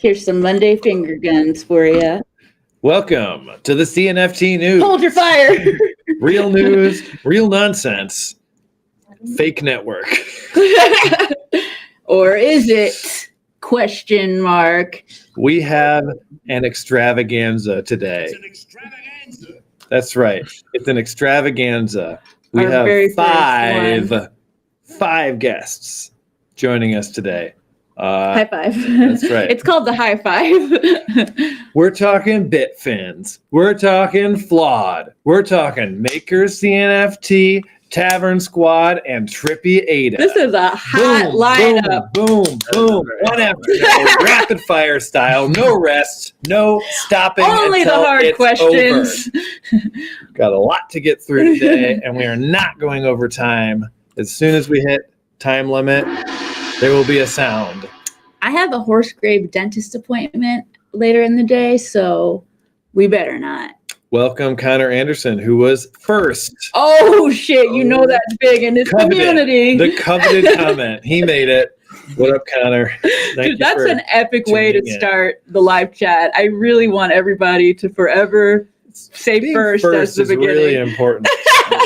Here's some Monday finger guns for you. Welcome to the CNFT News. Hold your fire. Real news, real nonsense. Fake network. Or is it? Question mark. We have an extravaganza today. It's an extravaganza. That's right. It's an extravaganza. We Our very have first five guests joining us today. High five. That's right. It's called the high five. We're talking Bitfins. We're talking Flawed. We're talking Makers CNFT, Tavern Squad, and Trippy Ada. This is a hot lineup. Boom. One after another. Rapid fire style. No rest. No stopping. Only the until hard it's questions. over. Got a lot to get through today, and we are not going over time. As soon as we hit time limit, there will be a sound. I have a horse grave dentist appointment later in the day, so we better not. Welcome, Connor Anderson, who was first. Oh, shit. You know that's big in this community. The coveted comment. He made it. What up, Connor? Dude, that's an epic way to start the live chat. I really want everybody to forever say Being first as the is beginning. really important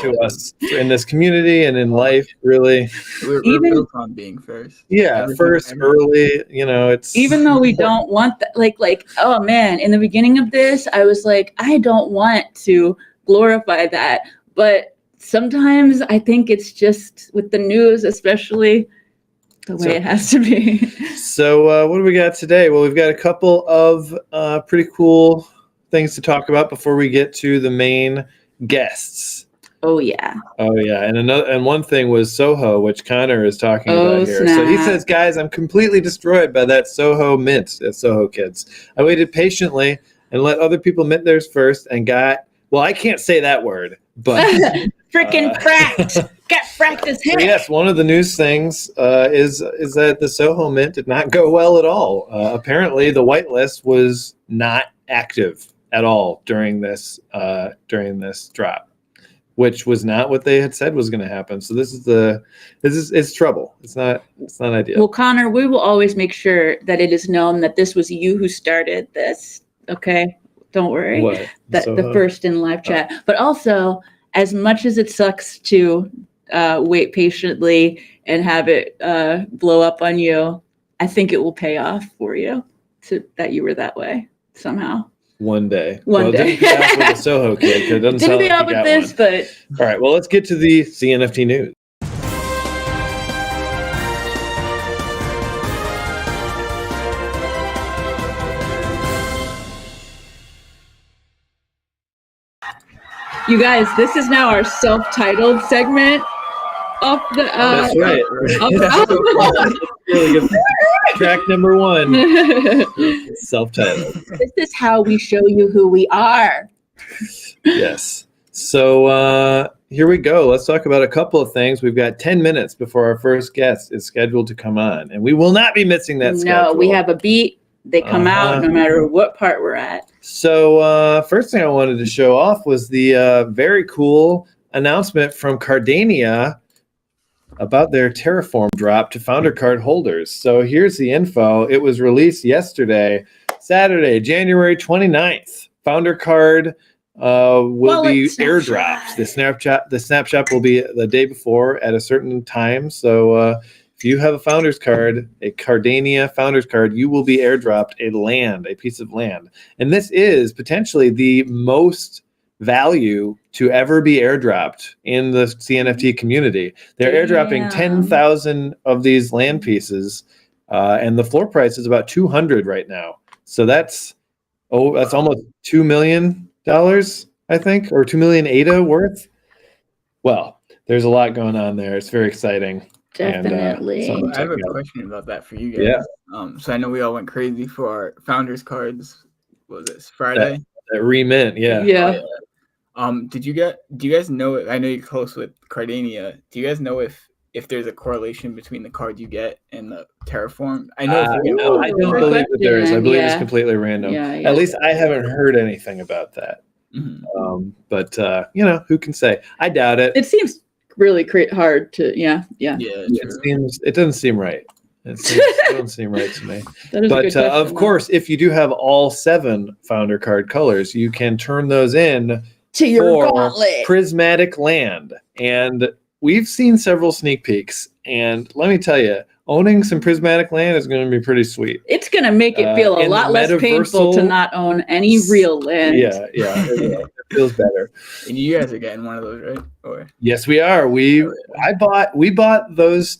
to us in this community and in life, really. We're built on being first. Yeah, first, early, it's... Even though we don't want that, like, oh man, in the beginning of this, I was like, I don't want to glorify that. But sometimes I think it's just with the news, especially the way it has to be. So what do we got today? Well, we've got a couple of pretty cool things to talk about before we get to the main guests. Oh yeah. And one thing was Soho, which Connor is talking about here. Snap. So he says, guys, I'm completely destroyed by that Soho mint at Soho Kids. I waited patiently and let other people mint theirs first and I can't say that word, but freaking fracked. Got fracked as heck. So yes, one of the news things is that the Soho mint did not go well at all. Apparently the whitelist was not active at all during this drop, which was not what they had said was going to happen. So it's trouble. It's not ideal. Well, Connor, we will always make sure that it is known that this was you who started this. Okay, don't worry. What? The first in live chat. But also, as much as it sucks to wait patiently and have it blow up on you, I think it will pay off for you that you were that way somehow. One day. One day. It didn't pay off with the Soho kid, because it doesn't sound pay like off you with got this, one. but All right, well, let's get to the CNFT news. you guys, this is now our self-titled segment of the That's right. Really good. Track number 1. Self-titled. This is how we show you who we are. Yes. So here we go. Let's talk about a couple of things. We've got 10 minutes before our first guest is scheduled to come on, and we will not be missing that schedule. No, we have a beat. They come out no matter what part we're at. So first thing I wanted to show off was the very cool announcement from Cardania about their Terraform drop to founder card holders. So here's the info. It was released yesterday, Saturday, January 29th. Founder card will be airdropped. The snapshot will be the day before at a certain time. So if you have a founder's card, a Cardania founder's card, you will be airdropped a piece of land. And this is potentially the most value to ever be airdropped in the CNFT community. They're airdropping 10,000 of these land pieces, and the floor price is about 200 right now. So that's almost $2 million, I think, or 2 million ADA worth. Well, there's a lot going on there. It's very exciting. Definitely. I have a question about that for you guys. Yeah. So I know we all went crazy for our founders cards. What was this Friday? That remint, yeah. Do you guys know? I know you're close with Cardania. Do you guys know if there's a correlation between the card you get and the Terraform? I know. No, I don't believe that there is. I believe it's completely random. At least I haven't heard anything about that. Mm-hmm. But who can say? I doubt it. It seems really hard to. It doesn't seem right. It doesn't seem right to me. That is a good But question, of though. course, if you do have all 7 founder card colors, you can turn those in To your for gauntlet. Prismatic Land. And we've seen several sneak peeks. And let me tell you, owning some Prismatic Land is going to be pretty sweet. It's going to make it feel a in the lot less painful to Metaversal- not own any real land. Yeah, it will. It feels better. And you guys are getting one of those, right? Or Yes, we are. We bought those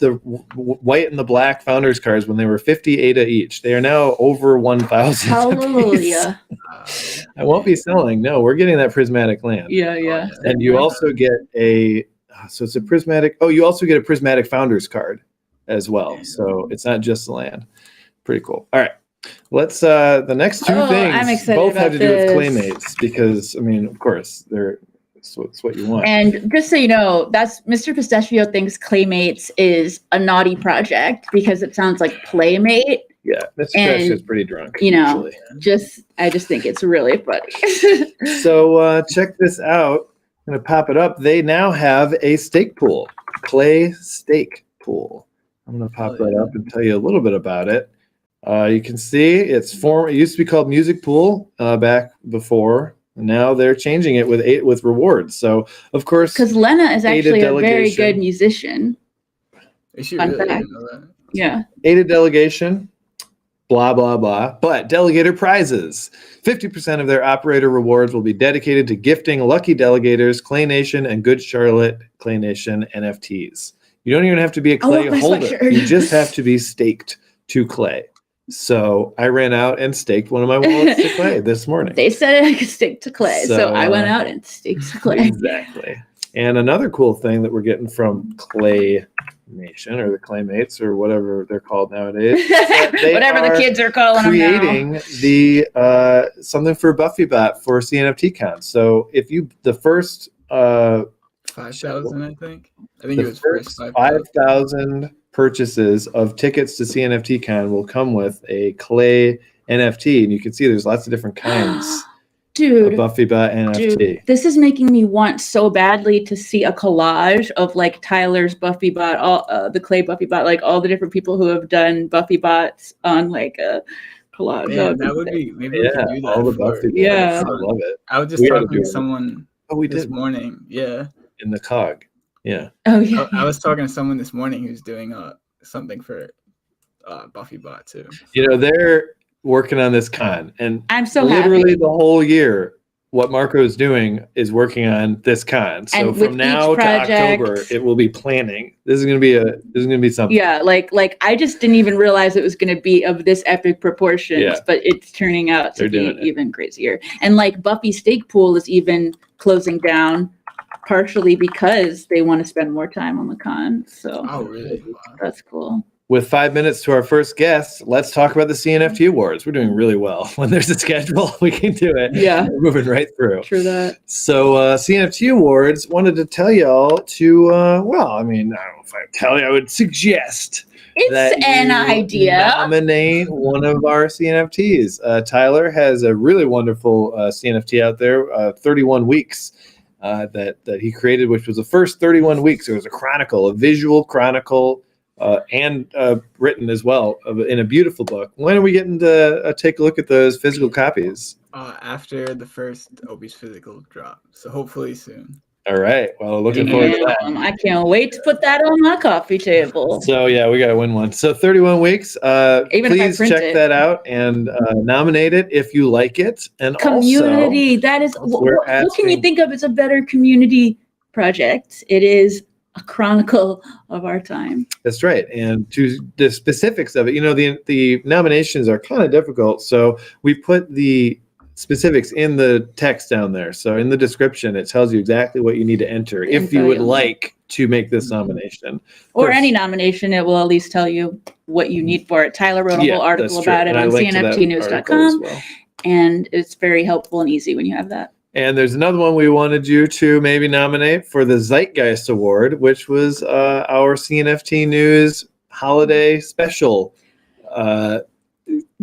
white and the black founders cards when they were 50 ADA each. They are now over 1,000. Hallelujah. I won't be selling. No, we're getting that Prismatic Land. Yeah. And you also get so it's a prismatic. Oh, you also get a prismatic founders card as well. So it's not just the land. Pretty cool. All right. Let's the next 2 I'm things excited both have to about do with this. Claymates because I mean, of course, it's what you want. And just so you know, that's Mr. Pistachio thinks Claymates is a naughty project because it sounds like Playmate. Yeah, Mr. And, Trash is pretty drunk. you know, usually. I just think it's really funny. So check this out. I'm gonna pop it up. They now have a stake pool, Clay Stake Pool. I'm gonna pop that up and tell you a little bit about it. You can see it used to be called Music Pool back before. And now they're changing it with rewards. So of course, Because Lena is actually a very delegation. good musician. is she Fun really? I fact. didn't know that. Yeah. aided delegation, blah, blah, blah. But delegator prizes. 50% of their operator rewards will be dedicated to gifting lucky delegators, Clay Nation, and Good Charlotte Clay Nation NFTs. You don't even have to be a Clay my holder. sweatshirt. You just have to be staked to Clay. So I ran out and staked one of my wallets to Clay this morning. They said I could stick to Clay, so I went So, out and staked to Clay. Exactly. And another cool thing that we're getting from Clay Nation or the Claymates or whatever they're called nowadays. is that they Whatever the are kids are calling them now. creating the something for BuffyBot for CNFT Con. So if you the first 5,000, I think. I think it the was first first 5,000 purchases of tickets to CNFT Con will come with a Clay NFT, and you can see there's lots of different kinds of Dude, BuffyBot NFT. this is making me want so badly to see a collage of like Tyler's BuffyBot, all the Clay BuffyBot, like all the different people who have done BuffyBots on like a collage. Man, that would be maybe we could do that. all the for- BuffyBots. Yeah. I love it. I was just We gotta talking do to it. someone Oh, we this did morning. Yeah. in the cog. Yeah. Oh yeah. I was talking to someone this morning who's doing something for BuffyBot too. You know, they're working on this con, and I'm so literally happy. the whole year, what Marco is doing is working on this con. So And with from now each project- to October, it will be planning. This is gonna be something. Yeah, like I just didn't even realize it was going to be of this epic proportions, Yeah. but it's turning out to They're be doing it. even crazier. And like Buffy Stake Pool is even closing down, partially because they want to spend more time on the con. So Oh, really? Wow. that's cool. With 5 minutes to our first guest, let's talk about the CNFT Awards. We're doing really well. When there's a schedule, we can do it. Yeah. We're moving right through. True that. So CNFT Awards wanted to tell y'all to, well, I mean, I don't know if I tell you, I would suggest that It's an you idea. nominate one of our CNFTs. Tyler has a really wonderful CNFT out there, 31 Weeks, that he created, which was the first 31 weeks. It was a chronicle, a visual chronicle, and written as well in a beautiful book. When are we getting to take a look at those physical copies? After the first Obi's physical drop, so hopefully soon. All right. Well, looking forward to that. I can't wait to put that on my coffee table. So yeah, we got to win one. So 31 weeks. Even if I Please print check it. that out and nominate it if you like it. And Community. That is what we're can you asking- think of as a better community project? It is a chronicle of our time. That's right. And to the specifics of it, you know, the nominations are kind of difficult. So we put the specifics in the text down there. So in the description, it tells you exactly what you need to enter if you would like to make this nomination. Or course. any nomination, it will at least tell you what you need for it. Tyler wrote a whole article that's true. about it And I on linked to that article as cnftnews.com, well. and it's very helpful and easy when you have that. And there's another one we wanted you to maybe nominate for the Zeitgeist Award, which was our CNFTnews holiday special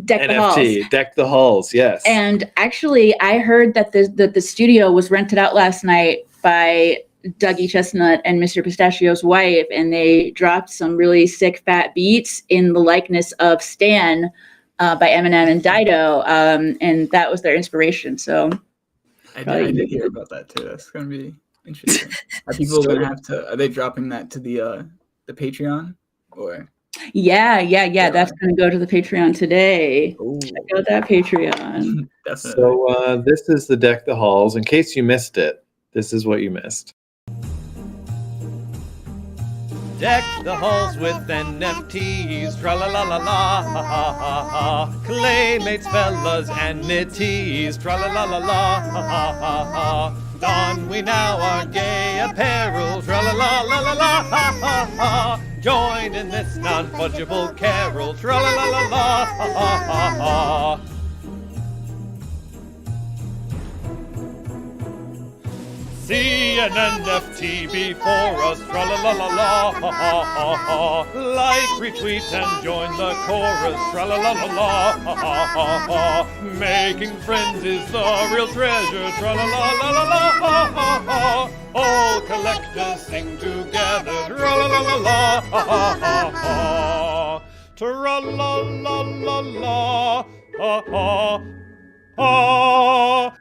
Deck the halls. NFT, Deck the Halls, yes. And actually, I heard that the studio was rented out last night by Dougie Chestnut and Mr. Pistachio's wife, and they dropped some really sick fat beats in the likeness of Stan by Eminem and Dido, and that was their inspiration. So I did hear about that too. That's gonna be interesting. Are people gonna have to? Are they dropping that to the Patreon or? Yeah. That's gonna go to the Patreon today. Ooh. Check out that Patreon. Definitely. So this is the Deck the Halls. In case you missed it, this is what you missed. Deck the halls with NFTs, tra-la-la-la-la, ha ha ha ha. Claymates, fellas, and nitties, tra-la-la-la-la, ha ha ha ha. Don we now our gay apparel, tra-la-la-la-la-la, ha ha ha. Join in this non-fungible carol, tra-la-la-la-la, ha ha ha ha. See an NFT before us, tra-la-la-la-la, ha ha ha ha. Like, retweet, and join the chorus, tra-la-la-la-la, ha ha ha ha. Making friends is the real treasure, tra-la-la-la-la-la, ha ha ha. All collectors sing together, tra-la-la-la-la, ha ha ha ha. Tra-la-la-la-la, ha ha ha ha.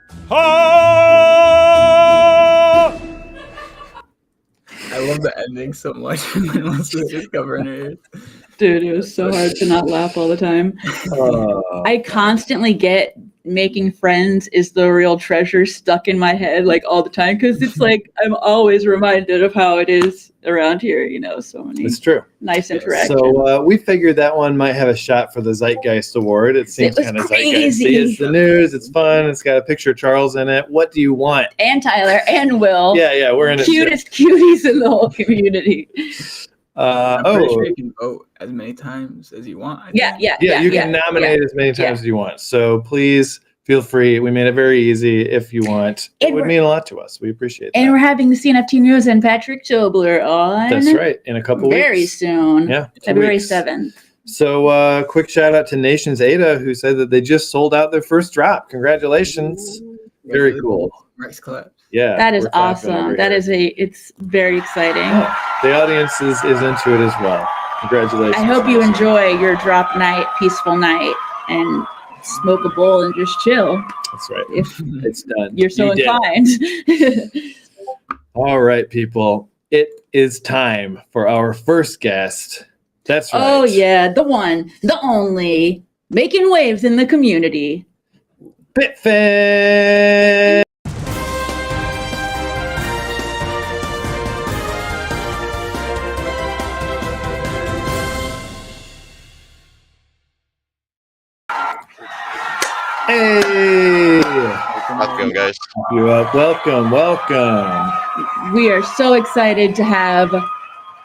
I love the ending so much when once we discover in her ears. Dude, it was so hard to not laugh all the time. I constantly get making friends is the real treasure stuck in my head like all the time, because it's like I'm always reminded of how it is around here, so many It's true. nice interactions. So we figured that one might have a shot for the Zeitgeist Award. It seems kind of Zeitgeist. It's the news. It's fun. It's got a picture of Charles in it. What do you want? And Tyler and Will. Yeah, we're in it. Cutest cuties in the whole community. I'm pretty sure you can vote as many times as you want. Yeah. You can nominate as many times as you want. So please feel free. We made it very easy if you want. It would mean a lot to us. We appreciate that. And we're having the CNFT News and Patrick Tobler on. That's right. In a couple weeks. Very soon. Yeah. February 7th. So quick shout out to Nations Ada, who said that they just sold out their first drop. Congratulations. Very cool. Rex collapse. Yeah. That is awesome. It's very exciting. Yeah. The audience is into it as well. Congratulations. I hope you enjoy your drop night, peaceful night, and smoke a bowl and just chill. That's right. If it's done. You're so inclined. All right, people. It is time for our first guest. That's right. Oh, yeah. The one, the only, making waves in the community. Bitfan! Hey! How's it going, guys? You up? Welcome. We are so excited to have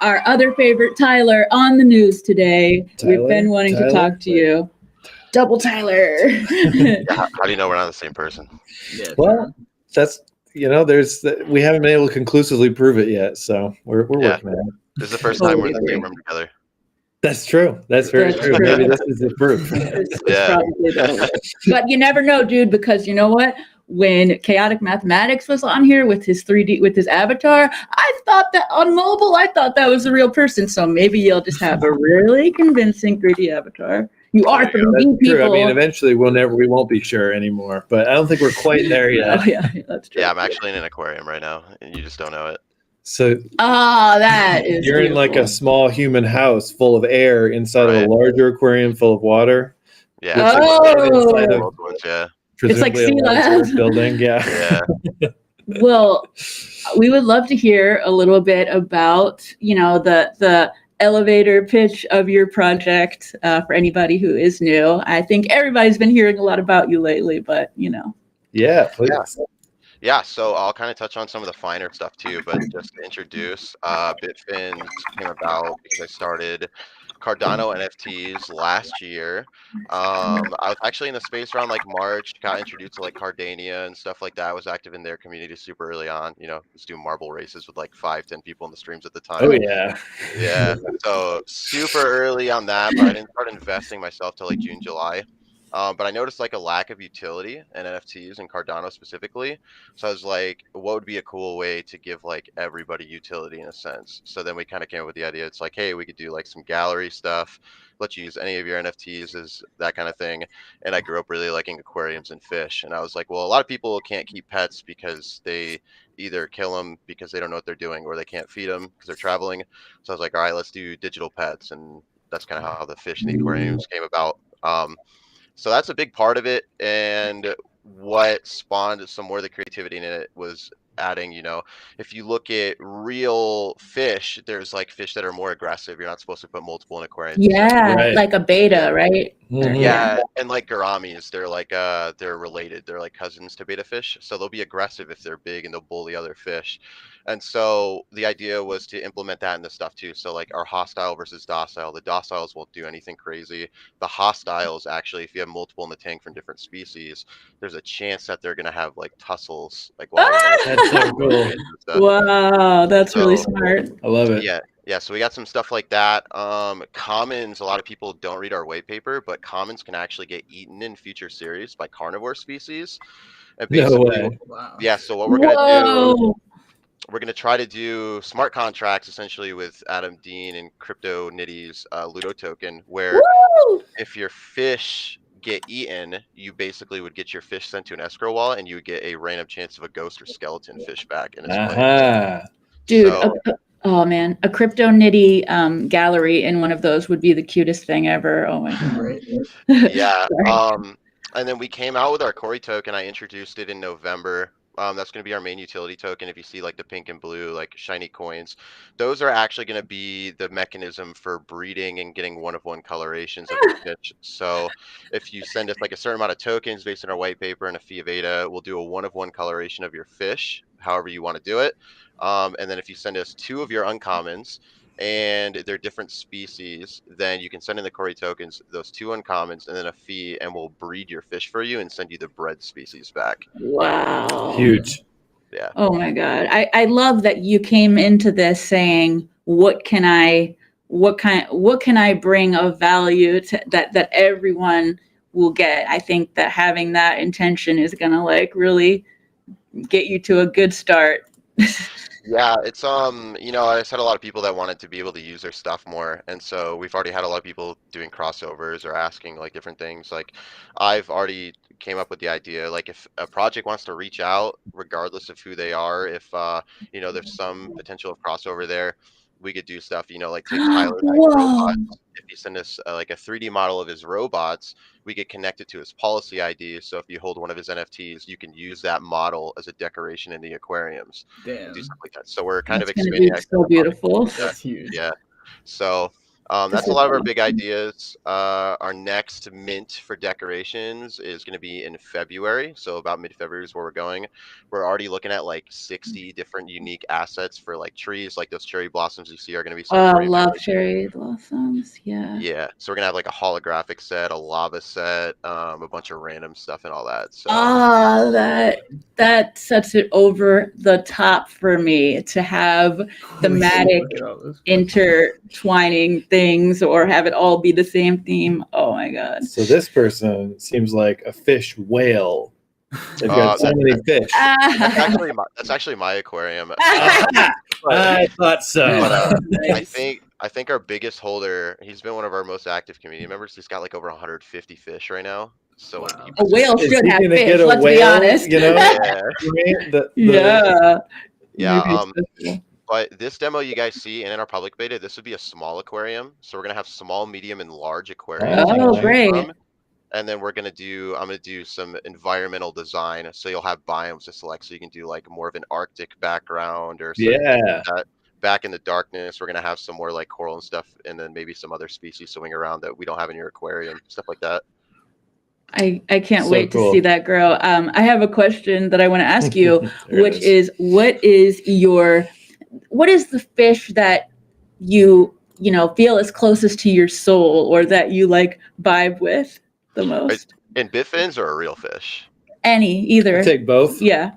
our other favorite Tyler on the news today. We've been wanting to talk to you. Double Tyler. How do you know we're not the same person? Yeah, well, that's we haven't been able to conclusively prove it yet, so we're working on it. This is the first time we're in the same room together. That's true. That's very true. Maybe this is the proof. But you never know, dude, because you know what? When Chaotic Mathematics was on here with his 3D, with his avatar, I thought that on mobile, that was a real person. So maybe you'll just have a really convincing 3D avatar. You are from the people. True. I mean, eventually we won't be sure anymore, but I don't think we're quite there yet. Oh, yeah, that's true. Yeah, I'm actually in an aquarium right now, and you just don't know it. So that is you're beautiful. In like a small human house full of air inside of a larger aquarium full of water. Yeah. It's like Sea Lab building. Yeah. Well, we would love to hear a little bit about, the elevator pitch of your project for anybody who is new. I think everybody's been hearing a lot about you lately, but Yeah, please. Yeah, so I'll kind of touch on some of the finer stuff too, but just to introduce, Bitfin came about because I started Cardano NFTs last year. I was actually in the space around like March, got introduced to like Cardania and stuff like that. I was active in their community super early on, was doing marble races with like 5-10 people in the streams at the time. Oh yeah. Yeah, so super early on that, but I didn't start investing myself till like June, July. But I noticed like a lack of utility in NFTs and Cardano specifically. So I was like, what would be a cool way to give like everybody utility in a sense? So then we kind of came up with the idea. It's like, hey, we could do like some gallery stuff. Let you use any of your NFTs as that kind of thing. And I grew up really liking aquariums and fish. And I was like, well, a lot of people can't keep pets because they either kill them because they don't know what they're doing, or they can't feed them because they're traveling. So I was like, all right, let's do digital pets. And that's kind of how the fish and the aquariums came about. So that's a big part of it. And what spawned some more of the creativity in it was adding, if you look at real fish, there's like fish that are more aggressive. You're not supposed to put multiple in aquariums. Yeah, Right. like a beta, right? Mhm. Yeah, and like gouramis, they're like they're related. They're like cousins to beta fish. So they'll be aggressive if they're big and they'll bully other fish. And so the idea was to implement that in the stuff too. So like our hostile versus docile. The dociles won't do anything crazy. The hostiles, actually, if you have multiple in the tank from different species, there's a chance that they're gonna have like tussles, like while you're in That's so cool. and stuff. Wow, that's really So smart. I love it. yeah, so we got some stuff like that. Commons, a lot of people don't read our white paper, but commons can actually get eaten in future series by carnivore species. And No basically, way. Wow. yeah, so what we're gonna do, Whoa. we're gonna try to do smart contracts essentially with Adam Dean and Crypto Nitty's Ludo token, where Woo! if your fish get eaten, you basically would get your fish sent to an escrow wallet, and you would get a random chance of a ghost or skeleton fish back in its place. Uh-huh. Dude, So, oh man, a crypto nitty gallery in one of those would be the cutest thing ever. Oh my god. Right. yeah. Sorry. And then we came out with our Corey token. I introduced it in November. That's going to be our main utility token. If you see like the pink and blue, like shiny coins, those are actually going to be the mechanism for breeding and getting one-of-one colorations of your fish. So if you send us like a certain amount of tokens based on our white paper and a fee of ADA, we'll do a one-of-one coloration of your fish, however you want to do it. And then if you send us 2 of your uncommons, and they're different species, then you can send in the Corey tokens, those 2 uncommons, and then a fee, and we'll breed your fish for you and send you the bred species back. Wow. Huge. Yeah. Oh my god. I love that you came into this saying, what can I bring of value to that everyone will get. I think that having that intention is gonna like really get you to a good start. Yeah, it's I just had a lot of people that wanted to be able to use their stuff more, and so we've already had a lot of people doing crossovers or asking like different things. Like I've already came up with the idea, like if a project wants to reach out, regardless of who they are, if there's some potential of crossover there, we could do stuff, like take Tyler's Whoa. robots. If you send us like a 3D model of his robots, we get connected to his policy ID. So if you hold one of his NFTs, you can use that model as a decoration in the aquariums. Damn. Do stuff like that. So we're kind That's of gonna expanding. be so beautiful. That's huge. Yeah. So that's This a is lot of our awesome. big ideas. Our next mint for decorations is going to be in February. So about mid-February is where we're going. We're already looking at like 60 different unique assets for like trees, like those cherry blossoms you see are going to be some pretty Love big. cherry blossoms. Yeah. Yeah. So we're going to have like a holographic set, a lava set, a bunch of random stuff and all that. So That sets it over the top for me to have thematic Look at all those. intertwining things or have it all be the same theme. Oh my god. So this person seems like a fish whale. They've got so many fish. that's actually my aquarium. I thought so. But, Nice. I think our biggest holder, he's been one of our most active community members. He's got like over 150 fish right now. So when Wow. people A whale Is should he have gonna fish, get a let's be whale, honest. you know? yeah, Yeah. Yeah, Maybe it's just- but this demo you guys see and in our public beta, this would be a small aquarium. So we're gonna have small, medium, and large aquariums. you can Oh, choose great. from. And then I'm gonna do some environmental design. So you'll have biomes to select. So you can do like more of an Arctic background or something Yeah. like that. Back in the darkness, we're gonna have some more like coral and stuff, and then maybe some other species swimming around that we don't have in your aquarium, stuff like that. I can't So wait to cool. see that grow. I have a question that I want to ask you, There it which is what is the fish that you feel is closest to your soul or that you like vibe with the most? And bitfins are a real fish. Either. Take both. Yeah.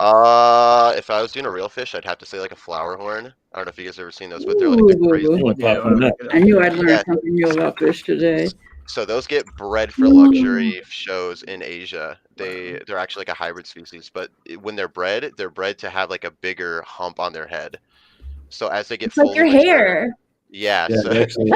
If I was doing a real fish, I'd have to say like a flower horn. I don't know if you guys have ever seen those, but they're like the crazy Ooh. I'm gonna Yeah, pop one up. I knew I'd learn Yeah. something new about fish today. So those get bred for luxury shows in Asia. They're actually like a hybrid species, but when they're bred to have like a bigger hump on their head. So as they get It's like fully your mature, hair. yeah. Yeah, So, actually.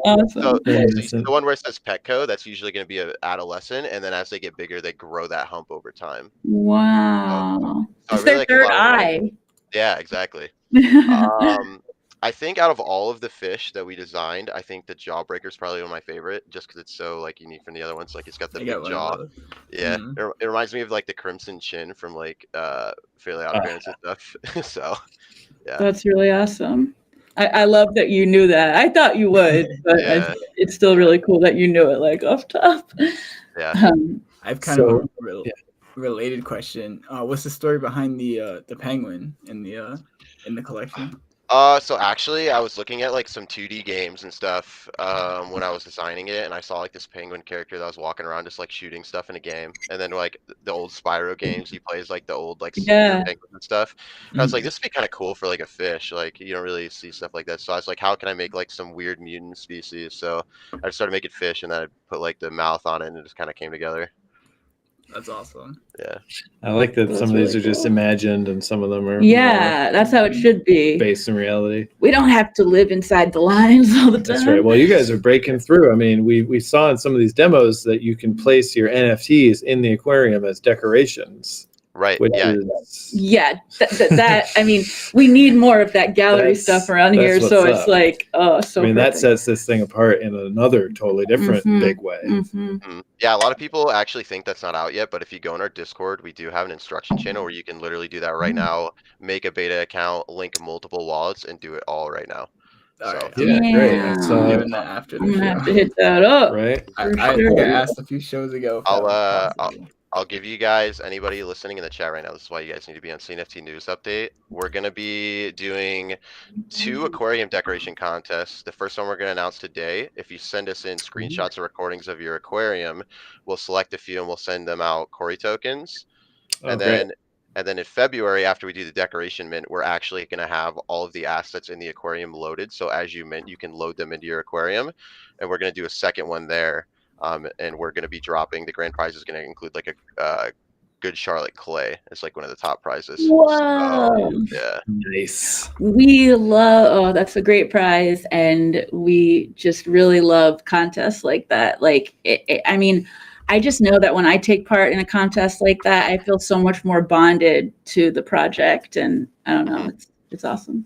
Awesome. so you see Innocent. the one where it says Petco, that's usually going to be an adolescent, and then as they get bigger, they grow that hump over time. Wow. So I It's really their like a third lot of eye. yeah, exactly. I think out of all of the fish that we designed, I think the jawbreaker is probably one of my favorite, just because it's so like unique from the other ones. Like it's got the I big got one of jaw. those. Yeah, Mhm. it reminds me of like the crimson chin from like Fairly Odd Parents and stuff. So yeah, That's really awesome. I love that you knew that. I thought you would, but yeah, it's still really cool that you knew it like off top. yeah. I have kind of So, a yeah. related question. What's the story behind the penguin in the collection? So actually, I was looking at like some 2D games and stuff when I was designing it, and I saw like this penguin character that was walking around just like shooting stuff in a game. And then like the old Spyro games, he plays like the old like silver Yeah. penguins and stuff. And I was like, Mhm. this would be kind of cool for like a fish. Like you don't really see stuff like that. So I was like, how can I make like some weird mutant species? So I just started making fish, and then I put like the mouth on it, and it just kind of came together. That's awesome. Yeah. I like that That's some of these really are just cool. imagined and some of them are more Yeah, that's how it should be. based in reality. We don't have to live inside the lines all the time. That's right. Well, you guys are breaking through. I mean, we saw in some of these demos that you can place your NFTs in the aquarium as decorations, Right. which Yeah. is Yeah, that I mean, we need more of that gallery That's- stuff around that's here. what's So it's up. like, oh, so I mean, that perfect. sets this thing apart in another totally different Mhm. big way. Yeah, a lot of people actually think that's not out yet, but if you go in our Discord, we do have an instruction channel where you can literally do that right now, make a beta account, link multiple wallets, and do it all right now. All So right. Yeah, great. Yeah. It's, I'm doing that after I'm the gonna show. have to hit that up. right. For I think sure. I asked a few shows ago if that was possible. I'll give you guys, anybody listening in the chat right now, this is why you guys need to be on CNFT News Update. We're going to be doing 2 aquarium decoration contests. The first one we're going to announce today. If you send us in screenshots or recordings of your aquarium, we'll select a few and we'll send them out Corey tokens. Oh, And great. then in February, after we do the decoration mint, we're actually going to have all of the assets in the aquarium loaded. So as you mint, you can load them into your aquarium, and we're going to do a second one there. And we're going to be dropping, the grand prize is going to include like a good Charlotte clay. It's like one of the top prizes. Whoa. Yeah. Nice. We love, that's a great prize. And we just really love contests like that. Like, I mean, I just know that when I take part in a contest like that, I feel so much more bonded to the project. And I don't know, it's awesome.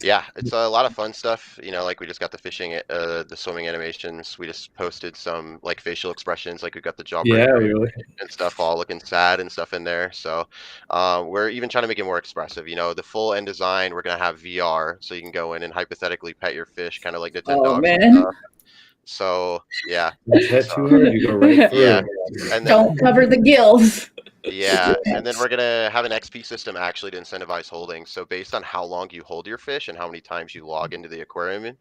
Yeah, it's a lot of fun stuff. You know, like we just got the fishing, the swimming animations. We just posted some like facial expressions, like we got the Yeah, jawbreaker really. and stuff, all looking sad and stuff in there. So we're even trying to make it more expressive. You know, the full end design, we're gonna have VR, so you can go in and hypothetically pet your fish, kind of like Nintendo Oh, dogs and man. stuff. So yeah, Pet too hard, you go right through. yeah, and then Don't cover the gills. yeah, and then we're gonna have an XP system actually to incentivize holding. So based on how long you hold your fish and how many times you log into the aquarium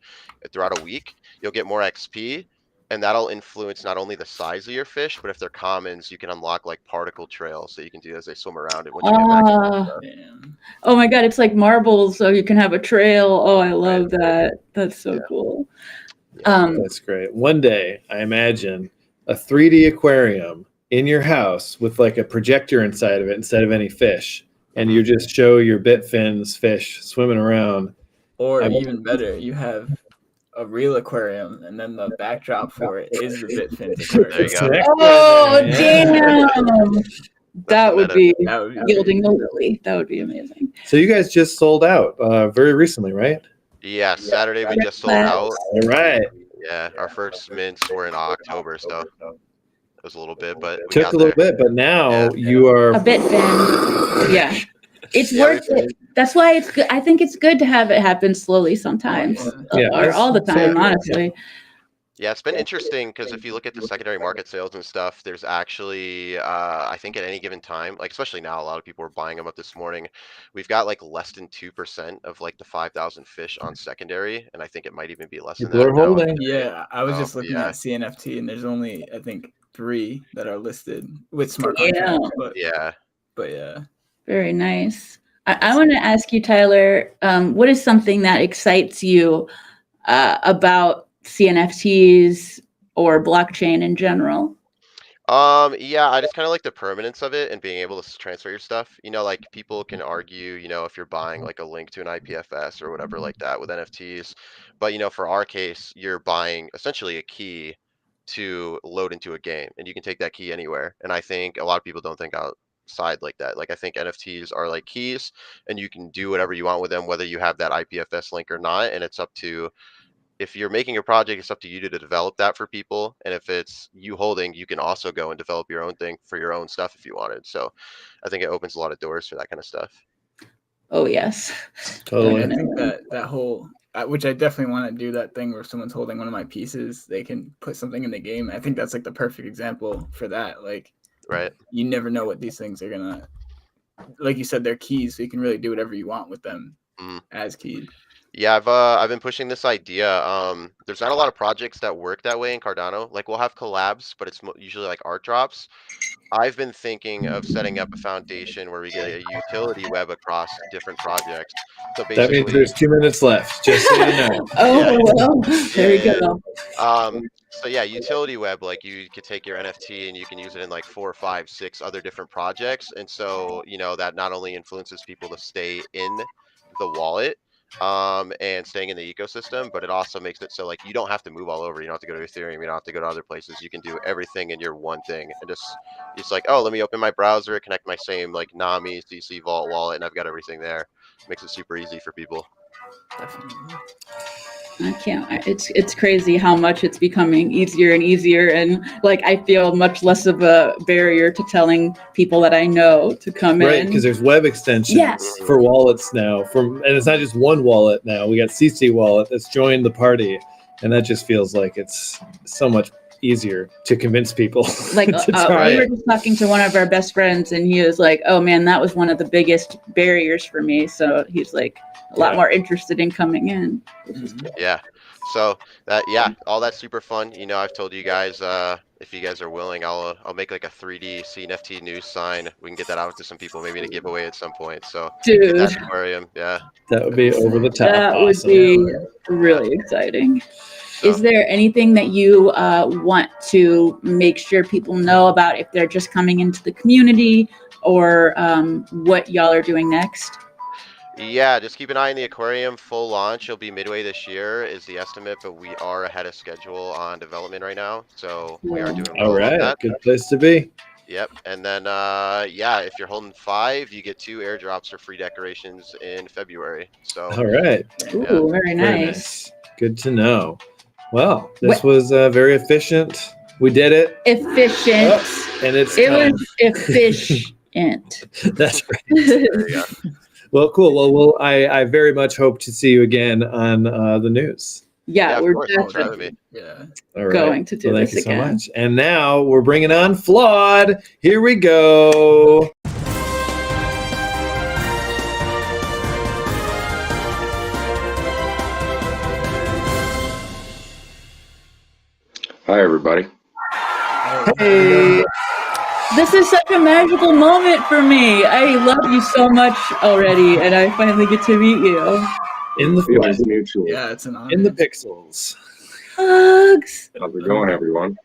throughout a week, you'll get more XP, and that'll influence not only the size of your fish, but if they're commons, you can unlock like particle trails that you can do as they swim around it once you get back. Damn. Oh my God, it's like marbles, so you can have a trail. Oh, I love that. That's so Yeah. cool. That's great. One day, I imagine a 3D aquarium in your house with like a projector inside of it instead of any fish, and you just show your Bitfin's fish swimming around. Or even better, you have a real aquarium, and then the backdrop for it is the Bitfins aquarium. There you go. Next Oh, one, yeah. damn. That would meta. be That would be yielding the lily. That would be amazing. So you guys just sold out very recently, right? Yeah, Saturday we just sold out. All right. Yeah, our first mints were in October, so it was a little bit, but we Took got a little there. bit, but now Yeah. you are A bit thin. Yeah. It's Yeah, worth it. That's why it's good. I think it's good to have it happen slowly sometimes, Yeah. or all the time, Yeah. honestly. Yeah, it's been interesting because if you look at the secondary market sales and stuff, there's actually, I think at any given time, like especially now, a lot of people are buying them up this morning. We've got like less than 2% of like the 5,000 fish on secondary, and I think it might even be less than people that are now. holding. Yeah, I was Oh, just looking yeah. at CNFT, and there's only I think 3 that are listed with smart Yeah. contracts. Yeah. But yeah. Very nice. I want to ask you, Tyler, what is something that excites you about CNFTs or blockchain in general? Yeah, I just kind of like the permanence of it and being able to transfer your stuff. Like people can argue, if you're buying like a link to an IPFS or whatever like that with NFTs. But, for our case, you're buying essentially a key to load into a game and you can take that key anywhere. And I think a lot of people don't think outside like that. Like I think NFTs are like keys and you can do whatever you want with them, whether you have that IPFS link or not. And it's up to if you're making a project, it's up to you to develop that for people. And if it's you holding, you can also go and develop your own thing for your own stuff if you wanted. So I think it opens a lot of doors for that kind of stuff. Oh, yes. Totally. I think that whole, which I definitely want to do that thing where someone's holding one of my pieces, they can put something in the game. I think that's like the perfect example for that. Like, right. You never know what these things are gonna, like you said, they're keys, so you can really do whatever you want with them as keys. Yeah, I've been pushing this idea. There's not a lot of projects that work that way in Cardano. Like we'll have collabs, but it's usually like art drops. I've been thinking of setting up a foundation where we get a utility web across different projects. So That means basically, there's 2 minutes left, just so you know. Oh, well, there you Yeah. go. So yeah, utility web, like you could take your NFT and you can use it in like 4, 5, 6 other different projects. And so, that not only influences people to stay in the wallet, and staying in the ecosystem, but it also makes it so like you don't have to move all over. You don't have to go to Ethereum. You don't have to go to other places. You can do everything in your one thing and just like, oh, let me open my browser, connect my same like Nami CC Vault wallet, and I've got everything there. Makes it super easy for people. Definitely. I can't. It's crazy how much it's becoming easier and easier, and like I feel much less of a barrier to telling people that I know to come Right, in. because there's web extensions Yes. for wallets now. And it's not just one wallet now. We got CC Wallet that's joined the party, and that just feels like it's so much easier to convince people Like to try we were it. just talking to one of our best friends, and he was like, "Oh man, that was one of the biggest barriers for me." So he's like a lot more interested in coming in. Yeah. So all that's super fun. I've told you guys, if you guys are willing, I'll make like a 3D CNFT news sign. We can get that out to some people, maybe in a giveaway at some point. So Dude, that Aquarium, yeah. That would be over the top. that would awesome. be really exciting. So, Is there anything that you want to make sure people know about if they're just coming into the community, or what y'all are doing next? yeah, just keep an eye on the Aquarium. Full launch will be midway this year is the estimate, but we are ahead of schedule on development right now. So we are doing well All on right, that. good place to be. Yep. And then, if you're holding 5, you get 2 airdrops or free decorations in February. So, All right, Ooh, very very nice. Good to know. Well, this was very efficient. We did it. Efficient. Oh, and it's It time. was efficient. That's right. there you go. Well, cool. Well, I very much hope to see you again on the news. Yeah, of we're course, thanks for having definitely me. Yeah. All right. going to do Well, this thank you again. so much. And now we're bringing on Flawed. Here we go. Hi, everybody. Hey. This is such a magical moment for me. I love you so much already, and I finally get to meet you. In the flesh, Feelings mutual. Yeah, it's an honor. in the pixels. Hugs. How's it going, everyone?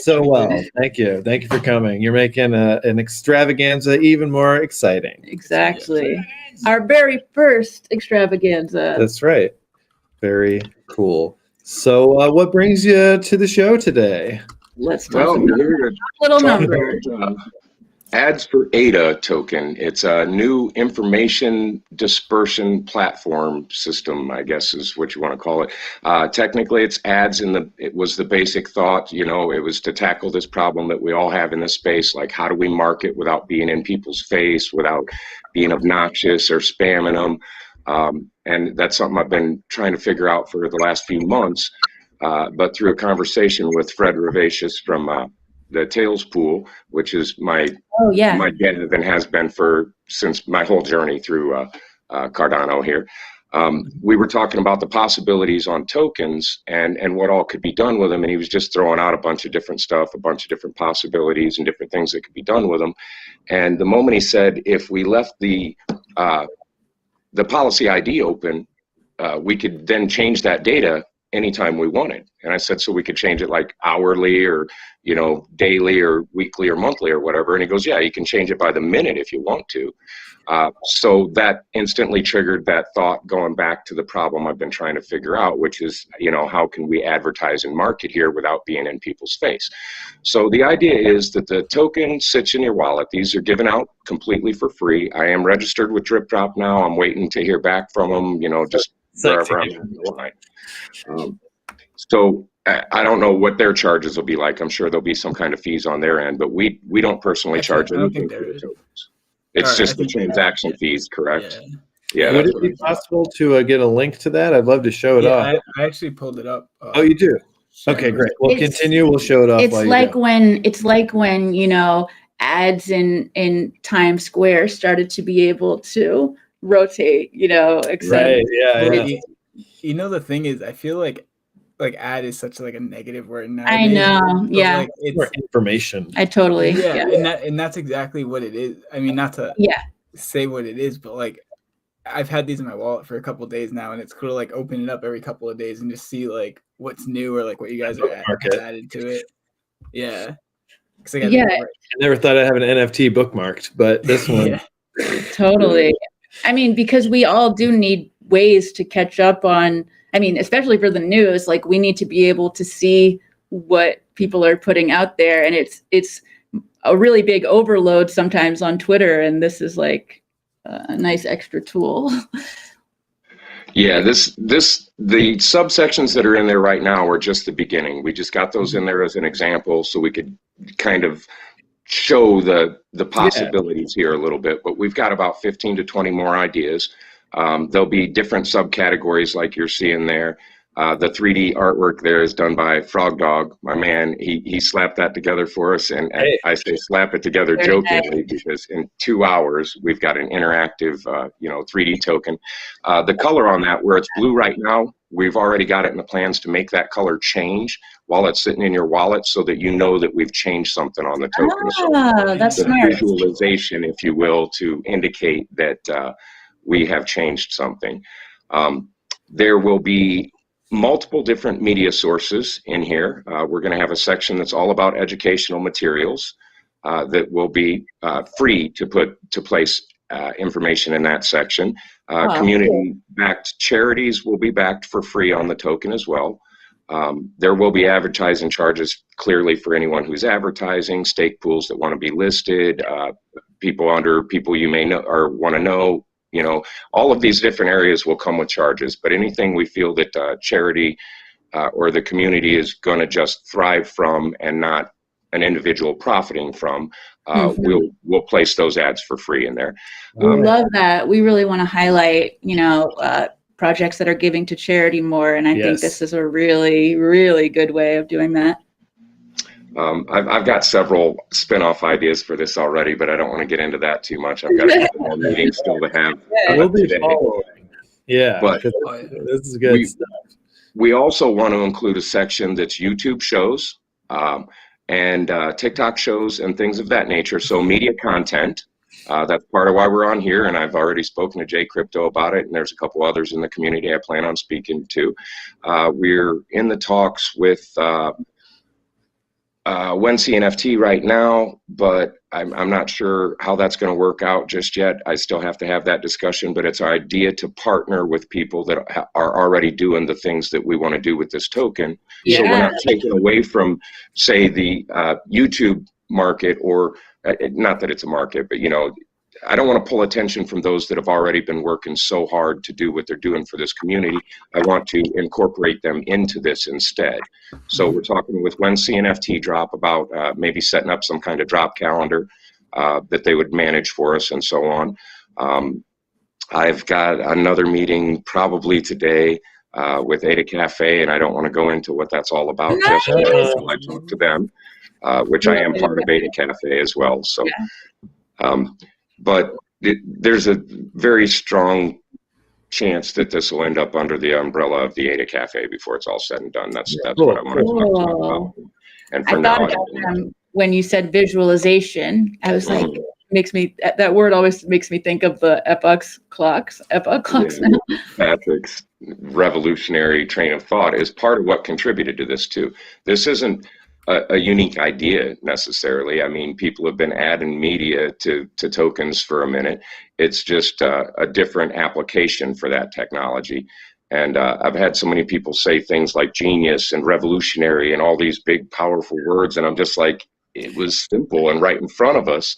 So well. Thank you. Thank you for coming. You're making an extravaganza even more exciting. Exactly. Our very first extravaganza. That's right. Very cool. So, what brings you to the show today? Let's talk Well, about we're here to little talk number. about Ads for ADA token. It's a new information dispersion platform system, I guess is what you want to call it. Technically, it's ads it was the basic thought, it was to tackle this problem that we all have in this space, like how do we market without being in people's face, without being obnoxious or spamming them. And that's something I've been trying to figure out for the last few months. But through a conversation with Fred Ravasius from the Tails Pool, which is my dad and has been since my whole journey through Cardano here. We were talking about the possibilities on tokens and what all could be done with them, and he was just throwing out a bunch of different stuff, a bunch of different possibilities and different things that could be done with them. And the moment he said, if we left the policy ID open, we could then change that data anytime we wanted. And I said, so we could change it like hourly or, you know, daily or weekly or monthly or whatever. And he goes, yeah, you can change it by the minute if you want to. So that instantly triggered that thought going back to the problem I've been trying to figure out, which is, you know, how can we advertise and market here without being in people's face? So the idea is that the token sits in your wallet. These are given out completely for free. I am registered with Drip Drop now. I'm waiting to hear back from them, you know, just wherever I'm in the line. So I don't know what their charges will be like. I'm sure there'll be some kind of fees on their end, but we don't personally charge anything for the tokens. It's just the transaction fees, correct? Yeah. Would it be possible to get a link to that? I'd love to show it off. I actually pulled it up. Oh, you do? Okay, great. We'll continue. We'll show it off. It's like when, you know, ads in Times Square started to be able to rotate, you know, right. Yeah. You know, the thing is, I feel like ad is such like a negative word nowadays. I know. Yeah. Like, it's more information. I totally. Yeah. And that's exactly what it is. I mean, not to say what it is, but like I've had these in my wallet for a couple of days now, and it's cool to like open it up every couple of days and just see like what's new or like what you guys are added to it. Yeah. I never thought I'd have an NFT bookmarked, but this one. Totally. I mean, because we all do need ways to catch up on, I mean, especially for the news, like we need to be able to see what people are putting out there. And it's a really big overload sometimes on Twitter. And this is like a nice extra tool. Yeah, the subsections that are in there right now are just the beginning. We just got those in there as an example so we could kind of show the possibilities here a little bit. But we've got about 15 to 20 more ideas. There'll be different subcategories like you're seeing there. The 3D artwork there is done by Frog Dog, my man. He slapped that together for us, and I say slap it together jokingly because in 2 hours we've got an interactive, 3D token. The color on that, where it's blue right now, we've already got it in the plans to make that color change while it's sitting in your wallet, so that you know that we've changed something on the token. That's the smart. Visualization, if you will, to indicate that we have changed something. There will be multiple different media sources in here. We're going to have a section that's all about educational materials that will be free to place information in that section. Community-backed charities will be backed for free on the token as well. There will be advertising charges clearly for anyone who's advertising, stake pools that want to be listed, people you may know or want to know. You know, all of these different areas will come with charges, but anything we feel that charity or the community is going to just thrive from and not an individual profiting from, we'll place those ads for free in there. We love that. We really want to highlight, projects that are giving to charity more, and I think this is a really, really good way of doing that. I've got several spin-off ideas for this already, but I don't want to get into that too much. I've got a couple more meetings still to have today. Yeah, but this is good stuff. We also want to include a section that's YouTube shows and TikTok shows and things of that nature. So media content, that's part of why we're on here, and I've already spoken to Jay Crypto about it, and there's a couple others in the community I plan on speaking to. We're in the talks with Weeks CNFT right now, but I'm not sure how that's going to work out just yet. I still have to have that discussion, but it's our idea to partner with people that are already doing the things that we want to do with this token. So we're not taking away from, say, the YouTube market, or not that it's a market, but I don't want to pull attention from those that have already been working so hard to do what they're doing for this community. I want to incorporate them into this instead. So we're talking with Weeks CNFT drop about maybe setting up some kind of drop calendar that they would manage for us and so on. I've got another meeting probably today with Ada Cafe, and I don't want to go into what that's all about just yet until I talk to them, which I am part of Ada Cafe as well. So. But there's a very strong chance that this will end up under the umbrella of the Ada Cafe before it's all said and done. That's what I want to talk about. And for I thought about them when you said visualization. I was like, that word always makes me think of the epoch clocks now. Patrick's revolutionary train of thought is part of what contributed to this too. This isn't a unique idea necessarily. I mean, people have been adding media to tokens for a minute. It's just a different application for that technology. And I've had so many people say things like genius and revolutionary and all these big, powerful words. And I'm just like, it was simple and right in front of us.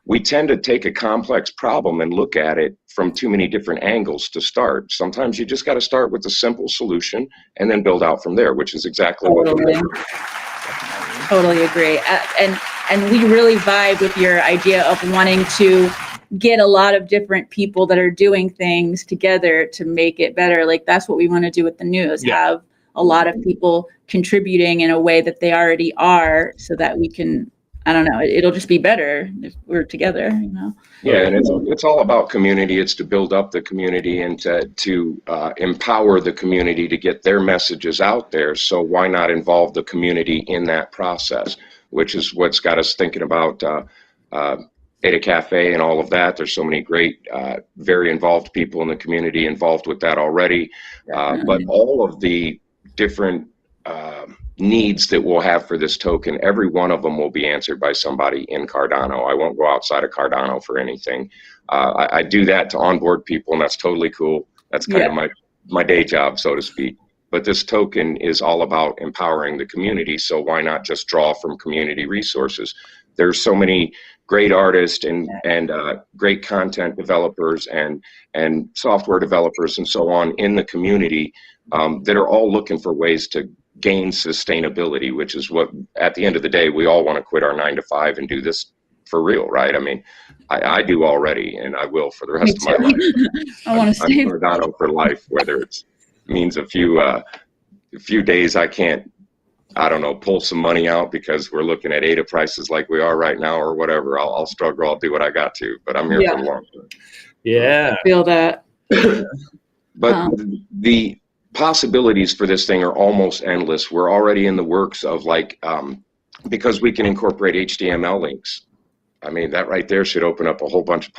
We tend to take a complex problem and look at it from too many different angles to start. Sometimes you just got to start with a simple solution and then build out from there, which is exactly what we're doing. Totally agree. And we really vibe with your idea of wanting to get a lot of different people that are doing things together to make it better. Like that's what we want to do with the news, have a lot of people contributing in a way that they already are, so that we can, I don't know, it'll just be better if we're together, you know? Yeah, and it's all about community. It's to build up the community and to empower the community to get their messages out there. So why not involve the community in that process, which is what's got us thinking about Ada Cafe and all of that. There's so many great, very involved people in the community involved with that already. But all of the different needs that we'll have for this token, every one of them will be answered by somebody in Cardano. I won't go outside of Cardano for anything. I do that to onboard people, and that's totally cool. That's kind of my day job, so to speak. But this token is all about empowering the community, so why not just draw from community resources? There's so many great artists and great content developers and software developers and so on in the community that are all looking for ways to gain sustainability, which is what, at the end of the day, we all want to quit our 9-to-5 and do this for real, right? I mean, I do already, and I will for the rest of my life. I want to stay Cardano for life, whether it means a few days I can't, I don't know, pull some money out because we're looking at ADA prices like we are right now or whatever. I'll struggle. I'll do what I got to, but I'm here for the long term. Yeah. I feel that. But the possibilities for this thing are almost endless. We're already in the works of like, because we can incorporate HTML links. I mean, that right there should open up a whole bunch of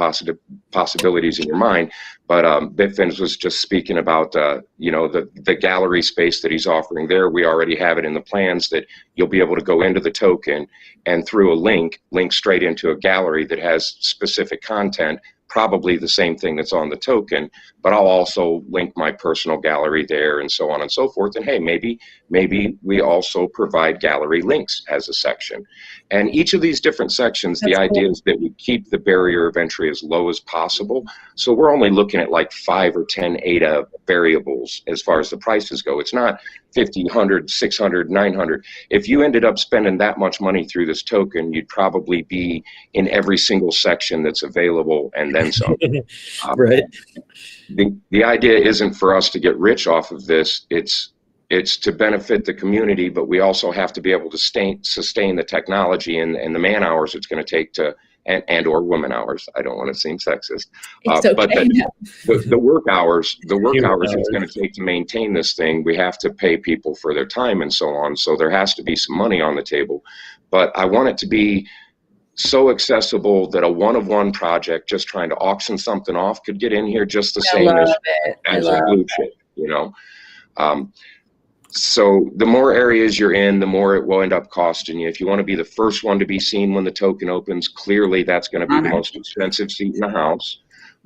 possibilities in your mind. But Bitfins was just speaking about, you know, the gallery space that he's offering there. We already have it in the plans that you'll be able to go into the token and through a link straight into a gallery that has specific content, probably the same thing that's on the token, but I'll also link my personal gallery there and so on and so forth. And hey, maybe we also provide gallery links as a section. And each of these different sections, the idea is that we keep the barrier of entry as low as possible. So we're only looking at like 5 or 10 ADA variables as far as the prices go. It's not 50, 100, 600, 900. If you ended up spending that much money through this token, you'd probably be in every single section that's available and then some. Right. The idea isn't for us to get rich off of this. It's to benefit the community, but we also have to be able to sustain the technology and the man hours it's going to take to, and or woman hours. I don't want to seem sexist, it's okay. But the work hours it's going to take to maintain this thing. We have to pay people for their time and so on. So there has to be some money on the table, but I want it to be so accessible that a one-of-one project just trying to auction something off could get in here just the same as a blue chip, you know? So the more areas you're in, the more it will end up costing you. If you want to be the first one to be seen when the token opens, clearly that's going to be the most expensive seat in the house.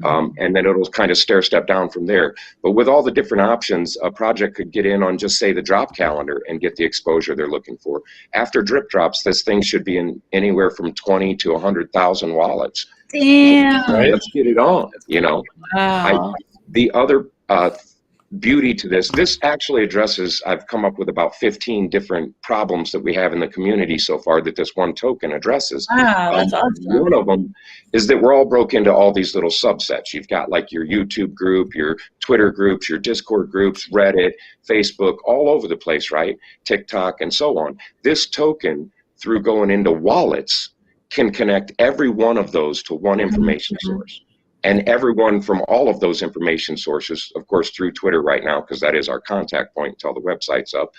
And then it'll kind of stair-step down from there. But with all the different options, a project could get in on just say the drop calendar and get the exposure they're looking for. After drip drops, this thing should be in anywhere from 20 to 100,000 wallets. Damn. Right? Let's get it on, you know. Wow. The other beauty to this actually addresses, I've come up with about 15 different problems that we have in the community so far that this one token addresses. Wow, that's awesome. One of them is that we're all broke into all these little subsets. You've got like your YouTube group, your Twitter groups, your Discord groups, Reddit, Facebook, all over the place, right? TikTok and so on. This token, through going into wallets, can connect every one of those to one information source. And everyone from all of those information sources, of course, through Twitter right now, because that is our contact point until the website's up,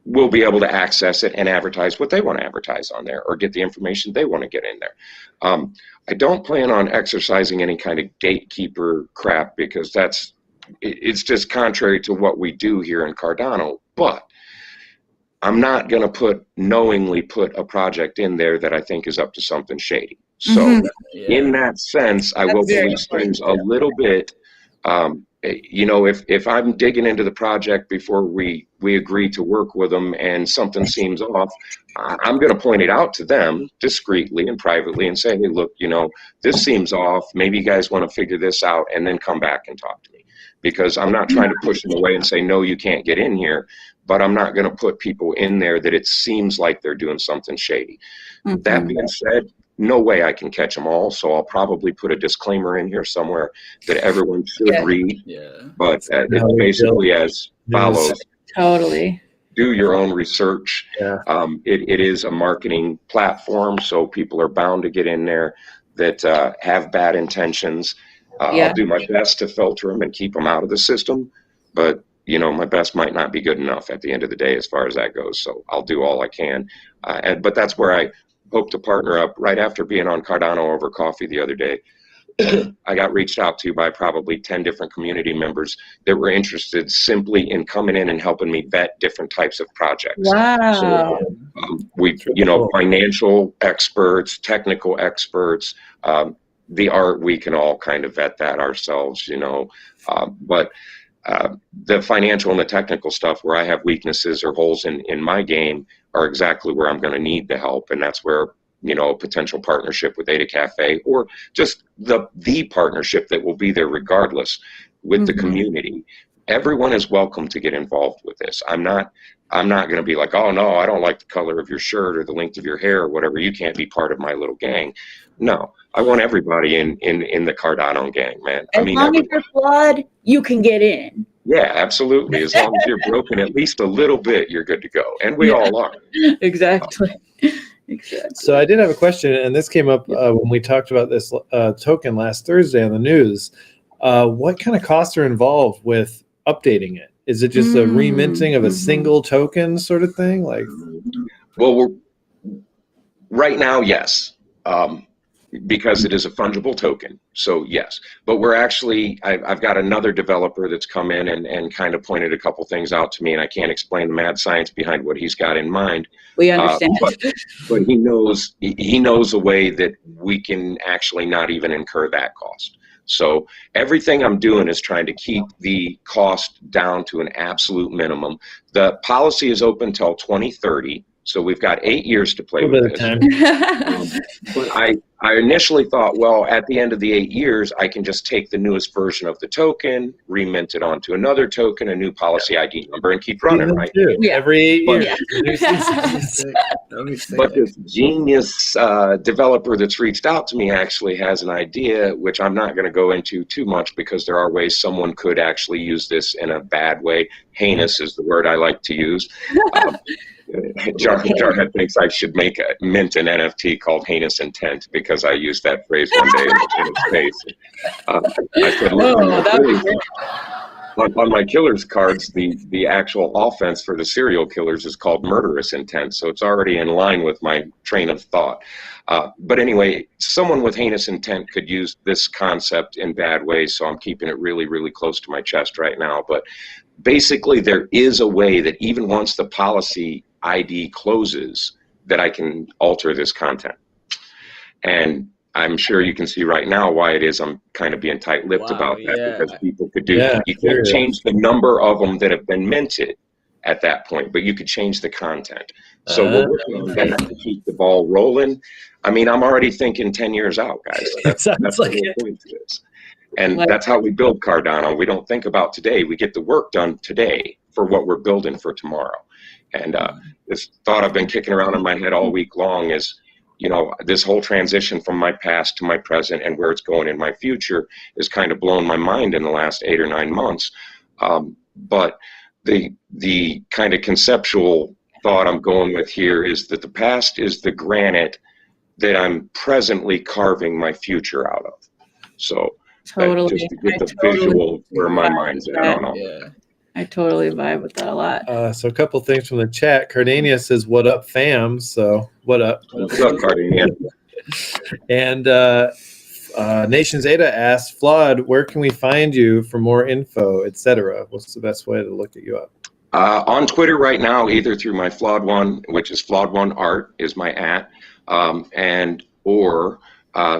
will be able to access it and advertise what they want to advertise on there, or get the information they want to get in there. I don't plan on exercising any kind of gatekeeper crap, because it's just contrary to what we do here in Cardano. But I'm not going to knowingly put a project in there that I think is up to something shady. So in that sense, I will police things a little bit. You know, if I'm digging into the project before we agree to work with them and something seems off, I'm going to point it out to them discreetly and privately and say, hey, look, you know, this seems off. Maybe you guys want to figure this out, and then come back and talk to me. Because I'm not trying to push them away and say, no, you can't get in here, but I'm not going to put people in there that it seems like they're doing something shady. That being said, no way I can catch them all, so I'll probably put a disclaimer in here somewhere that everyone should read. But it's basically as follows. Totally. Do your own research. It is a marketing platform, so people are bound to get in there that have bad intentions. I'll do my best to filter them and keep them out of the system, but you know, my best might not be good enough at the end of the day as far as that goes. So I'll do all I can. But that's where I hope to partner up. Right after being on Cardano over coffee the other day, I got reached out to by probably 10 different community members that were interested simply in coming in and helping me vet different types of projects. Wow. So, you know, financial experts, technical experts, the art, we can all kind of vet that ourselves, you know, but the financial and the technical stuff where I have weaknesses or holes in my game are exactly where I'm going to need the help. And that's where, you know, a potential partnership with Ada Cafe, or just the partnership that will be there regardless with the community. Everyone is welcome to get involved with this. I'm not going to be like, oh no, I don't like the color of your shirt or the length of your hair or whatever. You can't be part of my little gang. No, I want everybody in the Cardano gang, man. As long as you're flawed, you can get in. Yeah, absolutely. As long as you're broken at least a little bit, you're good to go. And we all are. Exactly. Exactly. So I did have a question, and this came up when we talked about this token last Thursday on the news. What kind of costs are involved with updating it? Is it just a reminting of a single token sort of thing? Like, well, right now, yes. Because it is a fungible token. So yes, but we're actually, I've got another developer that's come in and kind of pointed a couple things out to me, and I can't explain the mad science behind what he's got in mind. We understand. But he knows a way that we can actually not even incur that cost. So everything I'm doing is trying to keep the cost down to an absolute minimum. The policy is open till 2030. So we've got 8 years to play with this. But I initially thought, well, at the end of the 8 years, I can just take the newest version of the token, remint it onto another token, a new policy ID number, and keep running, right? Every 8 years. But this genius developer that's reached out to me actually has an idea, which I'm not going to go into too much because there are ways someone could actually use this in a bad way. Heinous is the word I like to use. Jarhead thinks I should mint an NFT called Heinous Intent because I used that phrase one day in his face. I said, on my killer's cards, the actual offense for the serial killers is called murderous intent, so it's already in line with my train of thought. But anyway, someone with heinous intent could use this concept in bad ways, so I'm keeping it really, really close to my chest right now. But basically, there is a way that even once the policy ID closes, that I can alter this content. And I'm sure you can see right now why it is I'm kind of being tight-lipped about that, because people could you could change the number of them that have been minted at that point, but you could change the content. So we're working on that to keep the ball rolling. I mean, I'm already thinking 10 years out, guys. That's the whole point to this. And that's how we build Cardano. We don't think about today. We get the work done today for what we're building for tomorrow. And this thought I've been kicking around in my head all week long is, you know, this whole transition from my past to my present and where it's going in my future is kind of blown my mind in the last 8 or 9 months. But the kind of conceptual thought I'm going with here is that the past is the granite that I'm presently carving my future out of. So just to get the visual where my mind's at, I don't know. I totally vibe with that a lot. So a couple things from the chat. Cardania says, "What up, fam?" So what up? What's up, Cardania? And Nations Ada asks, "Flawed, where can we find you for more info, etc.? What's the best way to look at you up?" On Twitter right now, either through my Flawed One, which is Flawed One Art, is my or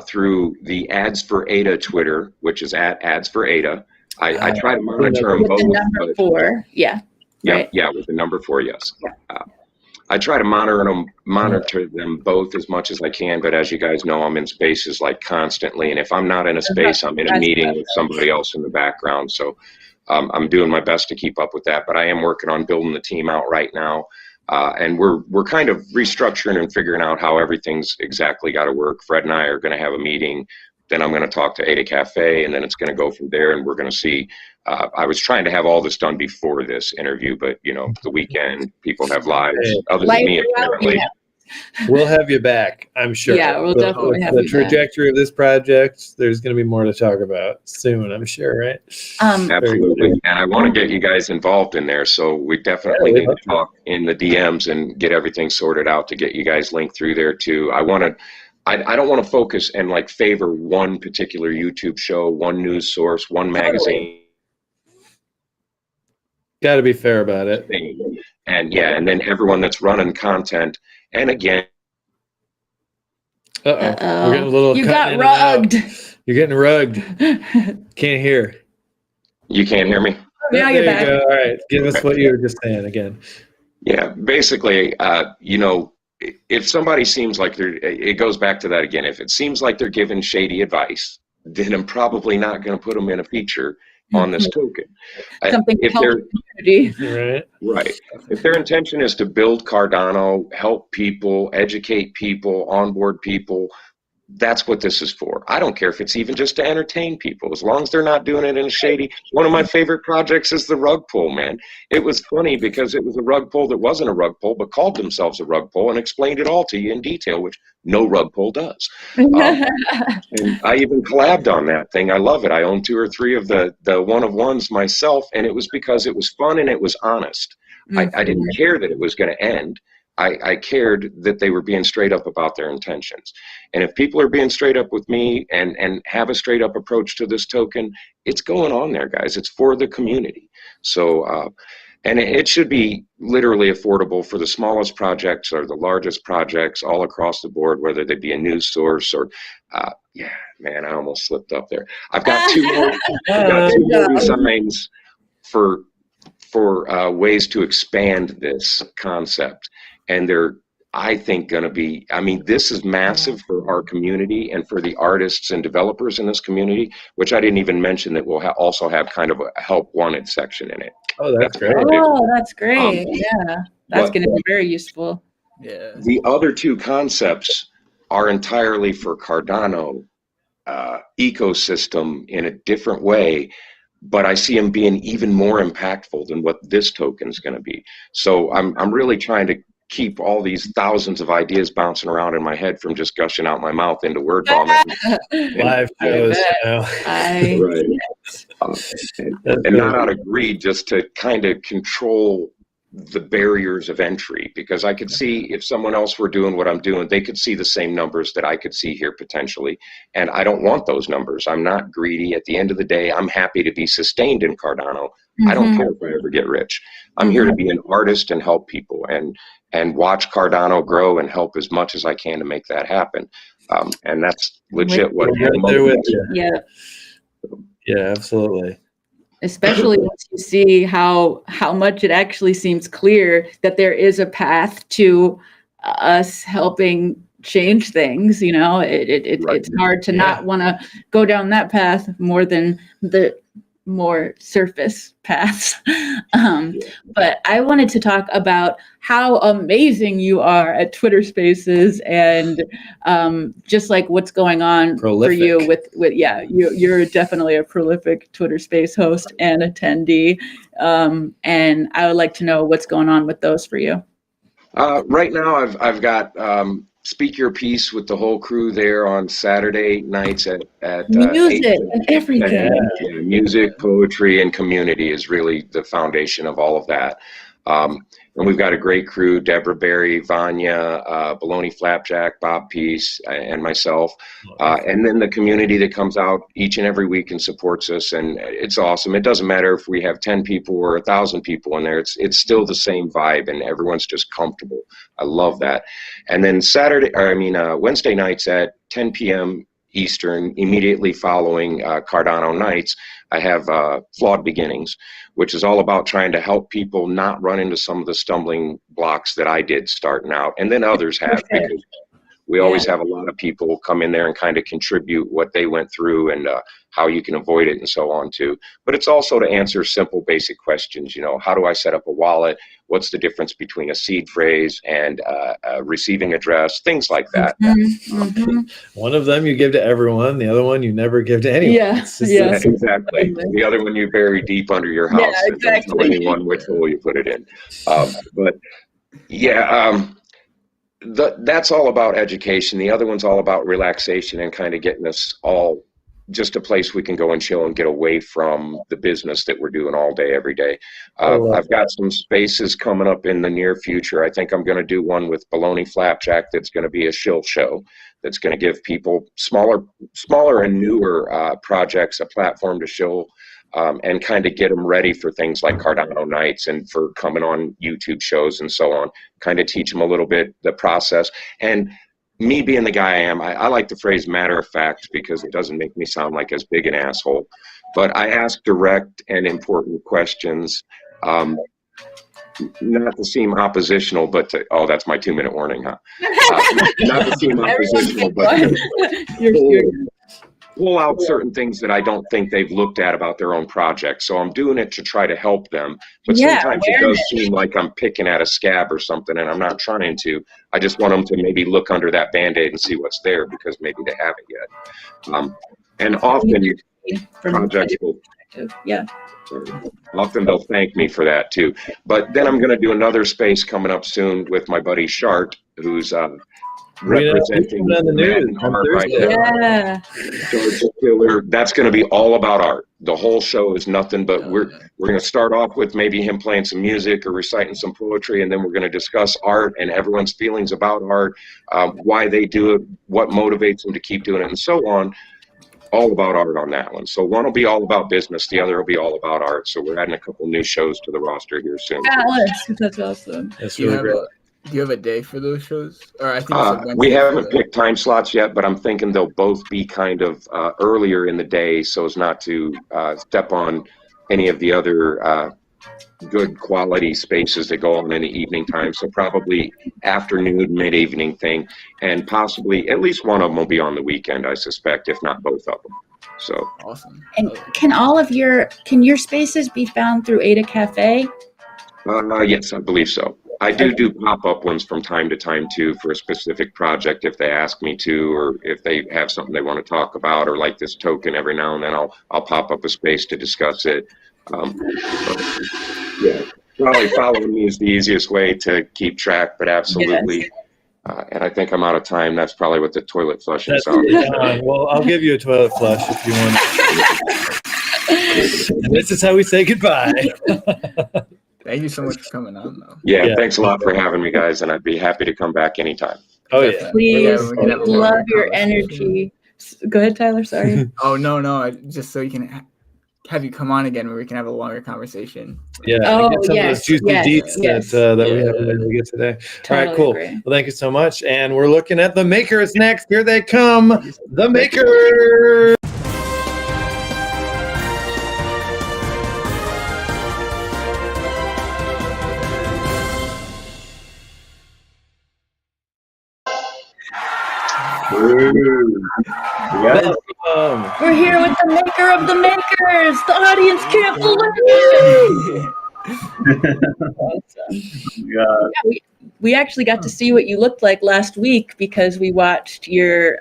through the Ads for Ada Twitter, which is at Ads for Ada. I try to monitor them both. With the number 4, yeah. Yeah, right? yeah, with the number 4, yes. I try to monitor them both as much as I can, but as you guys know, I'm in spaces like constantly, and if I'm not in a space, I'm in a meeting with somebody else in the background. So I'm doing my best to keep up with that, but I am working on building the team out right now. And we're kind of restructuring and figuring out how everything's exactly got to work. Fred and I are going to have a meeting. Then I'm going to talk to Ada Cafe, and then it's going to go from there, and we're going to see. I was trying to have all this done before this interview, but, you know, the weekend, people have lives, other than me, apparently. Yeah. We'll have you back, I'm sure. Yeah, we'll definitely have you back. The trajectory of this project, there's going to be more to talk about soon, I'm sure, right? Absolutely. And I want to get you guys involved in there, so we definitely need to talk in the DMs and get everything sorted out to get you guys linked through there too. I don't want to focus and like favor one particular YouTube show, one news source, one magazine. Got to be fair about it. And yeah, and then everyone that's running content. And again, We're getting a little. You got rugged. You're getting rugged. Can't hear. You can't hear me? Now you're back. All right, give us what you were just saying again. Yeah, basically, you know, if somebody seems like it goes back to that again. If it seems like they're giving shady advice, then I'm probably not going to put them in a feature on this token. Something if to help the community. Right. If their intention is to build Cardano, help people, educate people, onboard people, that's what this is for. I don't care if it's even just to entertain people, as long as they're not doing it in a shady. One of my favorite projects is the rug pull, man. It was funny because it was a rug pull that wasn't a rug pull, but called themselves a rug pull and explained it all to you in detail, which no rug pull does. And I even collabed on that thing. I love it. I own 2 or 3 of the one-of-ones myself, and it was because it was fun and it was honest. I didn't care that it was going to end. I cared that they were being straight up about their intentions. And if people are being straight up with me and have a straight up approach to this token, it's going on there, guys. It's for the community. So, and it should be literally affordable for the smallest projects or the largest projects all across the board, whether they be a news source or, yeah, man, I almost slipped up there. I've got 2 more designs for ways to expand this concept. And they're, I think, going to be, I mean, this is massive for our community and for the artists and developers in this community, which I didn't even mention that we'll also have kind of a help wanted section in it. Oh, that's great. Oh, that's great. Yeah, that's going to be very useful. Yeah. The other 2 concepts are entirely for Cardano ecosystem in a different way, but I see them being even more impactful than what this token is going to be. So I'm really trying to keep all these thousands of ideas bouncing around in my head from just gushing out my mouth into word vomit. Live shows, right. And not out of greed, just to kind of control the barriers of entry, because I could see if someone else were doing what I'm doing, they could see the same numbers that I could see here potentially. And I don't want those numbers. I'm not greedy. At the end of the day, I'm happy to be sustained in Cardano. I don't care if I ever get rich. I'm here to be an artist and help people and watch Cardano grow and help as much as I can to make that happen. And that's legit what I'm there with you. Yeah. Yeah, absolutely. Especially once you see how much it actually seems clear that there is a path to us helping change things. You know, it's hard to not want to go down that path more than the more surface paths. But I wanted to talk about how amazing you are at Twitter Spaces and just like what's going on for you with you're definitely a prolific Twitter Space host and attendee. And I would like to know what's going on with those for you. Right now I've got speak your piece with the whole crew there on Saturday nights at music 8. and everything. Yeah, music, poetry, and community is really the foundation of all of that. And we've got a great crew: Deborah Berry, Vanya, Baloney Flapjack, Bob Peace, and myself. And then the community that comes out each and every week and supports us, and it's awesome. It doesn't matter if we have 10 people or 1,000 people in there. It's still the same vibe, and everyone's just comfortable. I love that. And then Wednesday nights at 10 p.m. Eastern, immediately following Cardano nights, I have Flawed Beginnings, which is all about trying to help people not run into some of the stumbling blocks that I did starting out, and then others have, because we always have a lot of people come in there and kind of contribute what they went through and how you can avoid it and so on too. But it's also to answer simple, basic questions. You know, how do I set up a wallet? What's the difference between a seed phrase and a receiving address? Things like that. One of them you give to everyone. The other one you never give to anyone. Yeah, exactly. The other one you bury deep under your house. Yeah, exactly. Depending on which hole you put it in. That's all about education. The other one's all about relaxation and kind of getting us all just a place we can go and chill and get away from the business that we're doing all day, every day. I've got some spaces coming up in the near future. I think I'm going to do one with Baloney Flapjack that's going to be a shill show that's going to give people smaller and newer projects a platform to shill and kind of get them ready for things like Cardano nights and for coming on YouTube shows and so on. Kind of teach them a little bit the process. And me being the guy I am, I like the phrase matter of fact because it doesn't make me sound like as big an asshole. But I ask direct and important questions, not to seem oppositional, but to, that's my 2-minute warning, huh? Not to seem oppositional, but pull out certain things that I don't think they've looked at about their own project. So I'm doing it to try to help them. But sometimes it does seem like I'm picking at a scab or something, and I'm not trying to. I just want them to maybe look under that Band-Aid and see what's there, because maybe they haven't yet. And often projects will, often they'll thank me for that too. But then I'm going to do another space coming up soon with my buddy Shart, who's representing the news right now. George, that's going to be all about art. The whole show is nothing but we're going to start off with maybe him playing some music or reciting some poetry, and then we're going to discuss art and everyone's feelings about art, why they do it, what motivates them to keep doing it, and so on. All about art on that one. So one will be all about business, the other will be all about art. So we're adding a couple new shows to the roster here soon. That's awesome. That's really great. Do you have a day for those shows? Or I think we haven't picked time slots yet, but I'm thinking they'll both be kind of earlier in the day, so as not to step on any of the other good quality spaces that go on in the evening time. So probably afternoon, mid-evening thing, and possibly at least one of them will be on the weekend, I suspect, if not both of them. So awesome. And can your spaces be found through Ada Cafe? Yes, I believe so. I do pop-up ones from time to time too for a specific project if they ask me to, or if they have something they want to talk about, or like this token. Every now and then I'll pop up a space to discuss it. Probably following me is the easiest way to keep track, but absolutely. Yes. And I think I'm out of time. That's probably what the toilet flushing sound is. Well, I'll give you a toilet flush if you want. And this is how we say goodbye. Thank you so much for coming on, though. Yeah, thanks a lot for having me, guys, and I'd be happy to come back anytime. Oh, yeah. Please, we love your energy. Go ahead, Tyler, sorry. No, just so you can have you come on again where we can have a longer conversation. Yeah. Yes. Juicy deets that we have to get today. All right, cool. Agree. Well, thank you so much. And we're looking at the makers next. Here they come. The makers. We're here with the maker of the makers. The audience can't believe. Awesome. We actually got to see what you looked like last week because we watched your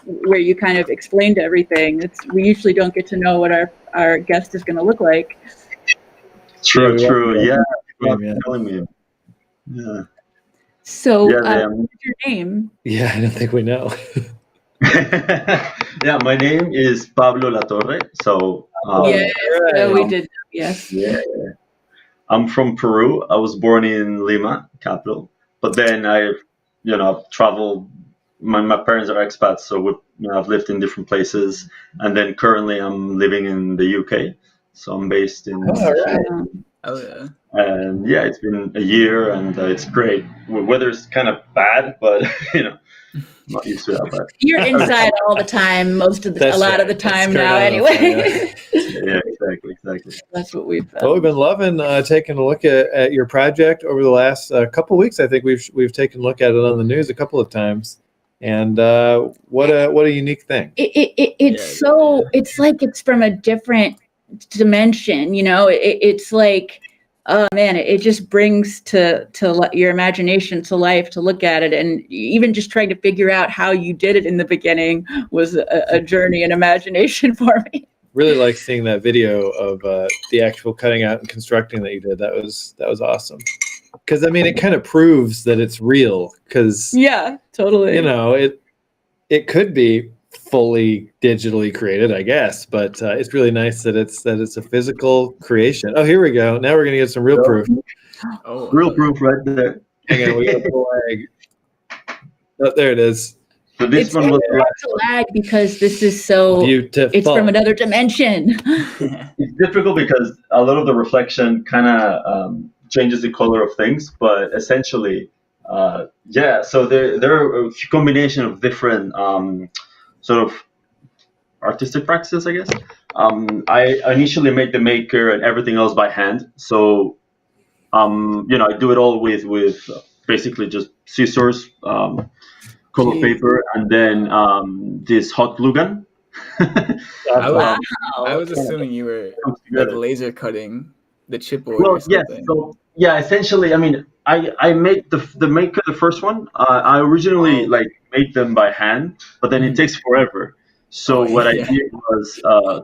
where you kind of explained everything. We usually don't get to know what our guest is going to look like. True. Yeah. Telling me. Yeah. So, Yeah, what's your name? Yeah, I don't think we know. yeah, my name is Pablo Latorre. So, Yes, right. we did. Yes. yeah, I'm from Peru. I was born in Lima, capital, but then I've traveled. My parents are expats, so I've lived in different places, and then currently I'm living in the UK. So I'm based in here. Oh yeah. And yeah, it's been a year, and it's great. Weather's kind of bad, but I'm not used to that. But You're inside all the time, a lot of the time now. Cardano, Anyway, yeah, exactly. that's what we've Well, we've been loving taking a look at your project over the last couple weeks. I think we've taken a look at it on the news a couple of times, and what a unique thing. It's like it's from a different dimension. It's like, oh man, it just brings to your imagination to life to look at it, and even just trying to figure out how you did it in the beginning was a journey in imagination for me. Really like seeing that video of the actual cutting out and constructing that you did. That was awesome. Because I mean, it kind of proves that it's real. Because yeah, totally. It could be fully digitally created, I guess, but it's really nice that it's a physical creation. Oh, here we go. Now we're gonna get some real proof. Oh, Real proof right there. Hang on, we got a flag. Oh, there it is. So this one was to lag because this is so beautiful. It's from another dimension. it's difficult because a lot of the reflection kind of changes the color of things, but essentially, yeah. So there are a combination of different sort of artistic practices, I guess. I initially made the maker and everything else by hand. So, I do it all with basically just scissors, color paper, and then this hot glue gun. I was assuming you were like laser cutting the chipboard or something. Yes. So, yeah, essentially, I mean, I made the maker, the first one. I originally made them by hand, but then it takes forever. So what I did was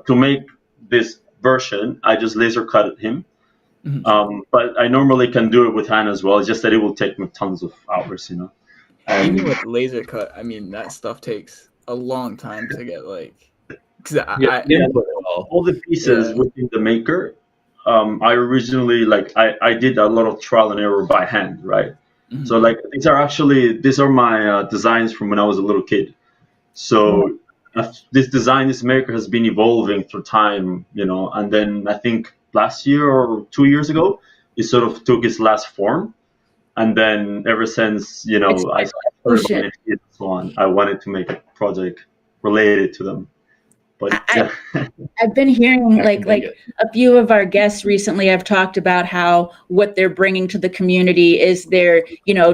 to make this version, I just laser cut him. But I normally can do it with hand as well. It's just that it will take me tons of hours, Even with laser cut, I mean, that stuff takes a long time to get all the pieces within the maker. I originally I did a lot of trial and error by hand, right? Mm-hmm. So these are my designs from when I was a little kid. So this maker has been evolving through time, and then I think last year or 2 years ago, it sort of took its last form. And then ever since, I started NFT and so on, I wanted to make a project related to them. But I've been hearing like a few of our guests recently have talked about how what they're bringing to the community is their,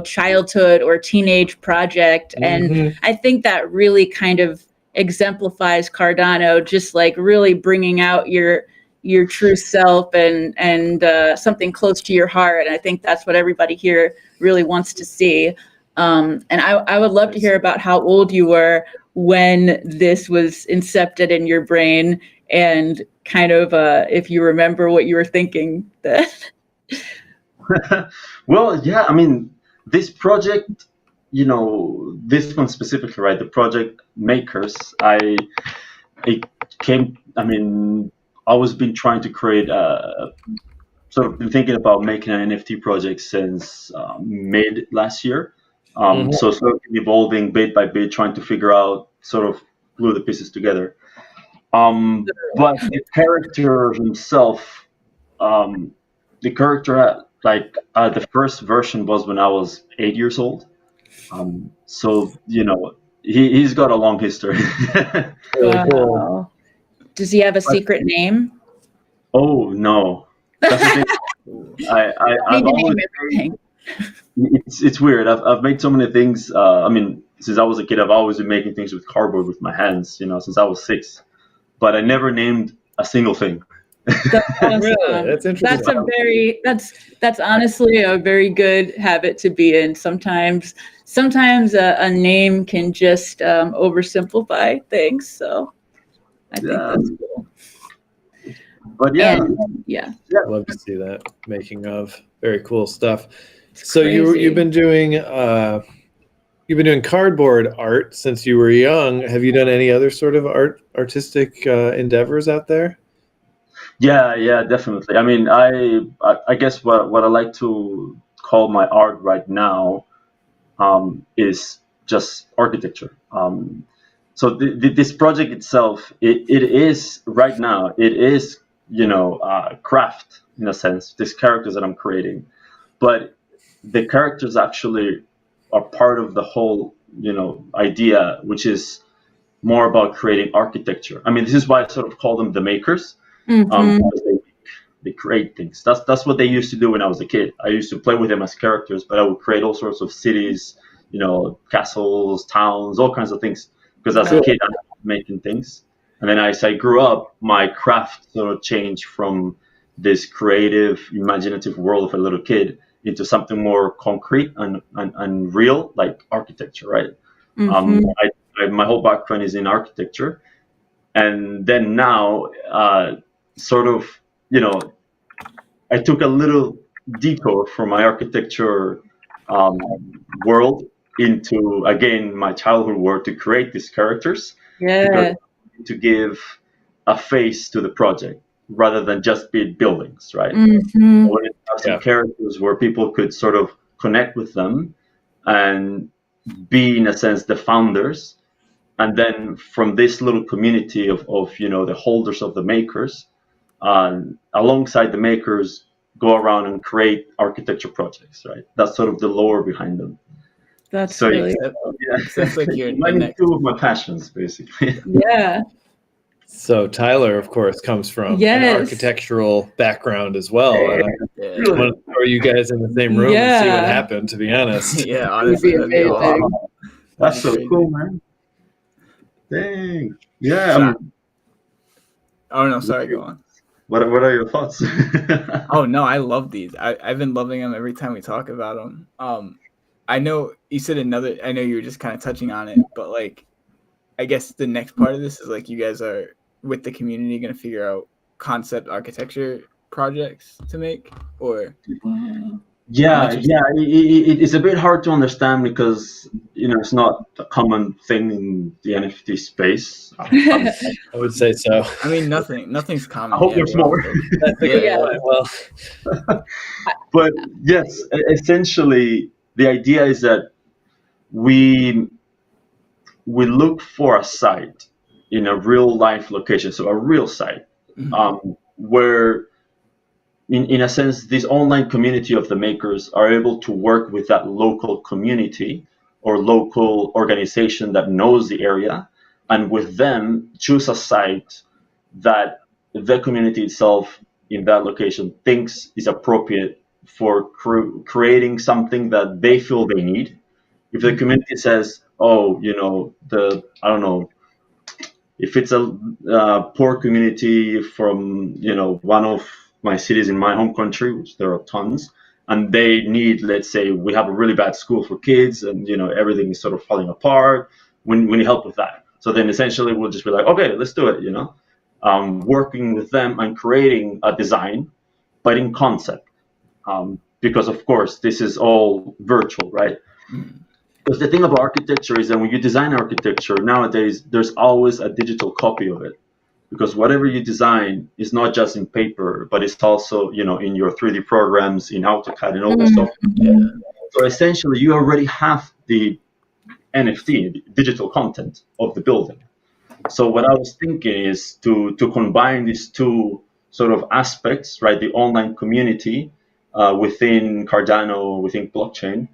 childhood or teenage project. And I think that really kind of exemplifies Cardano, just like really bringing out your true self and something close to your heart. And I think that's what everybody here really wants to see. And I would love to hear about how old you were when this was incepted in your brain, and kind of if you remember what you were thinking then. Well, yeah, I mean, this project, this one specifically, right? The project makers, I've always been trying to create sort of been thinking about making an NFT project since mid last year. So sort of evolving bit by bit, trying to figure out, sort of glue the pieces together. But the character himself, the first version was when I was 8 years old. So, he's got a long history. Wow. Does he have a secret name? Oh, no. That's the thing. I've always it's weird. I've made so many things. Since I was a kid, I've always been making things with cardboard with my hands. Since I was 6, but I never named a single thing. That's awesome. Really? That's interesting. That's honestly a very good habit to be in. Sometimes a name can just oversimplify things. So I think that's cool. But yeah. I'd love to see that making of. Very cool stuff. So you've been doing cardboard art since you were young. Have you done any other sort of artistic endeavors out there? Yeah, definitely. I mean, I guess what I like to call my art right now is just architecture. So this project itself, it is right now, it is, craft in a sense, these characters that I'm creating. But the characters actually are part of the whole, idea, which is more about creating architecture. I mean, this is why I sort of call them the makers. Because they create things. That's what they used to do when I was a kid. I used to play with them as characters, but I would create all sorts of cities, castles, towns, all kinds of things. Because as a kid, I was making things. And then as I grew up, my craft sort of changed from this creative, imaginative world of a little kid into something more concrete and real, like architecture, right? My whole background is in architecture. And then now, sort of, I took a little detour from my architecture world into, again, my childhood world to create these characters. Yeah. To give a face to the project rather than just buildings, right? Mm-hmm. I wanted to have some characters where people could sort of connect with them and be, in a sense, the founders. And then from this little community of the holders of the makers, alongside the makers, go around and create architecture projects, right? That's sort of the lore behind them. That's so really Sounds like you're two of my passions, basically. Yeah. So Tyler, of course, comes from an architectural background as well. And I just want to throw you guys in the same room and see what happened, to be honest. Yeah, honestly, that'd be awesome. That's so cool, man. Dang. Yeah. Oh no, sorry, go on. What are your thoughts? Oh no, I love these. I've been loving them every time we talk about them. I know you said I know you were just kind of touching on it, but like, I guess the next part of this is like you guys are with the community going to figure out concept architecture projects to make, or yeah, it's a bit hard to understand because it's not a common thing in the NFT space. I would say so. I mean, nothing's common. I hope there's more. That's a good point. Well, but yes, essentially the idea is that we look for a site in a real life location, so a real site, where in a sense this online community of the makers are able to work with that local community or local organization that knows the area, and with them choose a site that the community itself in that location thinks is appropriate for creating something that they feel they need. If the community says, I don't know, if it's a poor community from, one of my cities in my home country, which there are tons, and they need, let's say, we have a really bad school for kids and, everything is sort of falling apart, we need help with that. So then essentially we'll just be like, okay, let's do it, working with them and creating a design, but in concept. Because, of course, this is all virtual, right? Because the thing about architecture is that when you design architecture nowadays, there's always a digital copy of it. Because whatever you design is not just in paper, but it's also, in your 3D programs, in AutoCAD and all this stuff. So essentially, you already have the NFT, the digital content of the building. So what I was thinking is to combine these two sort of aspects, right? The online community within Cardano, within blockchain,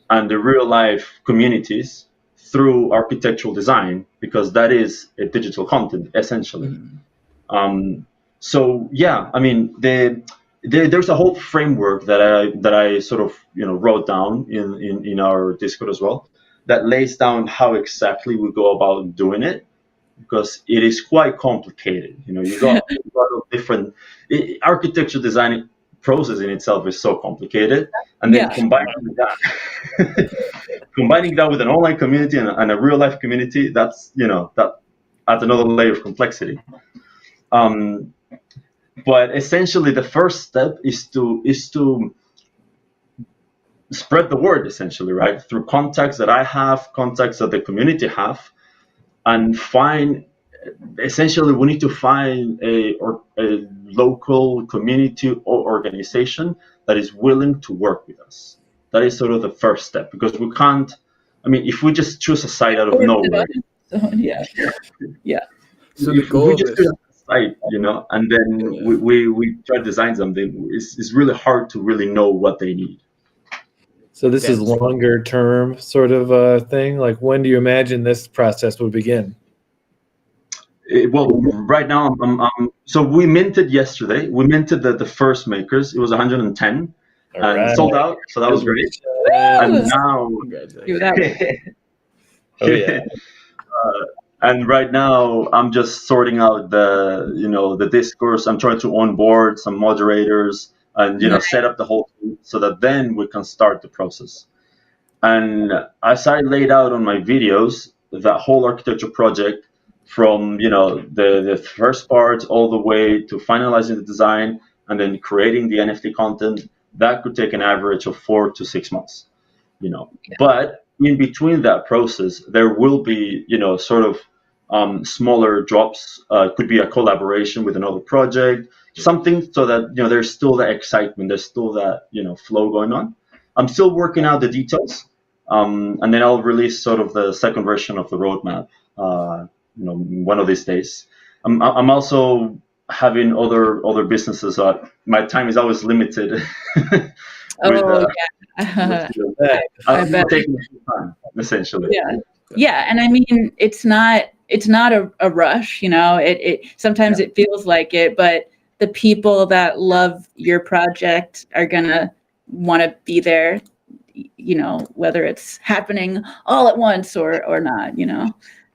and the real life communities through architectural design, because that is a digital content essentially. So yeah, I mean, there's a whole framework that I sort of wrote down in our Discord as well, that lays down how exactly we go about doing it, because it is quite complicated. You got a lot of different architecture design process in itself is so complicated, and then combining that with an online community and a real life community, that's that adds another layer of complexity. But essentially the first step is to spread the word essentially, right? Through contacts that I have, contacts that the community have, and essentially we need to find a local community or organization that is willing to work with us. That is sort of the first step, because we can't, I mean, if we just choose a site out of nowhere. Yeah. So the goal of this site, and then we try to design something, it's really hard to really know what they need. So this is longer term sort of thing. Like, when do you imagine this process would begin? Well, right now, so we minted yesterday. We minted the first makers. It was 110 and sold out. So that was great. And now, oh yeah. And right now, I'm just sorting out the discourse. I'm trying to onboard some moderators and set up the whole thing so that then we can start the process. And as I laid out on my videos, that whole architecture project, from the first part all the way to finalizing the design and then creating the NFT content, that could take an average of 4 to 6 months. But in between that process, there will be sort of smaller drops. Could be a collaboration with another project, something so that there's still that excitement, there's still that flow going on. I'm still working out the details, and then I'll release sort of the second version of the roadmap one of these days. I'm also having other businesses. My time is always limited. I'm taking time, essentially. Yeah, and I mean, it's not a rush. It sometimes it feels like it, but the people that love your project are gonna want to be there. Whether it's happening all at once or not.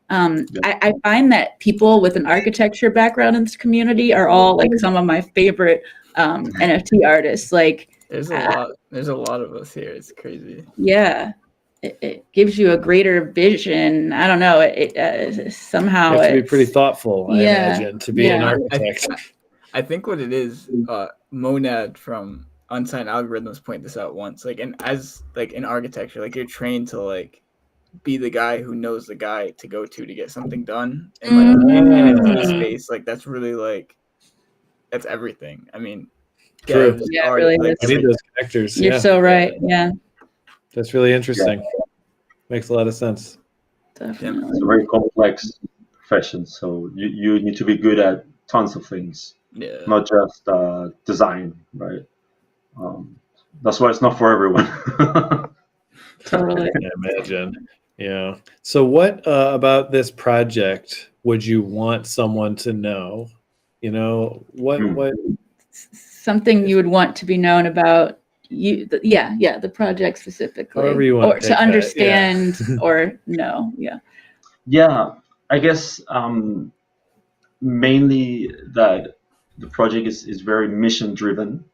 I find that people with an architecture background in this community are all like some of my favorite NFT artists. Like, there's a lot of us here. It's crazy. Yeah, it gives you a greater vision. I don't know. It somehow you have to be pretty thoughtful. I imagine, to be an architect. I think what it is, Monad from Unsigned Algorithms point this out once. Like, and as like in architecture, like you're trained to like be the guy who knows the guy to go to get something done. And like in NFT space, like that's really like that's everything. I mean, true. Yeah, really. I need those connectors. You're so right. Yeah. That's really interesting. Makes a lot of sense. Definitely. It's a very complex profession, so you need to be good at tons of things. Yeah. Not just design, right? That's why it's not for everyone. Totally. I imagine. Yeah. So what about this project would you want someone to know? What something you would want to be known about you? The project specifically. However you want to understand or know. Yeah. Yeah, I guess mainly that the project is very mission driven.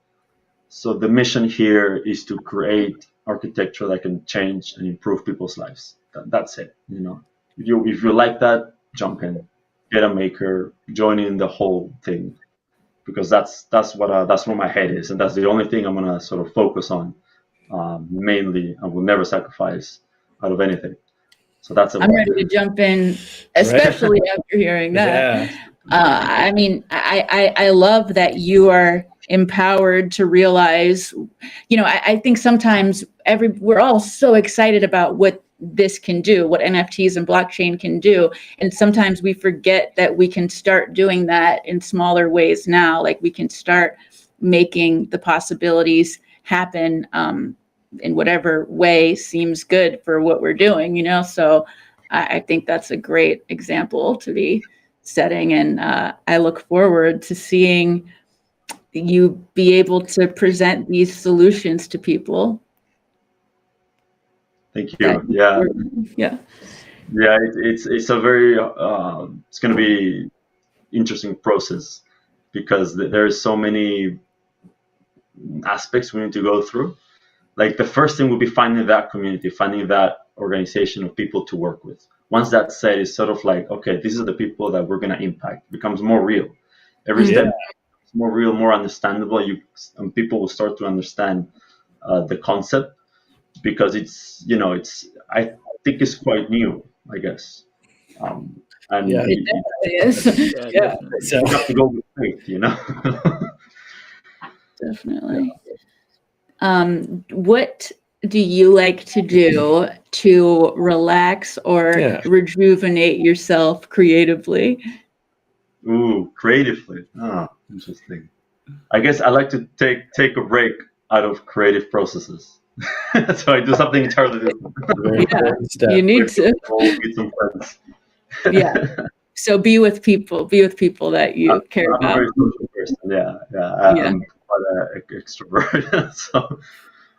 So the mission here is to create architecture that can change and improve people's lives. That's it. If you like that, jump in, get a maker, join in the whole thing, because that's where my head is, and that's the only thing I'm gonna sort of focus on mainly. I will never sacrifice out of anything. So I'm ready to jump in, especially after hearing that. Yeah. I mean, I love that you are empowered to realize, I think sometimes we're all so excited about what this can do, what NFTs and blockchain can do. And sometimes we forget that we can start doing that in smaller ways now. Like we can start making the possibilities happen in whatever way seems good for what we're doing, So I think that's a great example to be setting. And I look forward to seeing you be able to present these solutions to people. Thank you. Yeah. It's a very it's going to be interesting process, because there's so many aspects we need to go through. Like the first thing will be finding that community, finding that organization of people to work with. Once that's said, it's sort of like, okay, these are the people that we're going to impact. It becomes more real. Every step is more real, more understandable. And people will start to understand the concept. because it's I think it's quite new, I guess. And Yeah. It definitely is. Yeah, Definitely. So you have to go with faith, definitely. What do you like to do to relax or Yeah. rejuvenate yourself creatively? Ooh, creatively. Ah, interesting. I guess I like to take a break out of creative processes. So I do something entirely different. very Yeah, important step. you need to. Meet some friends. Yeah. So be with people that you care I'm a about. very social person. Yeah. Yeah. I'm quite an extrovert. So,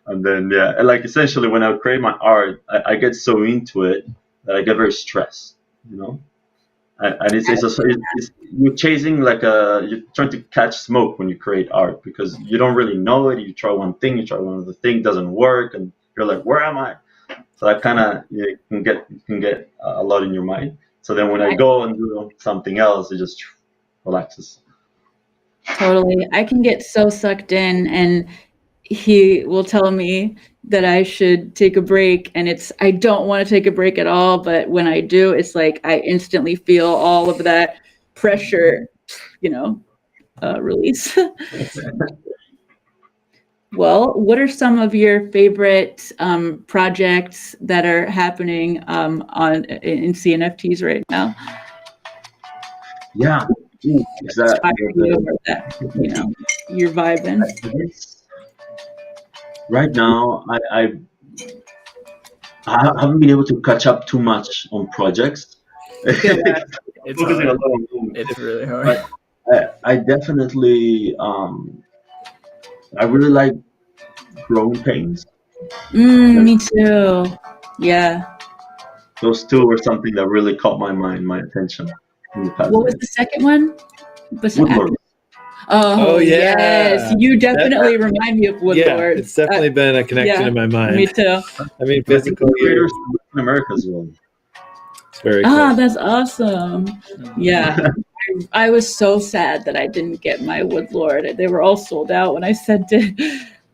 and then like essentially when I create my art, I get so into it that I get very stressed. And it's you're chasing you're trying to catch smoke when you create art because you don't really know it. You try one thing, you try one other thing, doesn't work, and you're like, where am I? So that kind of you can get a lot in your mind. So then when I go and do something else, it just relaxes. Totally. I can get so sucked in, and he will tell me that I should take a break, and I don't want to take a break at all, but when I do, it's like I instantly feel all of that pressure, release. Well, what are some of your favorite projects that are happening in CNFTs right now? Yeah. Ooh, Inspire you or that, you're vibing. Right now, I haven't been able to catch up too much on projects. It's Focusing hard. a lot on It's really hard. But I definitely I really like growing pains. Me too. Yeah. Those two were something that really caught my attention in the past. What was the second one? Woodlord. Oh yeah. Yes, you definitely remind me of Woodlord. Yeah, it's definitely been a connection in my mind. Me too. I mean, physically, creators in America as well. It's very cool. That's awesome. Yeah. I was so sad that I didn't get my Woodlord. They were all sold out when I sent it.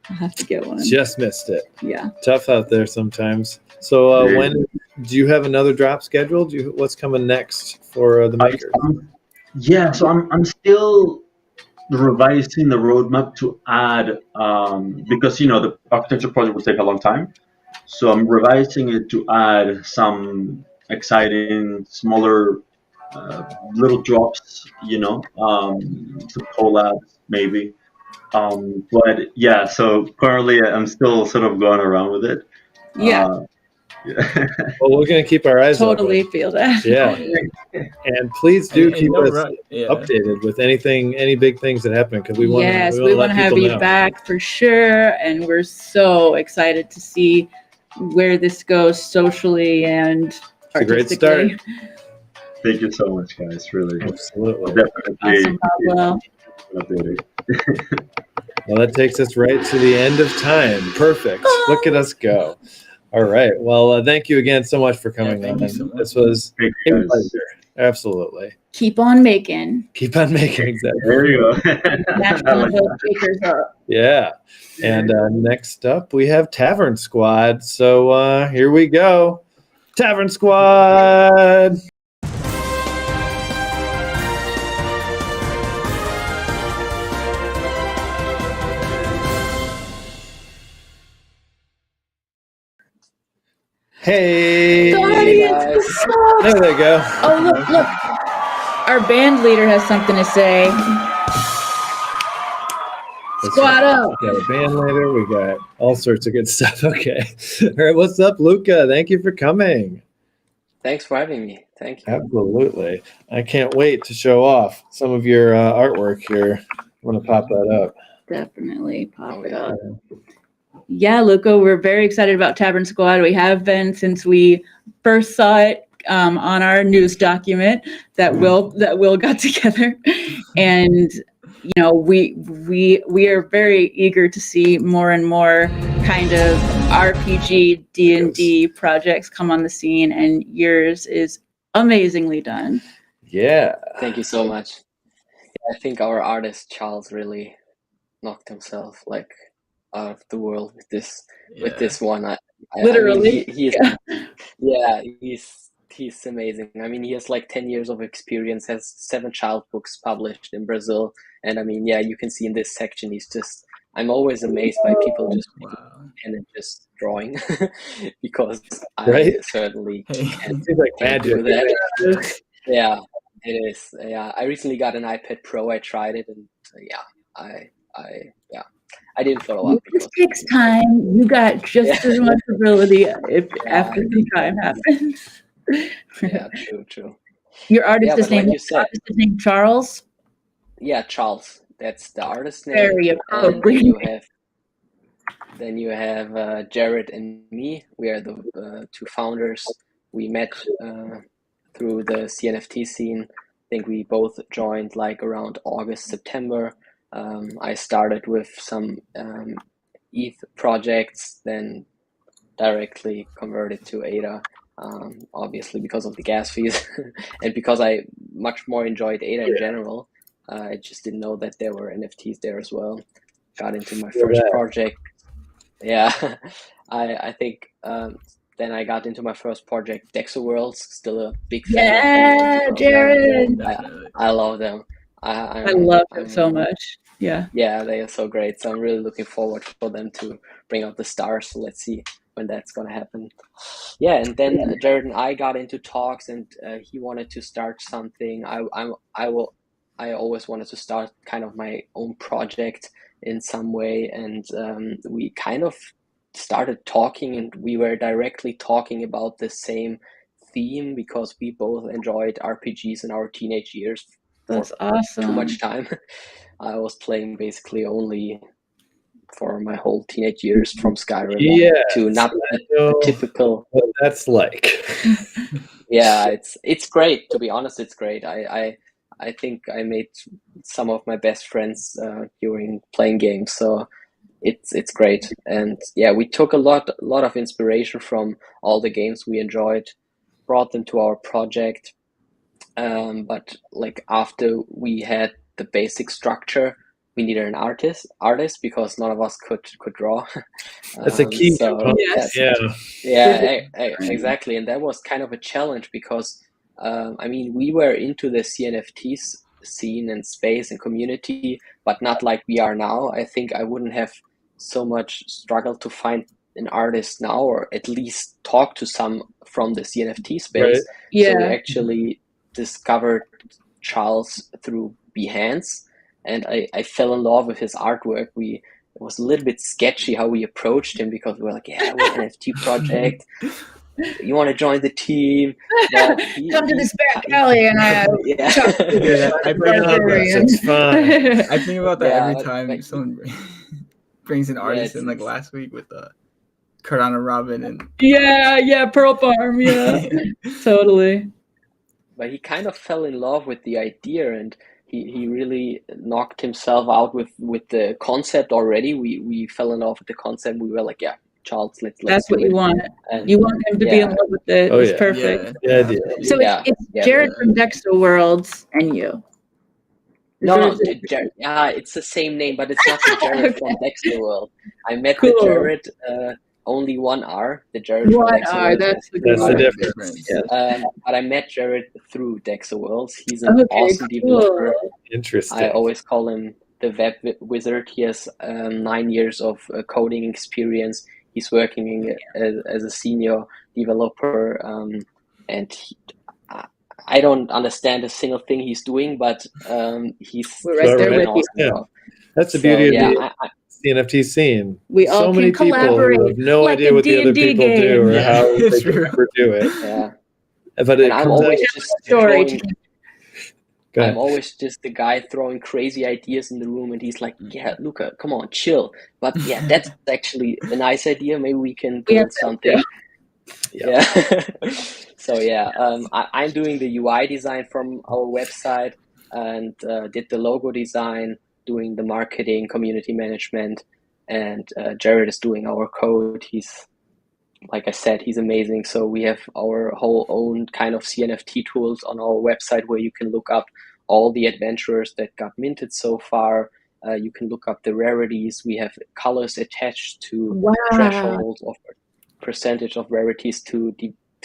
I'll have to get one. Just missed it. Yeah. Tough out there sometimes. So when do you have another drop scheduled? What's coming next for the maker? So I'm still revising the roadmap to add because the architecture project will take a long time. So I'm revising it to add some exciting, smaller little drops, some collabs maybe. But yeah, so currently I'm still sort of going around with it. Yeah. Well, we're going to keep our eyes totally open. Feel that. Yeah. And please do keep us updated with any big things that happen because we want to have you back for sure. And we're so excited to see where this goes socially and artistically. It's a great start. Thank you so much, guys. Really. Absolutely. Definitely. Awesome, Well, that takes us right to the end of time. Perfect. Look at us go. All right. Well, thank you again so much for coming on. This was a pleasure. Absolutely. Keep on making. Keep on making. Exactly. There you go. Bakers up. Yeah. And next up, we have Tavern Squad. So here we go. Tavern Squad. Hey. Guys. There they go. Oh, look. Our band leader has something to say. Squad up. We got a band leader. We got all sorts of good stuff. Okay. All right. What's up, Luca? Thank you for coming. Thanks for having me. Thank you. Absolutely. I can't wait to show off some of your artwork here. I want to pop that up. Definitely pop it up. Yeah, Luca, we're very excited about Tavern Squad. We have been since we first saw it on our news document that Will got together, and we are very eager to see more and more kind of RPG D&D projects come on the scene, and yours is amazingly done. Yeah. Thank you so much. I think our artist Charles really knocked himself of the world with this one. Literally. I mean, he is, yeah, he's amazing. I mean, he has like 10 years of experience, has 7 child books published in Brazil, and I mean, yeah, you can see in this section, I'm always amazed by people just and just drawing because I certainly can't do that. Yeah, it is. Yeah, I recently got an iPad Pro. I tried it, and I didn't follow up. It takes time. You got just as much ability after some time happens. Yeah, true. Your artist is named Charles? Yeah, Charles. That's the artist name. Very appropriate. Then you have Jared and me. We are the 2 founders. We met through the CNFT scene. I think we both joined like around August, September. I started with some ETH projects, then directly converted to ADA, obviously because of the gas fees and because I much more enjoyed ADA in general. I just didn't know that there were NFTs there as well. Got into my first project. Yeah, I think then I got into my first project, Dexa Worlds. Still a big fan. Yeah, Jared. I love them. I love them so much. Yeah, they are so great. So I'm really looking forward for them to bring out the stars. So let's see when that's gonna happen. Yeah, and then Jared and I got into talks, and he wanted to start something. I always wanted to start kind of my own project in some way, and we kind of started talking, and we were directly talking about the same theme because we both enjoyed RPGs in our teenage years. That's awesome. Too much time. I was playing basically only for my whole teenage years, from Skyrim to not the typical. What that's like. Yeah, it's great. To be honest, it's great. I think I made some of my best friends during playing games, so it's great. And yeah, we took a lot of inspiration from all the games we enjoyed, brought them to our project. But like after we had the basic structure, we needed an artist because none of us could draw. That's a key component. Yeah, exactly. And that was kind of a challenge because I mean, we were into the CNFTs scene and space and community, but not like we are now. I think I wouldn't have so much struggle to find an artist now, or at least talk to some from the CNFT space. Right. Yeah. So we actually discovered Charles through Behance, and I fell in love with his artwork. It was a little bit sketchy how we approached him because we were like, yeah, we're an NFT project. You want to join the team? Come to this back alley and I bring up it's fun. I think about that every time someone brings an artist in, like last week with Cardano Robin and Pearl Farm, totally. But he kind of fell in love with the idea, and he really knocked himself out with the concept already. We fell in love with the concept. We were like, yeah, Charles, let's That's what do you it. want. And You want him to be in love with it. Oh, It's yeah. perfect. Yeah. So it's Jared from Dexa Worlds and you. No, Jared. It's the same name, but it's not the Jared from Dexa World. I met the Jared. Only one R, the Jared from Dexa World. That's the difference. But I met Jared through Dexa Worlds. He's an awesome developer. Interesting. I always call him the web wizard. He has 9 years of coding experience. He's working as a senior developer, and I don't understand a single thing he's doing, but he's right there with awesome you. job. That's the beauty of the CNFT scene. We all so many can people collaborate who have no like idea a what the other D&D people do game. or how they can ever do it. Yeah. But it And I'm comes always out. just Story. Go ahead. I'm always just the guy throwing crazy ideas in the room, and he's like, "Yeah, Luca, come on, chill." But yeah, that's actually a nice idea. Maybe we can build something. Yeah. So yeah, I'm doing the UI design from our website, and did the logo design, doing the marketing, community management, and Jared is doing our code. He's, like I said, he's amazing. So we have our whole own kind of CNFT tools on our website where you can look up all the adventurers that got minted so far, You can look up the rarities. We have colors attached to Wow. thresholds of percentage of rarities to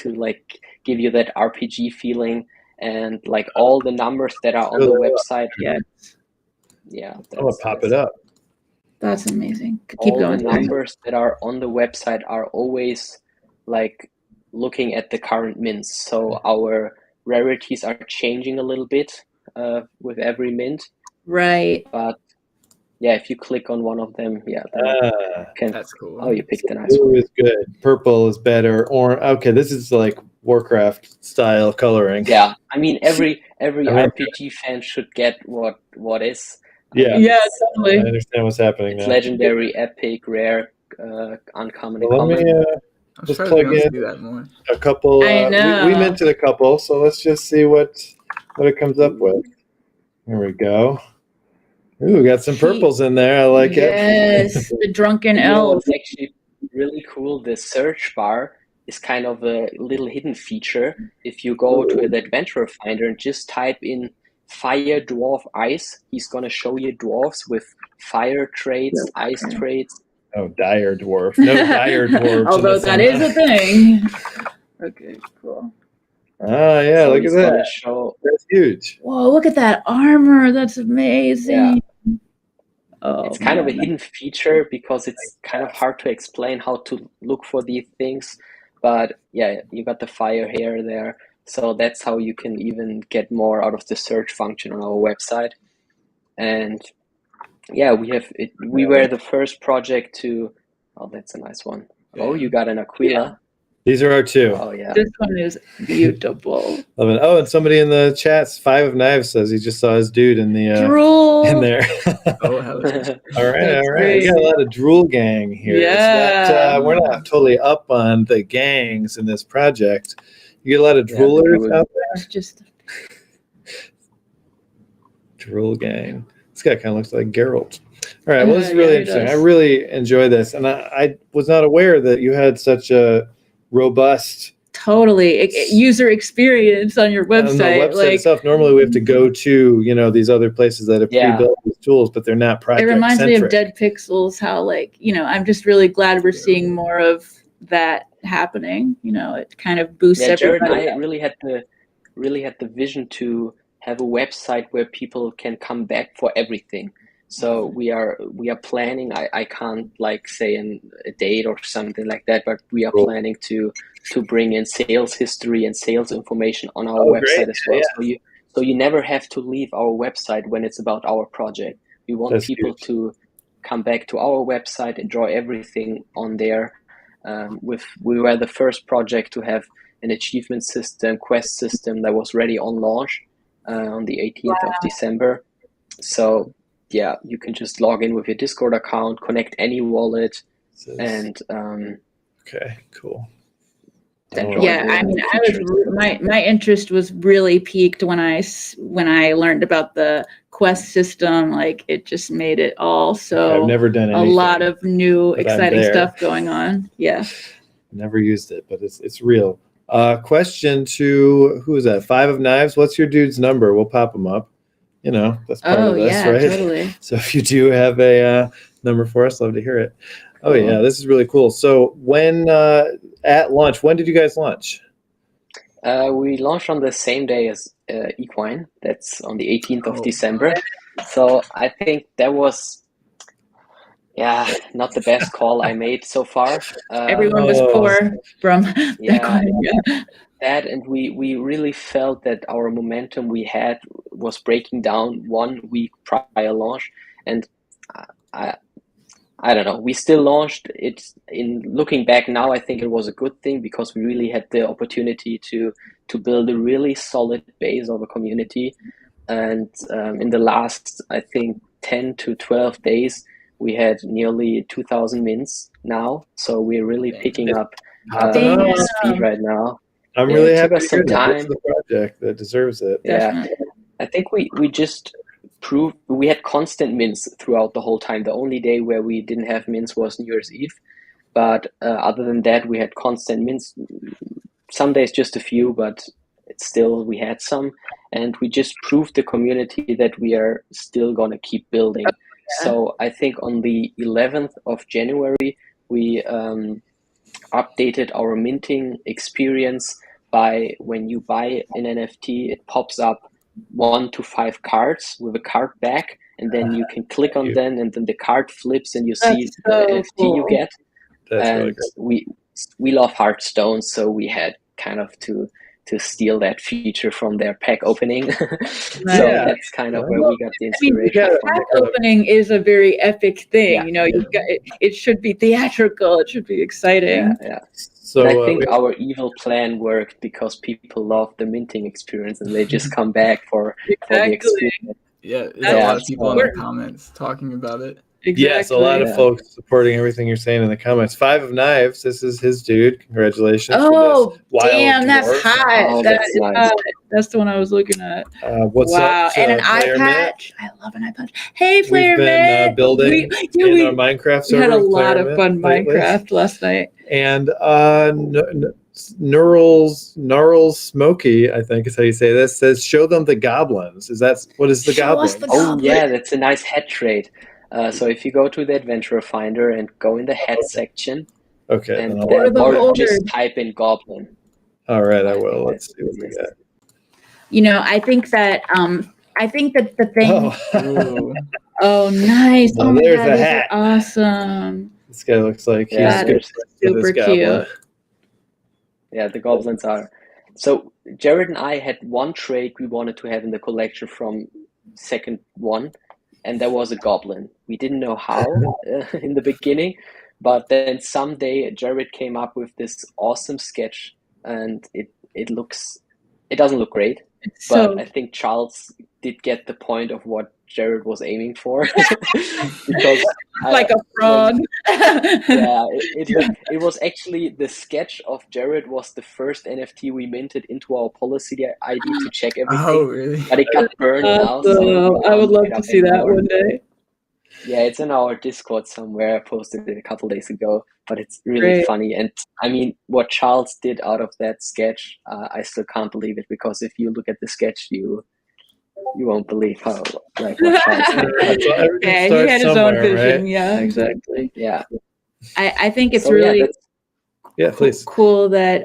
like give you that RPG feeling, and like all the numbers that are on the website. Yeah. Yeah, I'm gonna pop it up. That's amazing. Keep all going. the numbers that are on the website are always like looking at the current mints. So our rarities are changing a little bit with every mint. Right. But yeah, if you click on one of them, yeah, That's cool. Oh, you picked a nice Blue one. is good. Purple is better. Or okay, this is like Warcraft style coloring. Yeah, I mean every RPG fan should get what is. Yeah, Yeah, I totally. understand what's happening It's now. legendary, epic, rare, uncommon, and Well, let common. me I'm just surprised plug we don't in see that more. a couple. I know. We minted a couple, so let's just see what it comes up with. Here we go. Ooh, we got some purples in there. I like it. Yes, the drunken You know elf. what's actually really cool? The search bar is kind of a little hidden feature. If you go to the Adventurer Finder and just type in fire, dwarf, ice, he's going to show you dwarfs with fire traits, ice traits. Oh, dire dwarf. No dire dwarves. Although that is a thing. Okay, cool. Ah, yeah, So look at he's that. gonna show. That's huge. Whoa, look at that armor. That's amazing. Oh, It's kind of a man. hidden feature because it's kind of hard to explain how to look for these things. But yeah, you got the fire hair there. So that's how you can even get more out of the search function on our website. And yeah, we were the first project to. Oh, that's a nice one. Oh, you got an Aquila. These are our two. Oh yeah. This one is beautiful. Love it. Oh, and somebody in the chats, 5 of Knives, says he just saw his dude in the Drool. in there. Oh, hell yeah. All right, That's all right. We got a lot of drool gang here. Yeah. It's not, we're not totally up on the gangs in this project. You get a lot of droolers out there. It's just Drool gang. This guy kind of looks like Geralt. All right, well, this is really Yeah, he interesting. does. I really enjoy this, and I was not aware that you had such a robust totally user experience on your on the website. website Like itself. Normally, we have to go to these other places that have Yeah. pre-built these tools, but they're not it project reminds me of centric. Dead Pixels. How I'm just really glad we're seeing more of that happening. It kind of boosts Yeah, Jared and everybody. I really had the vision to have a website where people can come back for everything. So we are planning. I can't say a date or something like that, but we are Cool. planning to bring in sales history and sales information on our Oh, website great. as well. Yeah. So you never have to leave our website when it's about our project. We want That's people huge. to come back to our website, enjoy everything on there. We were the first project to have an achievement system, quest system that was ready on launch on the 18th of December. So yeah, you can just log in with your Discord account, connect any wallet, and Okay, cool. enjoy Yeah, I the mean, features. my interest was really piqued when I learned about the quest system. Like, it just made it all so I've never done a anything, lot of new but I'm exciting there. stuff going on. Yeah. Never used it, but it's real. Question to who is that? 5 of Knives. What's your dude's number? We'll pop him up. That's part of this, yeah, right? totally. So if you do have a number for us, love to hear it. Oh yeah, this is really cool. So when at launch, when did you guys launch? We launched on the same day as Equine. That's on the 18th of December. So I think that was, not the best call I made so far. Everyone was poor from Yeah. That, and we really felt that our momentum we had was breaking down 1 week prior launch, and I don't know. We still launched it. In looking back now, I think it was a good thing because we really had the opportunity to build a really solid base of a community, and in the last, I think, 10 to 12 days, we had nearly 2,000 mints now. So we're really picking up speed right now. I'm really it took happy us to hear some that. This is time. the project that deserves it. Yeah, I think we just proved we had constant mints throughout the whole time. The only day where we didn't have mints was New Year's Eve, but other than that, we had constant mints. Some days just a few, but still we had some, and we just proved the community that we are still gonna keep building. So I think on the 11th of January, we updated our minting experience by when you buy an NFT, it pops up 1 to 5 cards with a card back, and then you can click on them, and then the card flips, and you see the NFT you get. That's and really great. we love Hearthstone, so we had kind of to steal that feature from their pack opening. So that's kind of where we got the inspiration from. Pack opening is a very epic thing. Yeah. You know, you've got it should be theatrical. It should be exciting. Yeah. So and I think our evil plan worked because people love the minting experience, and they just come back for the experience. Yeah, there's a lot of people in the comments talking about it. Exactly. Yes, a lot of folks supporting everything you're saying in the comments. 5 of Knives, this is his dude. Congratulations. Oh, damn, that's dwarf. hot. Oh, That that's is nice. hot. That's the one I was looking at. What's wow. up? And an eye Player patch. I love an eye patch. Hey, Player We've been building in our Minecraft server. We had a lot of Player fun Minecraft last night. And Gnarls Smoky, I think is how you say this, says show them the goblins. What is the goblin? Oh yeah, that's a nice head trait. So if you go to the Adventurer Finder and go in the head section, and or just type in goblin. All right, I will. Let's see what we got. You know, I think that the thing. Oh, nice! Oh, oh my there's god, a these hat. are awesome. This guy looks like Yeah, he's super cute. Yeah, the goblins are. So Jared and I had one trait we wanted to have in the collection from second one, and there was a goblin. We didn't know how in the beginning, but then someday Jared came up with this awesome sketch, and it doesn't look great, but I think Charles did get the point of what Jared was aiming for. Because like a frog. It was actually the sketch of Jared was the first NFT we minted into our policy ID to check everything. Oh, really? But it got burned now. So I would love to see that one day. Yeah, it's in our Discord somewhere. I posted it a couple days ago, but it's really funny. And I mean, what Charles did out of that sketch, I still can't believe it, because if you look at the sketch, you won't believe how what Charles did. Yeah, he had his own vision. Right? Yeah, exactly. Yeah. I think it's really cool that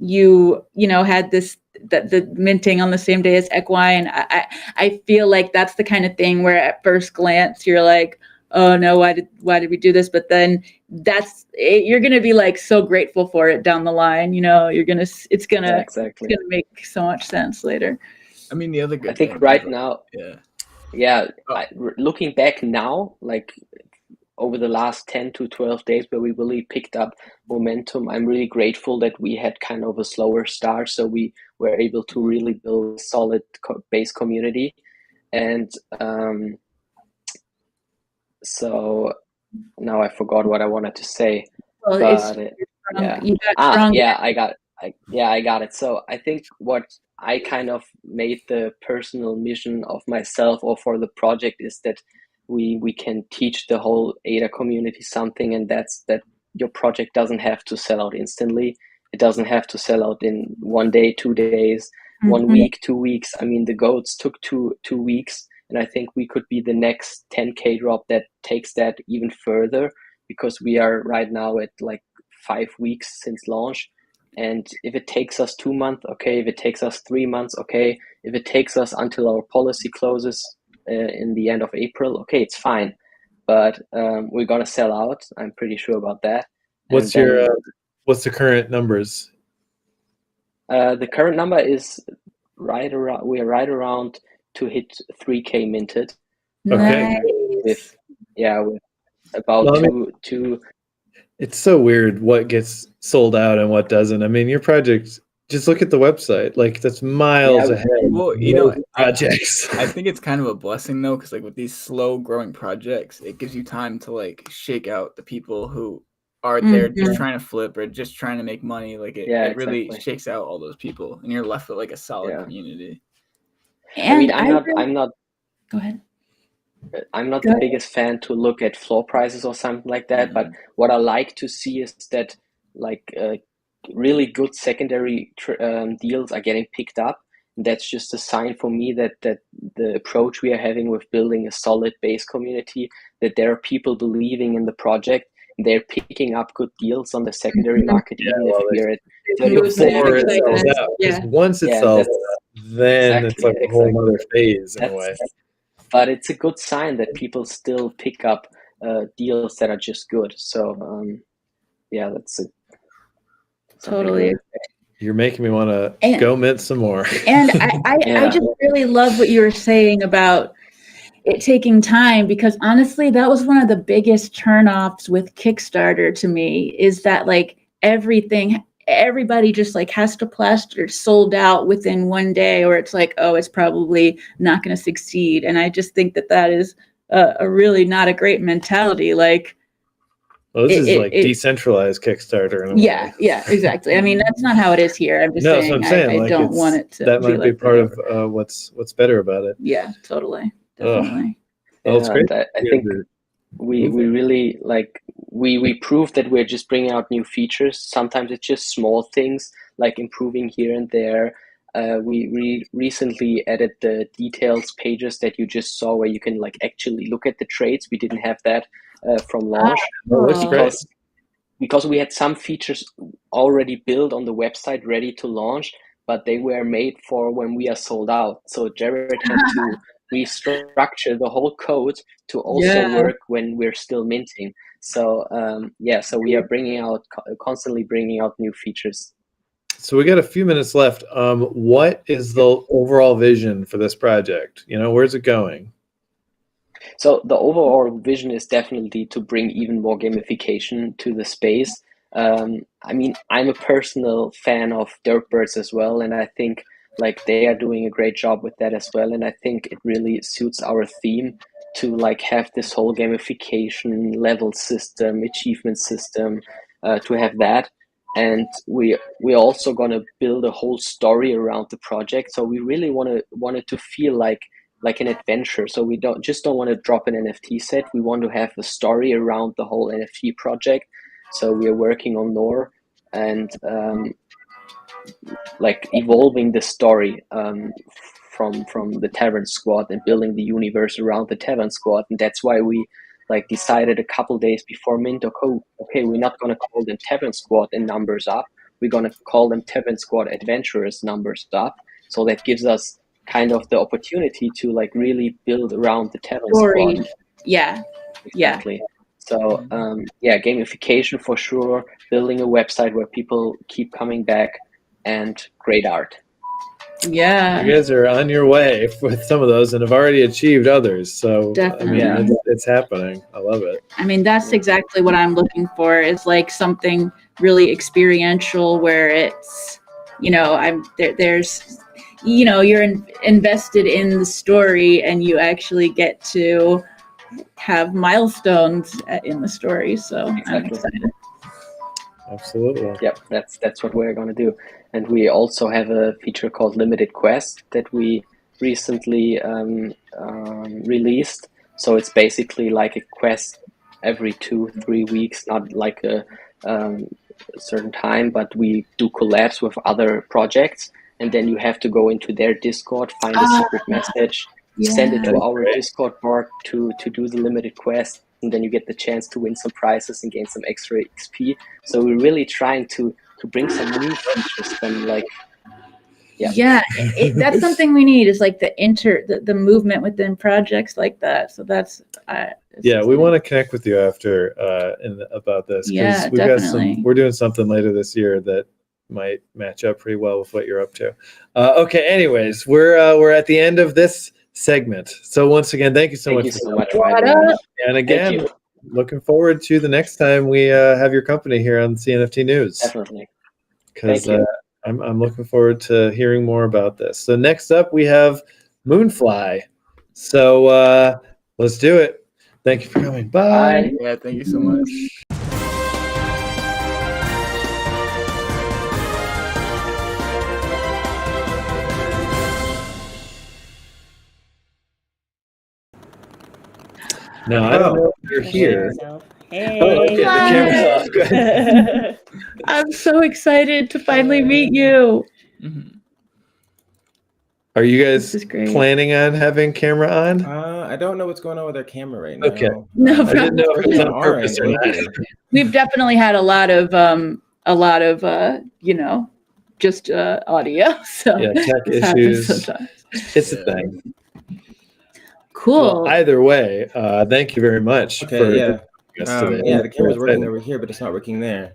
you had the minting on the same day as Equi, and I feel like that's the kind of thing where at first glance you're like, oh no, why did we do this? But then you're gonna be like so grateful for it down the line. You know, it's gonna make so much sense later. I mean, the other good I think thing right now, looking back now, like over the last 10 to 12 days where we really picked up momentum, I'm really grateful that we had kind of a slower start, so we were able to really build a solid base community. And so now I forgot what I wanted to say. Well, but I got it. So I think what I kind of made the personal mission of myself or for the project is that we can teach the whole ADA community something, and that's that your project doesn't have to sell out instantly. It doesn't have to sell out in 1 day, 2 days, 1 week, 2 weeks. I mean, the goats took two weeks, and I think we could be the next 10K drop that takes that even further, because we are right now at like 5 weeks since launch. And if it takes us 2 months, okay. If it takes us 3 months, okay. If it takes us until our policy closes in the end of April, okay, it's fine. But we're gonna sell out. I'm pretty sure about that. What's the current numbers? The current number is right around. We are right around to hit 3K minted. Okay. With about two. It's so weird what gets sold out and what doesn't. I mean, your project, just look at the website. Like, that's miles ahead. Well, you know, projects. I think it's kind of a blessing though, because like with these slow growing projects, it gives you time to like shake out the people who are there just trying to flip or just trying to make money. Like it really shakes out all those people, and you're left with like a solid community. And I mean, I'm not. Go ahead. I'm not the biggest fan to look at floor prices or something like that, but what I like to see is that like really good secondary deals are getting picked up, That's just a sign for me that the approach we are having with building a solid base community, that there are people believing in the project, they're picking up good deals on the secondary market, even if we're at 30% before it sells out. Because once it sells out, then it's like a whole other phase in a way. But it's a good sign that people still pick up deals that are just good. So that's totally. You're making me want to go mint some more. And I just really love what you were saying about it taking time, because honestly, that was one of the biggest turnoffs with Kickstarter to me, is that like everybody just like has to plaster sold out within one day, or it's like, oh, it's probably not going to succeed. And I just think that is a really not a great mentality. Like, well, this is like decentralized Kickstarter. Yeah, exactly. I mean, that's not how it is here. I'm just saying, I like don't want it to. That might be part of what's better about it. Yeah, totally, definitely. Well, it's great. I think we really like we proved that we're just bringing out new features. Sometimes it's just small things like improving here and there. We recently added the details pages that you just saw, where you can like actually look at the trades. We didn't have that from launch because we had some features already built on the website ready to launch, but they were made for when we are sold out. So Jared had to restructure the whole code to also work when we're still minting. So so we are constantly bringing out new features. So we got a few minutes left. What is the overall vision for this project? Where's it going? So the overall vision is definitely to bring even more gamification to the space. I mean, I'm a personal fan of Dirtbirds as well, and I think like they are doing a great job with that as well. And I think it really suits our theme to like have this whole gamification level system, achievement system, to have that. And we're also gonna build a whole story around the project. So we really want it to feel like an adventure. So we don't want to drop an NFT set. We want to have a story around the whole NFT project. So we are working on lore and like evolving the story from the Tavern Squad and building the universe around the Tavern Squad. And that's why we like decided a couple days before mint, okay, we're not going to call them Tavern Squad and numbers up. We're going to call them Tavern Squad Adventurers numbers up. So that gives us kind of the opportunity to like really build around the Tavern Squad. Yeah. Exactly. So gamification for sure, building a website where people keep coming back, and great art. Yeah. You guys are on your way with some of those and have already achieved others. So definitely. I mean, it's happening. I love it. I mean, that's exactly what I'm looking for, is like something really experiential where it's, there's you're invested in the story and you actually get to have milestones in the story. So exactly. I'm excited. Absolutely. Yep, that's what we're going to do. And we also have a feature called Limited Quest that we recently released. So it's basically like a quest every 2-3 weeks, not like a certain time, but we do collabs with other projects. And then you have to go into their Discord, find a secret message, send it to our Discord board to do the limited quest, and then you get the chance to win some prizes and gain some extra XP. So we're really trying to bring some new features from like, that's something we need, is like the movement within projects like that. So that's we want to connect with you after about this. Yeah, we've definitely. we're doing something later this year that might match up pretty well with what you're up to. Okay, anyways, we're at the end of this segment. So once again, thank you so much. And again, looking forward to the next time we have your company here on CNFT News. Definitely. Because I'm looking forward to hearing more about this. So next up we have Moonfly. So let's do it. Thank you for coming. Bye. Yeah, thank you so much. No, I don't know if you're here. Hey. Oh, okay, the camera's off. Good. I'm so excited to finally meet you. Mm-hmm. Are you guys This is great. planning on having camera on? I don't know what's going on with our camera right now. Okay. No, I didn't know if it was on our purpose end, or not. we've definitely had a lot of you know, just audio. So Yeah, tech this happens issues. sometimes. It's a thing. Cool. Well, either way, thank you very much Okay, for yeah. joining us today. Yeah, the camera's working over here, but it's not working there.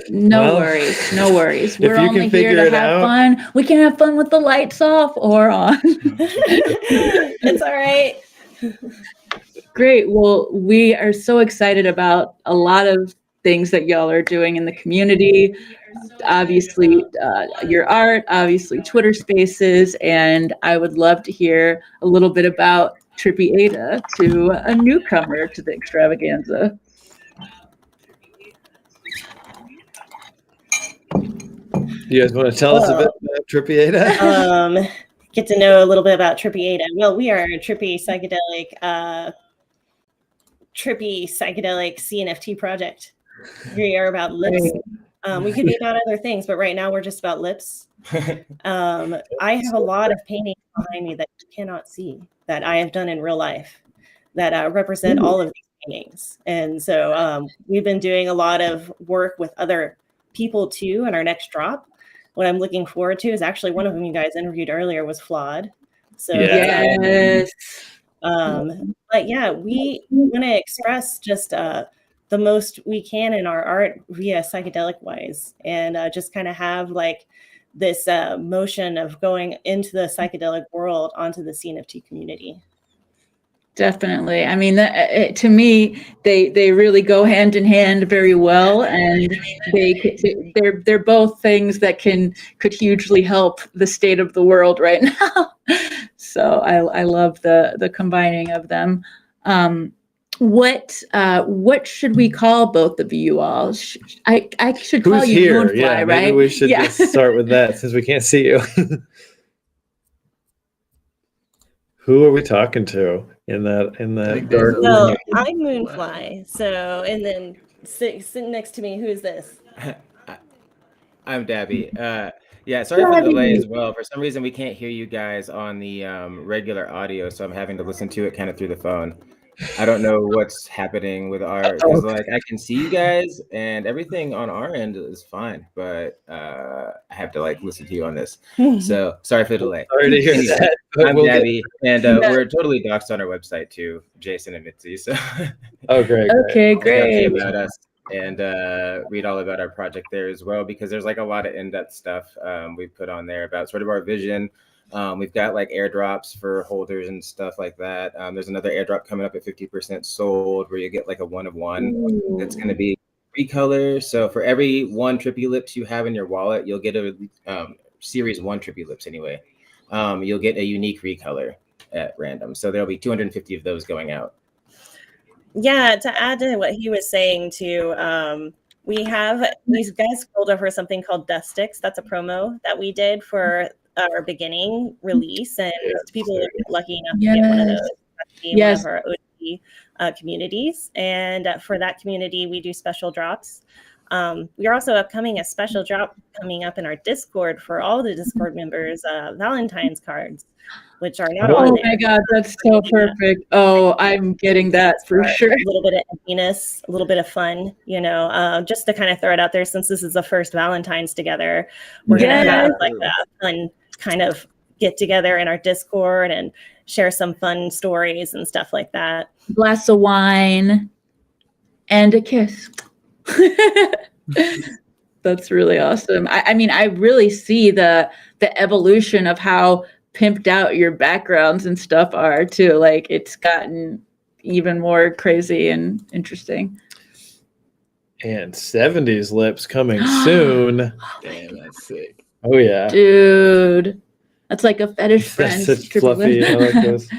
No Well, worries, no worries. if We're you only can here figure to it have out- fun. We can have fun with the lights off or on. It's all right. Great. Well, we are so excited about a lot of things that y'all are doing in the community. Obviously, your art, obviously Twitter Spaces, and I would love to hear a little bit about Trippy Ada to a newcomer to the extravaganza. You guys want to tell us a bit about Trippy Ada? Get to know a little bit about Trippy Ada. Well, we are a trippy psychedelic CNFT project. We are about lips. We could be about other things, but right now we're just about lips. I have a lot of paintings behind me that you cannot see that I have done in real life that represent all of these paintings. And so we've been doing a lot of work with other people too in our next drop. What I'm looking forward to is actually one of them you guys interviewed earlier was Flawed. So Yes. but yeah, we want to express just the most we can in our art via psychedelic wise, and just kind of have like this motion of going into the psychedelic world onto the CNFT community. Definitely. I mean, to me, they really go hand in hand very well, and they're both things that could hugely help the state of the world right now. So I love the combining of them. What should we call both of you all? I should call Who's you here? Moonfly, Yeah, right? maybe we should just start with that since we can't see you. Who are we talking to in that dark So room? I'm Moonfly. So, and then sitting next to me, who is this? I'm Dabby. Yeah, sorry for the delay as well. For some reason, we can't hear you guys on the regular audio, so I'm having to listen to it kind of through the phone. I don't know what's happening with our, because like I can see you guys and everything on our end is fine, but I have to like listen to you on this. So sorry for the delay. Sorry to hear that. I'm Dabby, and we're totally doxed on our website too, Jason and Mitzi. So oh, great. Okay, great. About us and read all about our project there as well, because there's like a lot of in-depth stuff we put on there about sort of our vision. We've got like airdrops for holders and stuff like that. There's another airdrop coming up at 50% sold where you get like a 1 of 1 that's going to be 3 colors. So for every 1 Trippy Lips you have in your wallet, you'll get a series 1 Trippy Lips anyway. You'll get a unique recolor at random. So there'll be 250 of those going out. Yeah, to add to what he was saying too, we have these guys scrolled over something called Dust Sticks. That's a promo that we did for our beginning release, and people are lucky enough to get one of those. One of our OG communities, and for that community, we do special drops. We are also upcoming a special drop coming up in our Discord for all the Discord members, Valentine's cards, which are not on there. Oh my God, that's so perfect. Oh, I'm getting that for sure. A little bit of emptiness, a little bit of fun, you know, just to kind of throw it out there, since this is the first Valentine's together, we're going to have like that fun kind of get together in our Discord and share some fun stories and stuff like that. Glass of wine and a kiss. That's really awesome. I mean, I really see the evolution of how pimped out your backgrounds and stuff are too. Like it's gotten even more crazy and interesting. And 70s lips coming soon. Damn, that's sick. Oh yeah, dude, that's like a fetish friend. That's such fluffy. I like those.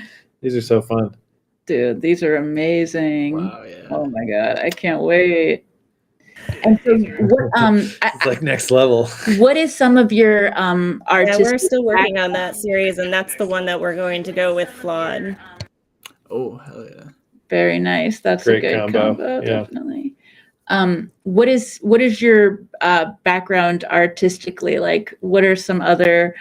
These are so fun. Dude, these are amazing. Wow, yeah. Oh my God, I can't wait. And so, what, it's like next level. What is some of your artistic? Yeah, we're still working on that series, and that's the one that we're going to go with Flawed. Oh, hell yeah. Very nice. That's great a good combo yeah. definitely. What is your background artistically? Like, what are some other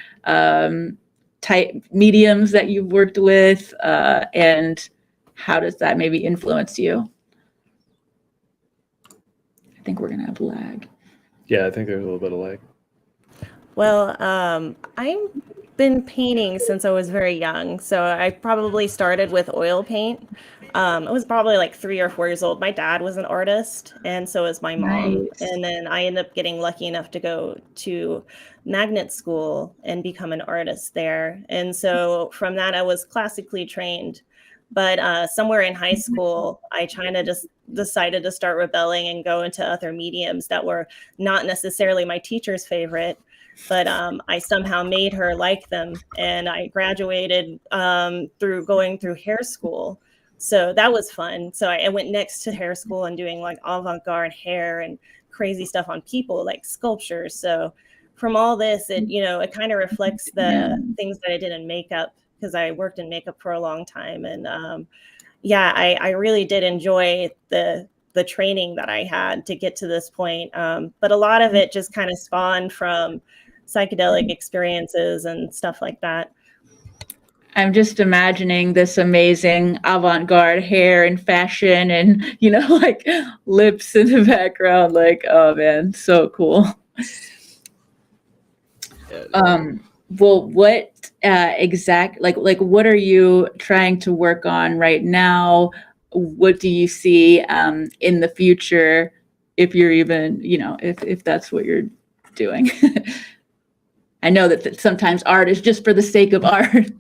type mediums that you've worked with, and how does that maybe influence you? I think we're gonna have lag. Yeah, I think there's a little bit of lag. Well, I've been painting since I was very young. So I probably started with oil paint. I was probably like 3 or 4 years old. My dad was an artist, and so was my mom. Nice. And then I ended up getting lucky enough to go to magnet school and become an artist there. And so from that, I was classically trained. But somewhere in high school, I kind of just decided to start rebelling and go into other mediums that were not necessarily my teacher's favorite. But I somehow made her like them, and I graduated through going through hair school. So that was fun. So I went next to hair school and doing like avant-garde hair and crazy stuff on people, like sculptures. So from all this, it kind of reflects the things that I did in makeup, because I worked in makeup for a long time. And I really did enjoy the training that I had to get to this point. But a lot of it just kind of spawned from psychedelic experiences and stuff like that. I'm just imagining this amazing avant-garde hair and fashion and, like lips in the background. Like, oh man, so cool. Well, what what are you trying to work on right now? What do you see in the future, if you're even, if that's what you're doing? I know that sometimes art is just for the sake of art.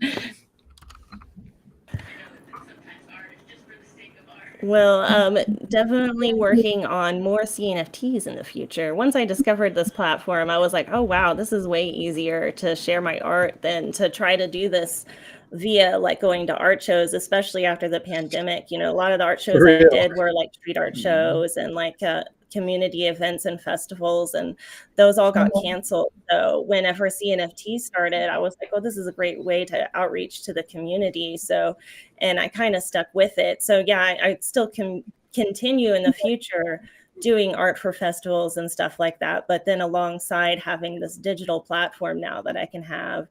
Well, definitely working on more CNFTs in the future. Once I discovered this platform, I was like, oh, wow, this is way easier to share my art than to try to do this via like going to art shows, especially after the pandemic. A lot of the art shows I did were like street art shows and like community events and festivals, and those all got canceled. So whenever CNFT started, I was like, oh, this is a great way to outreach to the community. And I kind of stuck with it. So yeah, I still can continue in the future doing art for festivals and stuff like that. But then alongside having this digital platform now that I can have,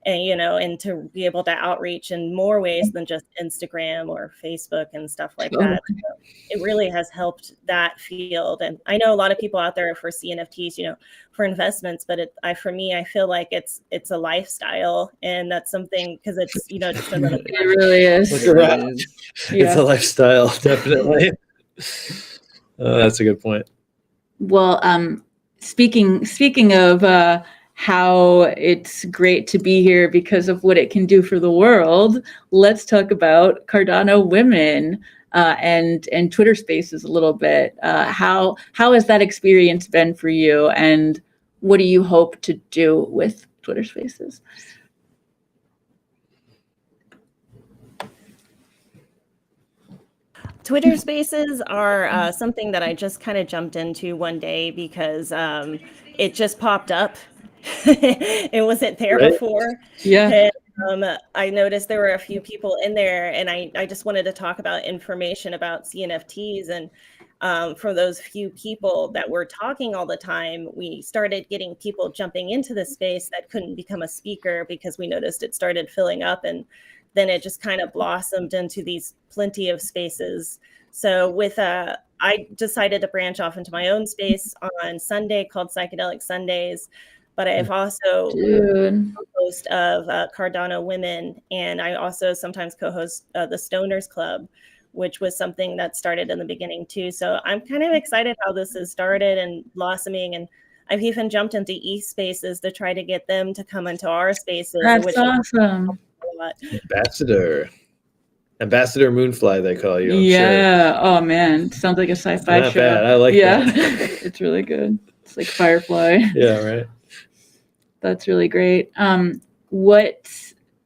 and to be able to outreach in more ways than just Instagram or Facebook and stuff like that. So it really has helped that field. And I know a lot of people out there for CNFTs, for investments, but for me, I feel like it's a lifestyle, and that's something, because it's, just another. It really is. It's a lifestyle, definitely. That's a good point. Well, speaking of how it's great to be here because of what it can do for the world, let's talk about Cardano women and Twitter Spaces a little bit. How has that experience been for you, and what do you hope to do with Twitter Spaces? Twitter Spaces are something that I just kind of jumped into one day because it just popped up. It wasn't there before. Yeah. And I noticed there were a few people in there, and I just wanted to talk about information about CNFTs. And for those few people that were talking all the time, we started getting people jumping into the space that couldn't become a speaker because we noticed it started filling up, and then it just kind of blossomed into these plenty of spaces. So I decided to branch off into my own space on Sunday called Psychedelic Sundays. But I've also co-host of Cardano Women, and I also sometimes co-host the Stoners Club, which was something that started in the beginning too. So I'm kind of excited how this has started and blossoming, and I've even jumped into Spaces to try to get them to come into our spaces. That's awesome. Ambassador Moonfly, they call you. I'm sure. Oh man, sounds like a sci-fi not show. Bad. I like that. It's really good. It's like Firefly. Yeah, right. That's really great. What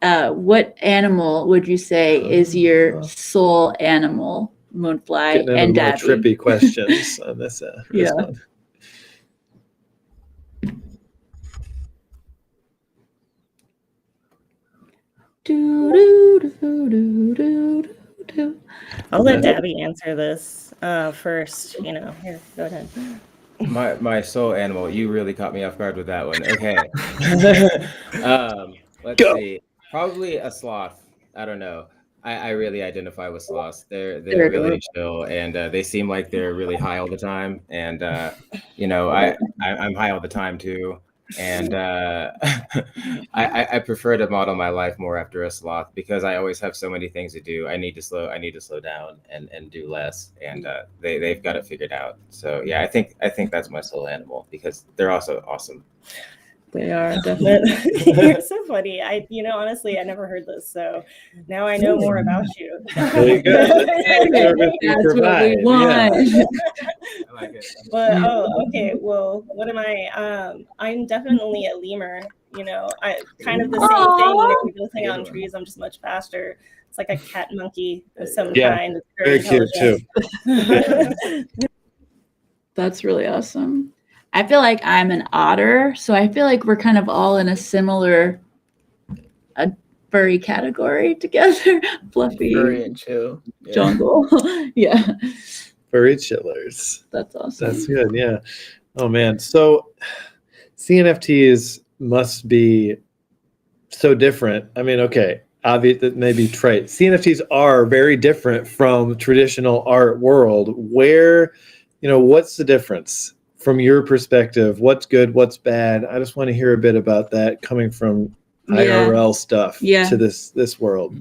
animal would you say is your soul animal, Moonfly and Dabby? Trippy questions on this. Yeah. One. I'll let Dabby answer this first. Here, go ahead. My soul animal. You really caught me off guard with that one. Okay. Let's see. Probably a sloth. I don't know. I really identify with sloths. They're really chill, and they seem like they're really high all the time. And I'm high all the time too. And I prefer to model my life more after a sloth because I always have so many things to do. I need to slow down and do less. And they've got it figured out. So yeah, I think that's my soul animal because they're also awesome. They are definitely. You're so funny. Honestly, I never heard this, so now I know more about you. There you go. That's what we want. I like it. But okay. Well, what am I? I'm definitely a lemur. I kind of the same thing. If we both hang out on trees, I'm just much faster. It's like a cat monkey of some kind. It's very cute too. That's really awesome. I feel like I'm an otter, so I feel like we're kind of all in a similar furry category together. Fluffy, furry and chill, jungle. Yeah. Furry chillers. That's awesome. That's good. Yeah. Oh man. So CNFTs must be so different. I mean, okay, obvious that may be trite. CNFTs are very different from traditional art world. Where, what's the difference? From your perspective, what's good, what's bad? I just want to hear a bit about that coming from IRL stuff to this world.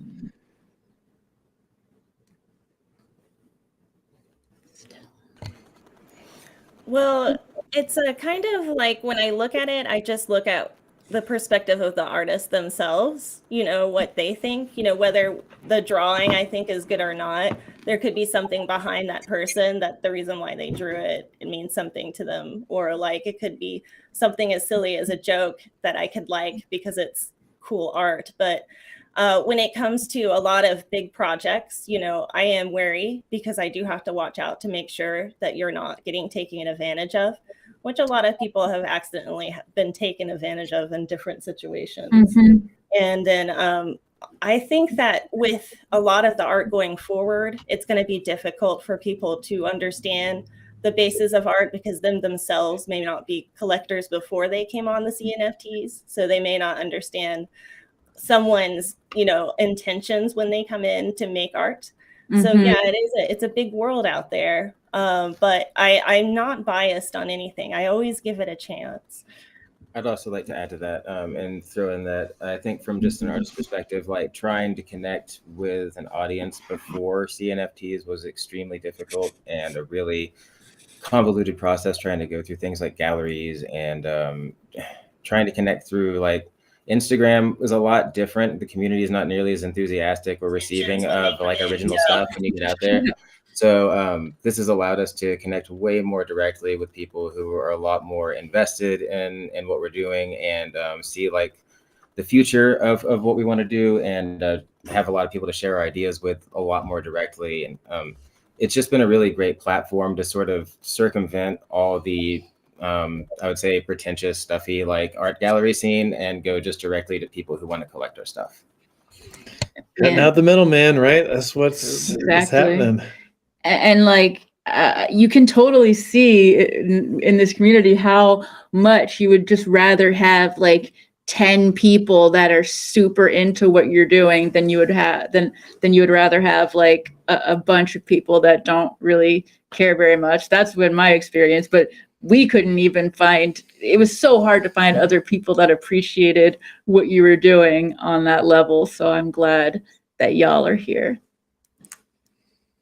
Well, it's a kind of like when I look at it, I just look at the perspective of the artists themselves, what they think, whether the drawing I think is good or not. There could be something behind that person that the reason why they drew it means something to them, or like it could be something as silly as a joke that I could like because it's cool art. But when it comes to a lot of big projects, I am wary because I do have to watch out to make sure that you're not getting taken advantage of, which a lot of people have accidentally been taken advantage of in different situations. Mm-hmm. And then I think that with a lot of the art going forward, it's going to be difficult for people to understand the basis of art because them themselves may not be collectors before they came on the CNFTs. So they may not understand someone's, intentions when they come in to make art. Mm-hmm. So yeah, it's a big world out there. But I'm not biased on anything. I always give it a chance. I'd also like to add to that and throw in that I think from just an artist perspective, like trying to connect with an audience before CNFTs was extremely difficult and a really convoluted process trying to go through things like galleries and trying to connect through like Instagram was a lot different. The community is not nearly as enthusiastic or receiving of like original stuff when you get out there. So this has allowed us to connect way more directly with people who are a lot more invested in what we're doing and see like the future of what we want to do and have a lot of people to share our ideas with a lot more directly. And it's just been a really great platform to sort of circumvent all the, I would say, pretentious, stuffy like art gallery scene and go just directly to people who want to collect our stuff. Cutting out the middleman, right? That's what's happening. And like you can totally see in this community how much you would just rather have like 10 people that are super into what you're doing than you would have than you would rather have like a bunch of people that don't really care very much. That's been my experience, but we couldn't even find, it was so hard to find other people that appreciated what you were doing on that level. So I'm glad that y'all are here.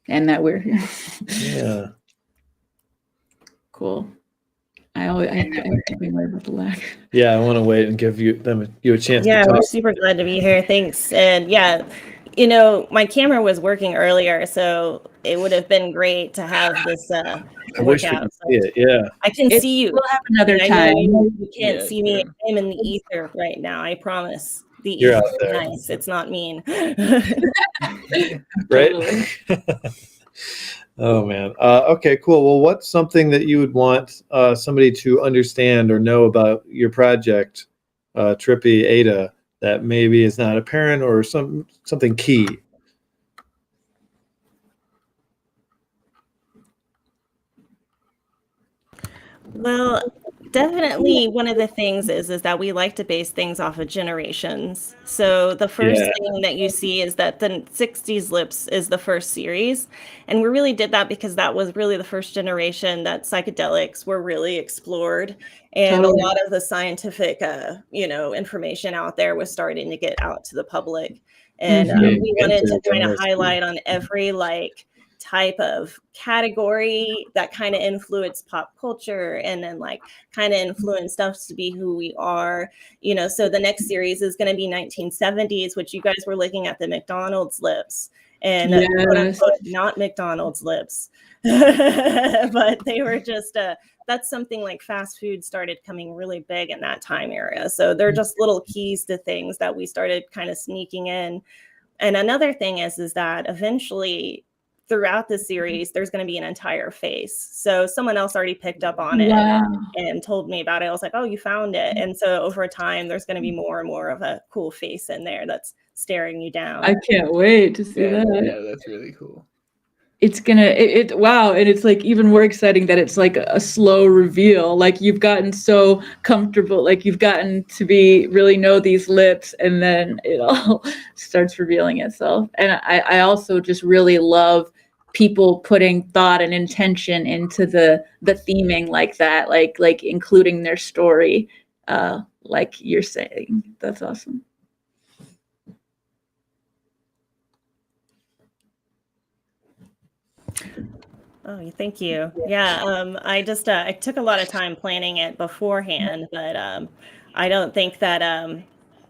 And that we're here. Yeah. Cool. I can't be worried about the lag. Yeah, I want to wait and give you a chance. Yeah, to talk. We're super glad to be here. Thanks. And yeah, my camera was working earlier, so it would have been great to have this I wish we could see it. Yeah. I can see you. We'll have another time. I know you can't see me. I'm in the ether right now. I promise. The You're ether out there. Nice. It's not mean. Right? Oh man. Okay, cool. Well, what's something that you would want somebody to understand or know about your project, Trippy Ada, that maybe is not apparent or something key? Well, definitely one of the things is that we like to base things off of generations. So the first thing that you see is that the 60s Lips is the first series. And we really did that because that was really the first generation that psychedelics were really explored. And a lot of the scientific, information out there was starting to get out to the public. And we wanted to kind of highlight on every type of category that kind of influence pop culture and then kind of influenced us to be who we are, so the next series is going to be 1970s, which you guys were looking at the McDonald's lips and quote unquote, not McDonald's lips, but they were just that's something like fast food started coming really big in that time area. So they're just little keys to things that we started kind of sneaking in. And another thing is that eventually throughout the series, there's going to be an entire face. So someone else already picked up on it and told me about it. I was like, oh, you found it. And so over time, there's going to be more and more of a cool face in there that's staring you down. I can't wait to see that. Yeah, that's really cool. It's gonna, wow. And it's even more exciting that it's a slow reveal. You've gotten so comfortable, you've gotten to really know these lips, and then it all starts revealing itself. And I also just really love people putting thought and intention into the theming like that, like including their story, like you're saying. That's awesome. Oh, thank you. Yeah, I just I took a lot of time planning it beforehand, but I don't think that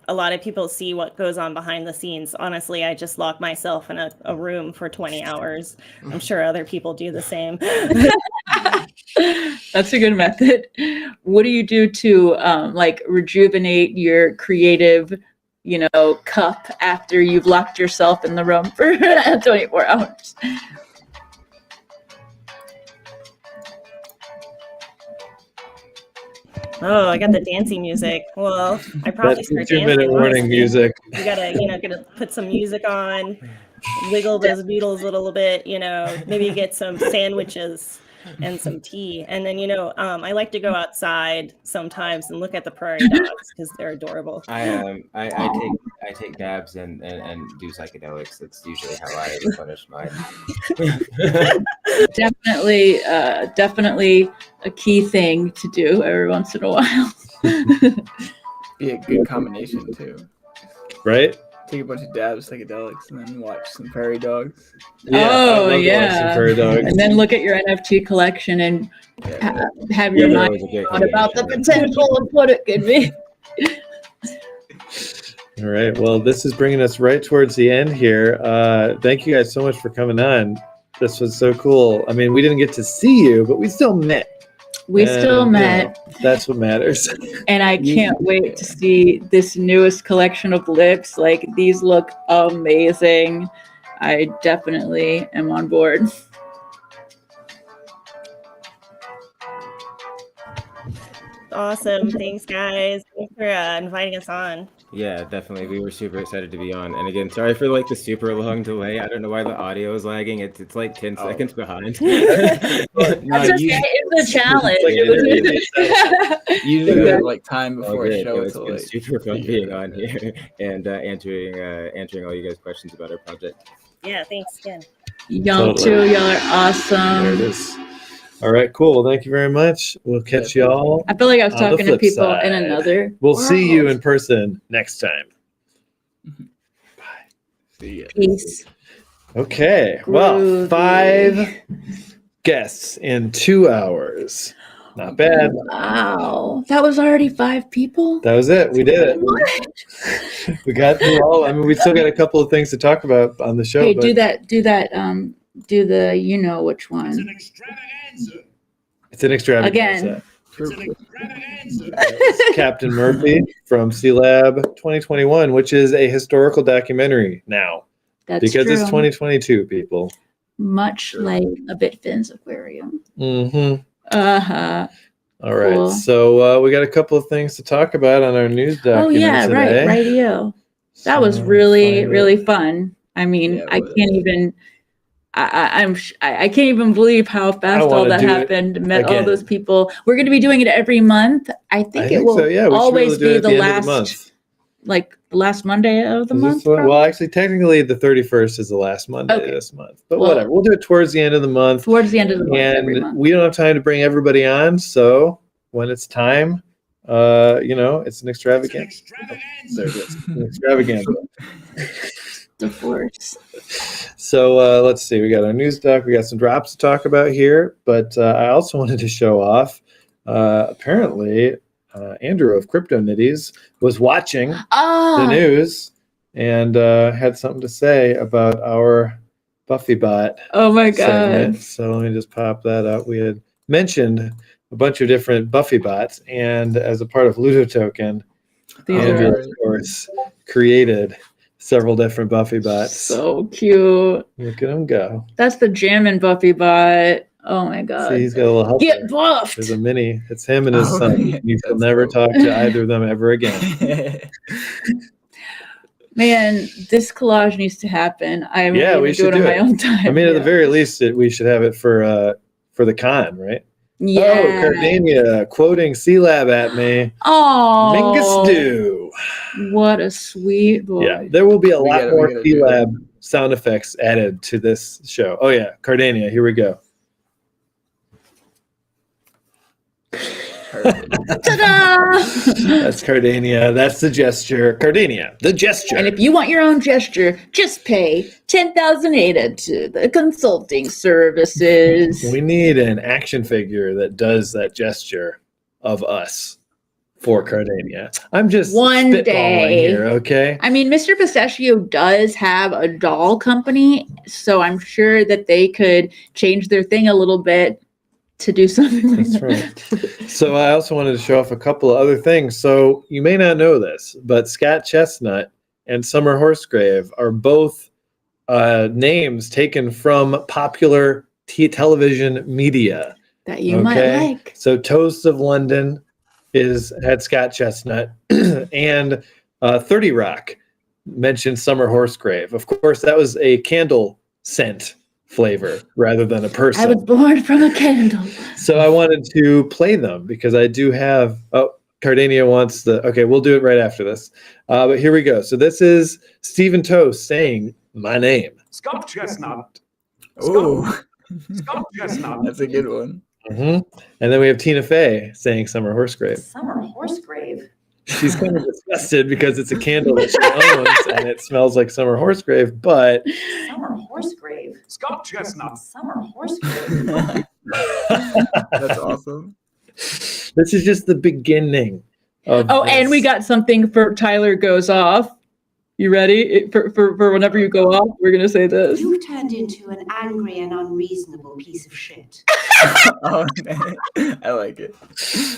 a lot of people see what goes on behind the scenes. Honestly, I just lock myself in a room for 20 hours. I'm sure other people do the same. That's a good method. What do you do to rejuvenate your creative, cup after you've locked yourself in the room for 24 hours? Oh, I got the dancing music. Well, I probably That's start 2-minute dancing. warning Honestly. music. You gotta put some music on, wiggle those noodles a little bit, maybe get some sandwiches and some tea. And then, I like to go outside sometimes and look at the prairie dogs because they're adorable. I take dabs and do psychedelics. That's usually how I replenish mine. Definitely a key thing to do every once in a while. Be a good combination too. Right? Take a bunch of dabs, psychedelics, and then watch some prairie dogs. Yeah, I'd love to watch some prairie dogs. And then look at your NFT collection and have your mind thought about the potential of what it could be. All right. Well, this is bringing us right towards the end here. Thank you guys so much for coming on. This was so cool. I mean, we didn't get to see you, but we still met. We still met. That's what matters. And I can't wait to see this newest collection of lips. These look amazing. I definitely am on board. Awesome. Thanks, guys. Thanks for inviting us on. Yeah, definitely. We were super excited to be on. And again, sorry for the super long delay. I don't know why the audio is lagging. It's 10 seconds behind. That's okay. It's a challenge. Usually we have time before a show. It's been super fun being on here and answering all you guys' questions about our project. Yeah, thanks again. Y'all too. Y'all are awesome. There it is. All right, cool. Well, thank you very much. We'll catch y'all. I feel like I was talking to people in another. We'll see you in person next time. Bye. See ya. Peace. Okay. Well, 5 guests in 2 hours. Not bad. Wow. That was already 5 people? That was it. We did it. We got through all. I mean, we still got a couple of things to talk about on the show. Hey, but do the which one? It's an extravaganza. It's an extravaganza. Again. Captain Murphy from C-Lab 2021, which is a historical documentary now. That's because true. it's 2022, people. Much like a Bitfin's Aquarium. Mm-hmm. Uh-huh. All right. Cool. So we got a couple of things to talk about on our news document today. Right. Radio. That was really fun. I mean, I can't even I can't even believe how fast all that happened. Met all those people. We're going to be doing it every month. I think it will always be the last, like the last Monday of the month. Well, actually, technically, the 31st is the last Monday this month. But whatever, we'll do it towards the end of the month. Towards the end of the month, every month. We don't have time to bring everybody on, so when it's time, it's an extravaganza. There it is, an extravaganza. Divorce. So let's see. We got our news doc. We got some drops to talk about here, but I also wanted to show off. Apparently, Andrew of Crypto Nitties was watching the news and had something to say about our Buffy bot. Oh my god! Segment. So let me just pop that up. We had mentioned a bunch of different Buffy bots, and as a part of Ludo Token, Andrew, of course, created several different Buffy bots. So cute. Look at him go. That's the Jammin' Buffy bot. Oh my god. See, he's got a little helper. Get buffed. There's a mini. It's him and his son. You will never talk to either of them ever again. Man, this collage needs to happen. We should do it on my own time. I mean, at the very least, we should have it for the con, right? Yeah. Oh, Cardania quoting C-Lab at me. Oh, Mingus. What a sweet boy. Yeah, there will be a lot more C-Lab sound effects added to this show. Oh yeah, Cardania, here we go. Ta-da! That's Cardania. That's the gesture. Cardania, the gesture. And if you want your own gesture, just pay 10,000 ADA to the consulting services. We need an action figure that does that gesture of us for Cardania. I'm just one spitballing day here, okay? I mean, Mr. Pistachio does have a doll company, so I'm sure that they could change their thing a little bit to do something like that. That's right. So I also wanted to show off a couple of other things. So you may not know this, but Scott Chestnut and Summer Horsegrave are both names taken from popular television media. That you might like. So Toast of London had Scott Chestnut, and 30 Rock mentioned Summer Horsegrave. Of course, that was a candle scent flavor rather than a person. I was born from a candle. So I wanted to play them because I do have. Oh, Cardania wants the. Okay, we'll do it right after this. But here we go. So this is Stephen Toast saying my name. Scott Chestnut. Oh, Scott Chestnut. That's a good one. Mm-hmm. And then we have Tina Fey saying Summer Horsegrave. Summer Horsegrave. She's kind of disgusted because it's a candle that she owns and it smells like Summer Horsegrave, but Summer Horsegrave. Scott Chestnut. Summer Horsegrave. That's awesome. This is just the beginning of this. And we got something for Tyler Goes Off. You ready? For whenever you go off, we're gonna say this. You've turned into an angry and unreasonable piece of shit. Oh, man. I like it.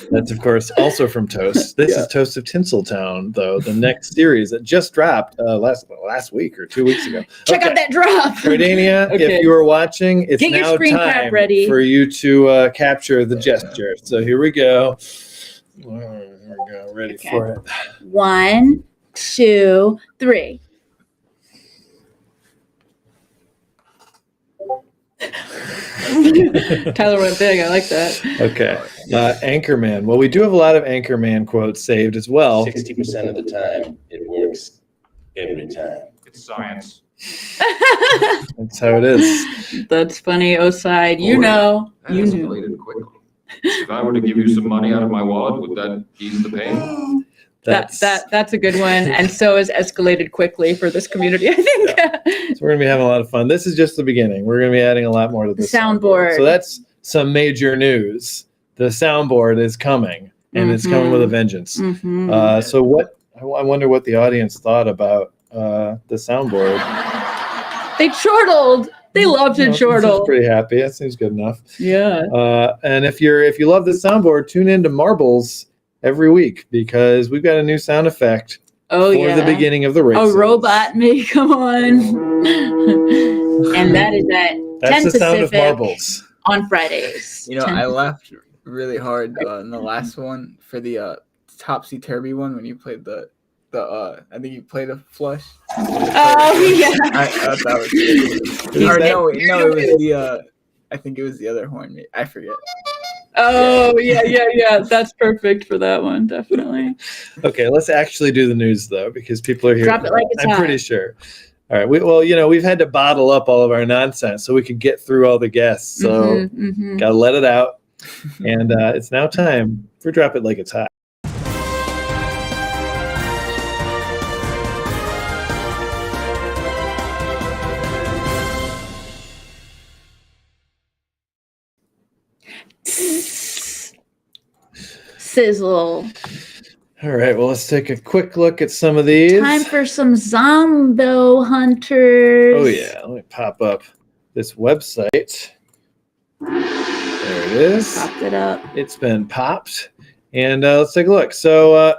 That's, of course, also from Toast. This is Toast of Tinseltown, though, the next series that just dropped last week or 2 weeks ago. Check out that drop. Cardania, if you are watching, it's Get your now screen cap time ready. for you to capture the gesture. So here we go. Here we go. Ready for it. 1, 2, 3. Tyler went big. I like that. Okay. Anchorman. Well, we do have a lot of Anchorman quotes saved as well. 60% of the time, it works every time. It's science. That's how it is. That's funny, Oside. You know. That You escalated knew. quickly. If I were to give you some money out of my wallet, would that ease the pain? That's a good one. And so is escalated quickly for this community, I think. So we're going to be having a lot of fun. This is just the beginning. We're going to be adding a lot more to this soundboard. So that's some major news. The soundboard is coming, and it's coming with a vengeance. Mhm. So what? I wonder what the audience thought about the soundboard. They chortled. They loved to chortle. Pretty happy. That seems good enough. Yeah. And if you love the soundboard, tune into Marbles every week because we've got a new sound effect for the beginning of the race. A robot may come on. And that is at 10 the sound Pacific of marbles on Fridays. You know, I laughed really hard in the last one for the Topsy Turvy one when you played the I think you played a flush. Oh yeah. I thought that was good. Or no, it was the I think it was the other horn. I forget. Oh yeah. That's perfect for that one, definitely. Okay, let's actually do the news though, because people are here. Drop it like it's I'm hot. pretty sure. All right. We've had to bottle up all of our nonsense so we could get through all the guests. So gotta let it out. And it's now time for Drop It Like It's Hot. Sizzle. All right, well, let's take a quick look at some of these. Time for some Zombo Hunters. Oh, yeah. Let me pop up this website. There it is. Popped it up. It's been popped. And let's take a look. So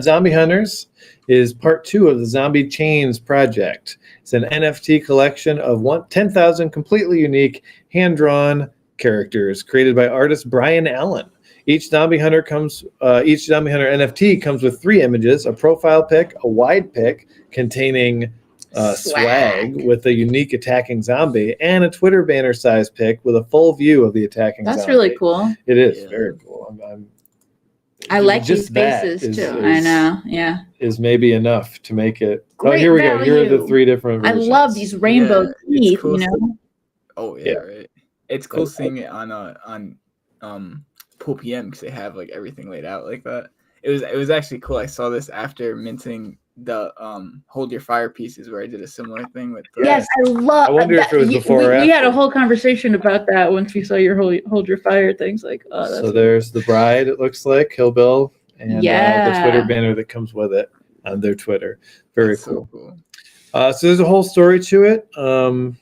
Zombie Hunters is part 2 of the Zombie Chains project. It's an NFT collection of 10,000 completely unique hand-drawn characters created by artist Brian Allen. Each Zombie Hunter NFT comes with 3 images: a profile pic, a wide pic containing swag with a unique attacking zombie, and a Twitter banner size pic with a full view of the attacking zombie. That's really cool. It is very cool. I like these that faces too. I know. Yeah. Is maybe enough to make it. Great here we go. Here are the value. 3 different versions. I love these rainbow teeth, cool. you know? Oh yeah, right. It's cool seeing it on Pool PM because they have like everything laid out like that. It was actually cool. I saw this after minting the Hold Your Fire pieces where I did a similar thing with. Yes, I love. I wonder if it was before or we had after. a whole conversation about that once we saw your Hold Your Fire things. Like, oh, that's So there's the bride. It looks like Kill Bill, and the Twitter banner that comes with it on their Twitter. Very cool. So cool. So there's a whole story to it. And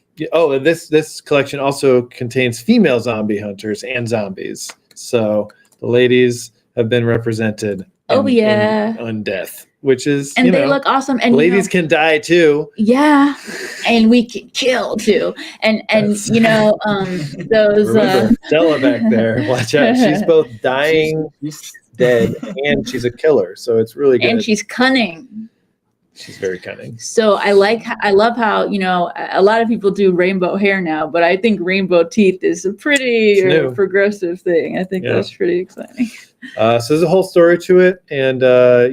this collection also contains female zombie hunters and zombies. So the ladies have been represented. In Undeath, which is they look awesome. And ladies can die too. Yeah, and we can kill too. And those Stella back there. Watch out! She's both dying, dead, and she's a killer. So it's really good. And she's cunning. She's very cunning. So I love how, a lot of people do rainbow hair now, but I think rainbow teeth is a pretty progressive thing. I think that's pretty exciting. So there's a whole story to it, and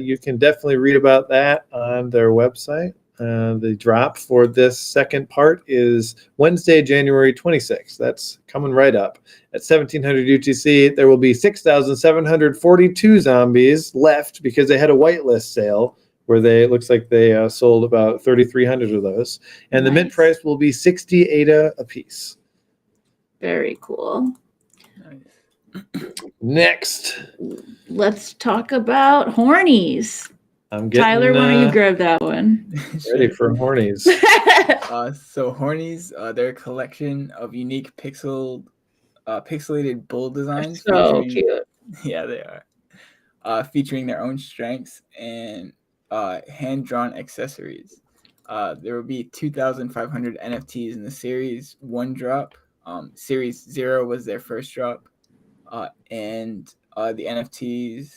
you can definitely read about that on their website. The drop for this second part is Wednesday, January 26th. That's coming right up. At 1700 UTC, there will be 6,742 zombies left because they had a whitelist sale where it looks like they sold about 3,300 of those. And the mint price will be 60 ADA a piece. Very cool. Next. Let's talk about hornies. Tyler, why don't you grab that one? Ready for hornies. So hornies, they're a collection of unique pixelated bull designs. So cute. Yeah, they are. Featuring their own strengths and hand-drawn accessories. There will be 2,500 NFTs in the Series 1 drop. Series 0 was their first drop. And the NFTs...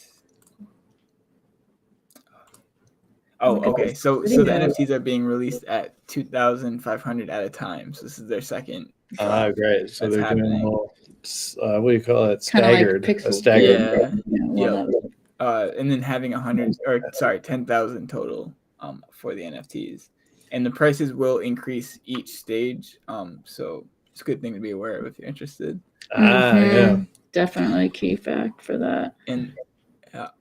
Oh, okay. So the NFTs are being released at 2,500 at a time. So this is their second drop. Great. So they're happening. doing all, what do you call it? Staggered. Like a staggered. Yeah. And then having 10,000 total for the NFTs, and the prices will increase each stage. So it's a good thing to be aware of if you're interested. Yeah, definitely a key fact for that. And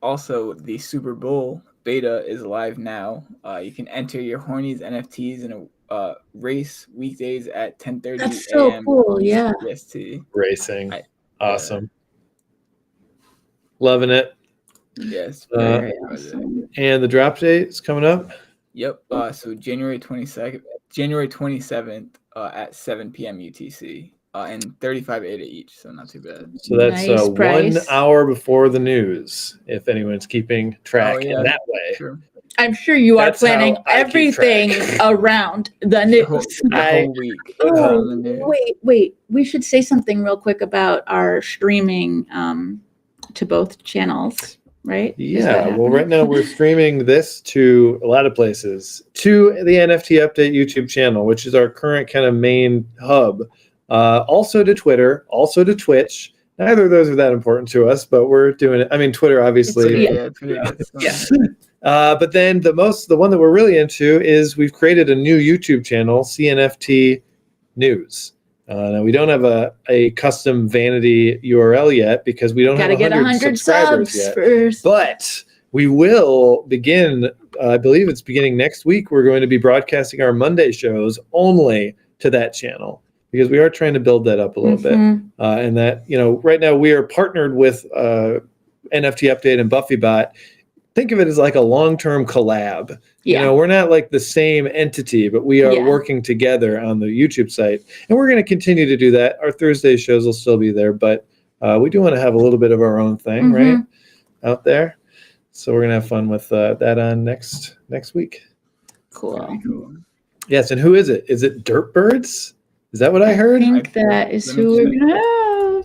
also the Super Bowl beta is live now. You can enter your hornies NFTs in a race weekdays at 10:30 That's so a.m. cool. Yeah. EST. Racing. Awesome. Loving it. Yes. Very awesome. And the drop date is coming up. Yep. So January 27th at 7 p.m. UTC, and 35 ADA each, so not too bad. So that's 1 hour before the news, if anyone's keeping track in that way. Sure. I'm sure you are planning everything around the news. The whole week. Oh, wait. We should say something real quick about our streaming to both channels. right? Yeah, well, right now we're streaming this to a lot of places, to the NFT Update YouTube channel, which is our current kind of main hub. Also to Twitter, also to Twitch. Neither of those are that important to us, but we're doing it. I mean, Twitter, obviously. But then the one that we're really into is we've created a new YouTube channel, CNFT News. Now we don't have a custom vanity URL yet because we don't have 100 subscribers yet. First. But we will begin, I believe it's beginning next week, we're going to be broadcasting our Monday shows only to that channel because we are trying to build that up a little bit. And that, right now we are partnered with NFT Update and BuffyBot. Think of it as like a long-term collab. We're not like the same entity, but we are working together on the YouTube site. And we're going to continue to do that. Our Thursday shows will still be there, but we do want to have a little bit of our own thing, right, out there. So we're going to have fun with that on next week. Cool. Yes, and who is it? Is it Dirtbirds? Is that what I heard? I think that is who we're going to have.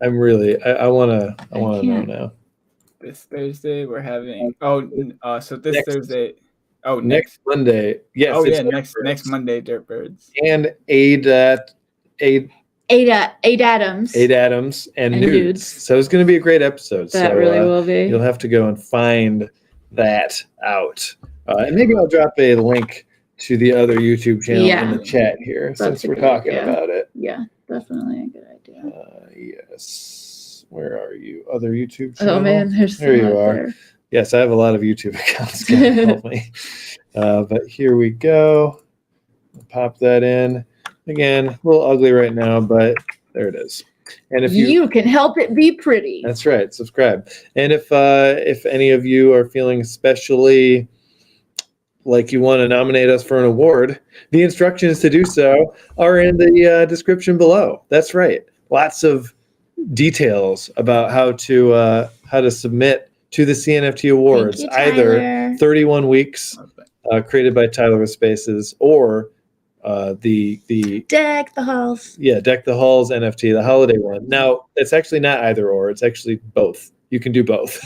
I'm really, I want to know now. This Thursday we're having Thursday. Oh, next Monday. Yes. Oh yeah, next Monday, Dirtbirds. And Eight Adams. And Nudes. So it's going to be a great episode. That really will be. You'll have to go and find that out. And maybe I'll drop a link to the other YouTube channel in the chat here since we're talking about it. Yeah, definitely a good idea. Yes. Where are you? Other YouTube channel? Oh man, there you are. There. Yes, I have a lot of YouTube accounts. Can help me. But here we go. Pop that in. Again, a little ugly right now, but there it is. And if you can help it be pretty. That's right. Subscribe. And if any of you are feeling especially like you want to nominate us for an award, the instructions to do so are in the description below. That's right. Lots of details about how to submit to the CNFT Awards, either 31 weeks created by Tyler with Spaces or the Deck the Halls. Yeah, Deck the Halls NFT, the holiday one. Now, it's actually not either or, it's actually both. You can do both.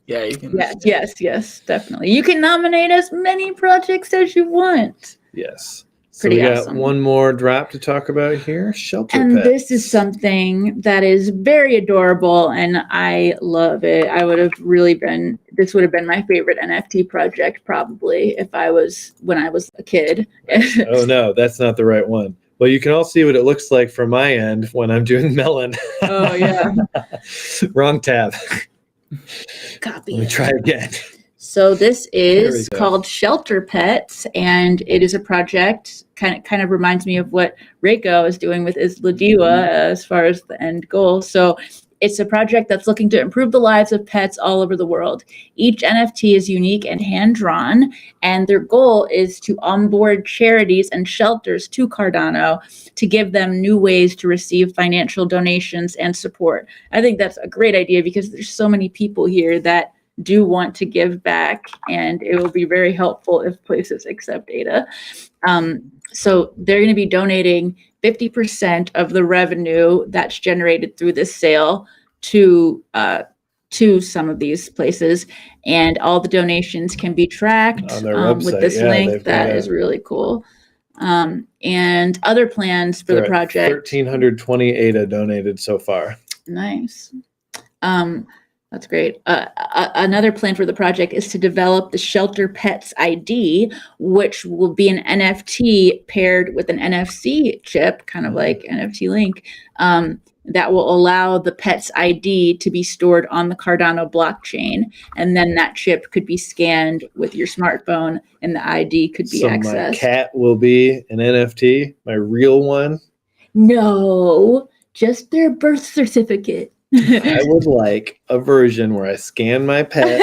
Yeah, you can. Yes, definitely. You can nominate as many projects as you want. Yes. So we got one more drop to talk about here, Shelter And Pets. this is something that is very adorable, and I love it. This would have been my favorite NFT project probably when I was a kid. Oh no, that's not the right one. Well, you can all see what it looks like from my end when I'm doing Melon. Oh yeah. Wrong tab. Copy. Let me try again. So this is called Shelter Pets, and it is a project kind of reminds me of what Reiko is doing with Isla Diwa as far as the end goal. So it's a project that's looking to improve the lives of pets all over the world. Each NFT is unique and hand-drawn, and their goal is to onboard charities and shelters to Cardano to give them new ways to receive financial donations and support. I think that's a great idea because there's so many people here that do want to give back, and it will be very helpful if places accept ADA. So they're going to be donating 50% of the revenue that's generated through this sale to some of these places, and all the donations can be tracked on their website. With this link. That is really cool. And other plans for the project. 1,320 ADA donated so far. Nice. That's great. Another plan for the project is to develop the Shelter Pets ID, which will be an NFT paired with an NFC chip, kind of like NFT Link, that will allow the Pets ID to be stored on the Cardano blockchain. And then that chip could be scanned with your smartphone and the ID could be accessed. My cat will be an NFT, my real one? No, just their birth certificate. I would like a version where I scan my pet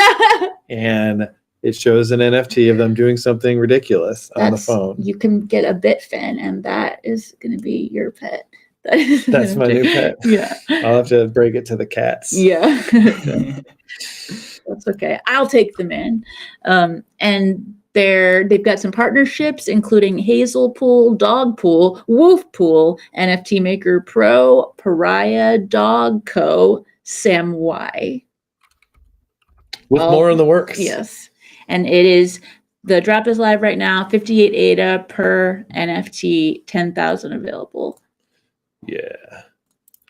and it shows an NFT of them doing something ridiculous on the phone. You can get a Bitfin, and that is going to be your pet. That's my new pet. Yeah. I'll have to break it to the cats. Yeah. That's okay. I'll take them in. And they've got some partnerships, including Hazel Pool, Dog Pool, Woof Pool, NFT Maker Pro, Pariah, Dog Co, Samwai. with more in the works. Yes. And the drop is live right now, 58 ADA per NFT, 10,000 available. Yeah.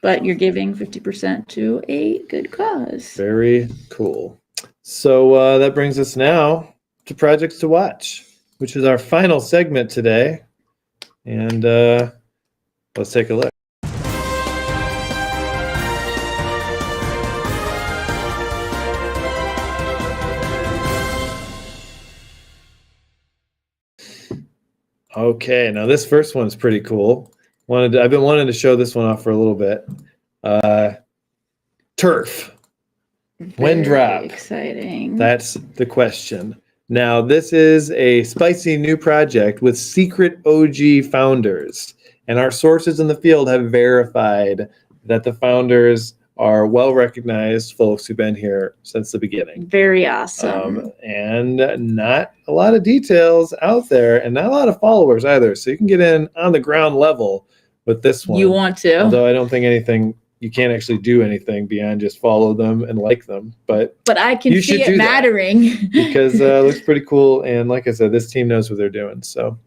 But you're giving 50% to a good cause. Very cool. So that brings us now to projects to watch, which is our final segment today. And let's take a look. Okay, now this first one's pretty cool. I've been wanting to show this one off for a little bit. Turf. When drop? Exciting. That's the question. Now, this is a spicy new project with secret OG founders. And our sources in the field have verified that the founders are well-recognized folks who've been here since the beginning. Very awesome. And not a lot of details out there and not a lot of followers either. So you can get in on the ground level with this one. You want to. Although I don't think you can't actually do anything beyond just follow them and like them. But I can see it mattering. Because it looks pretty cool. And like I said, this team knows what they're doing. So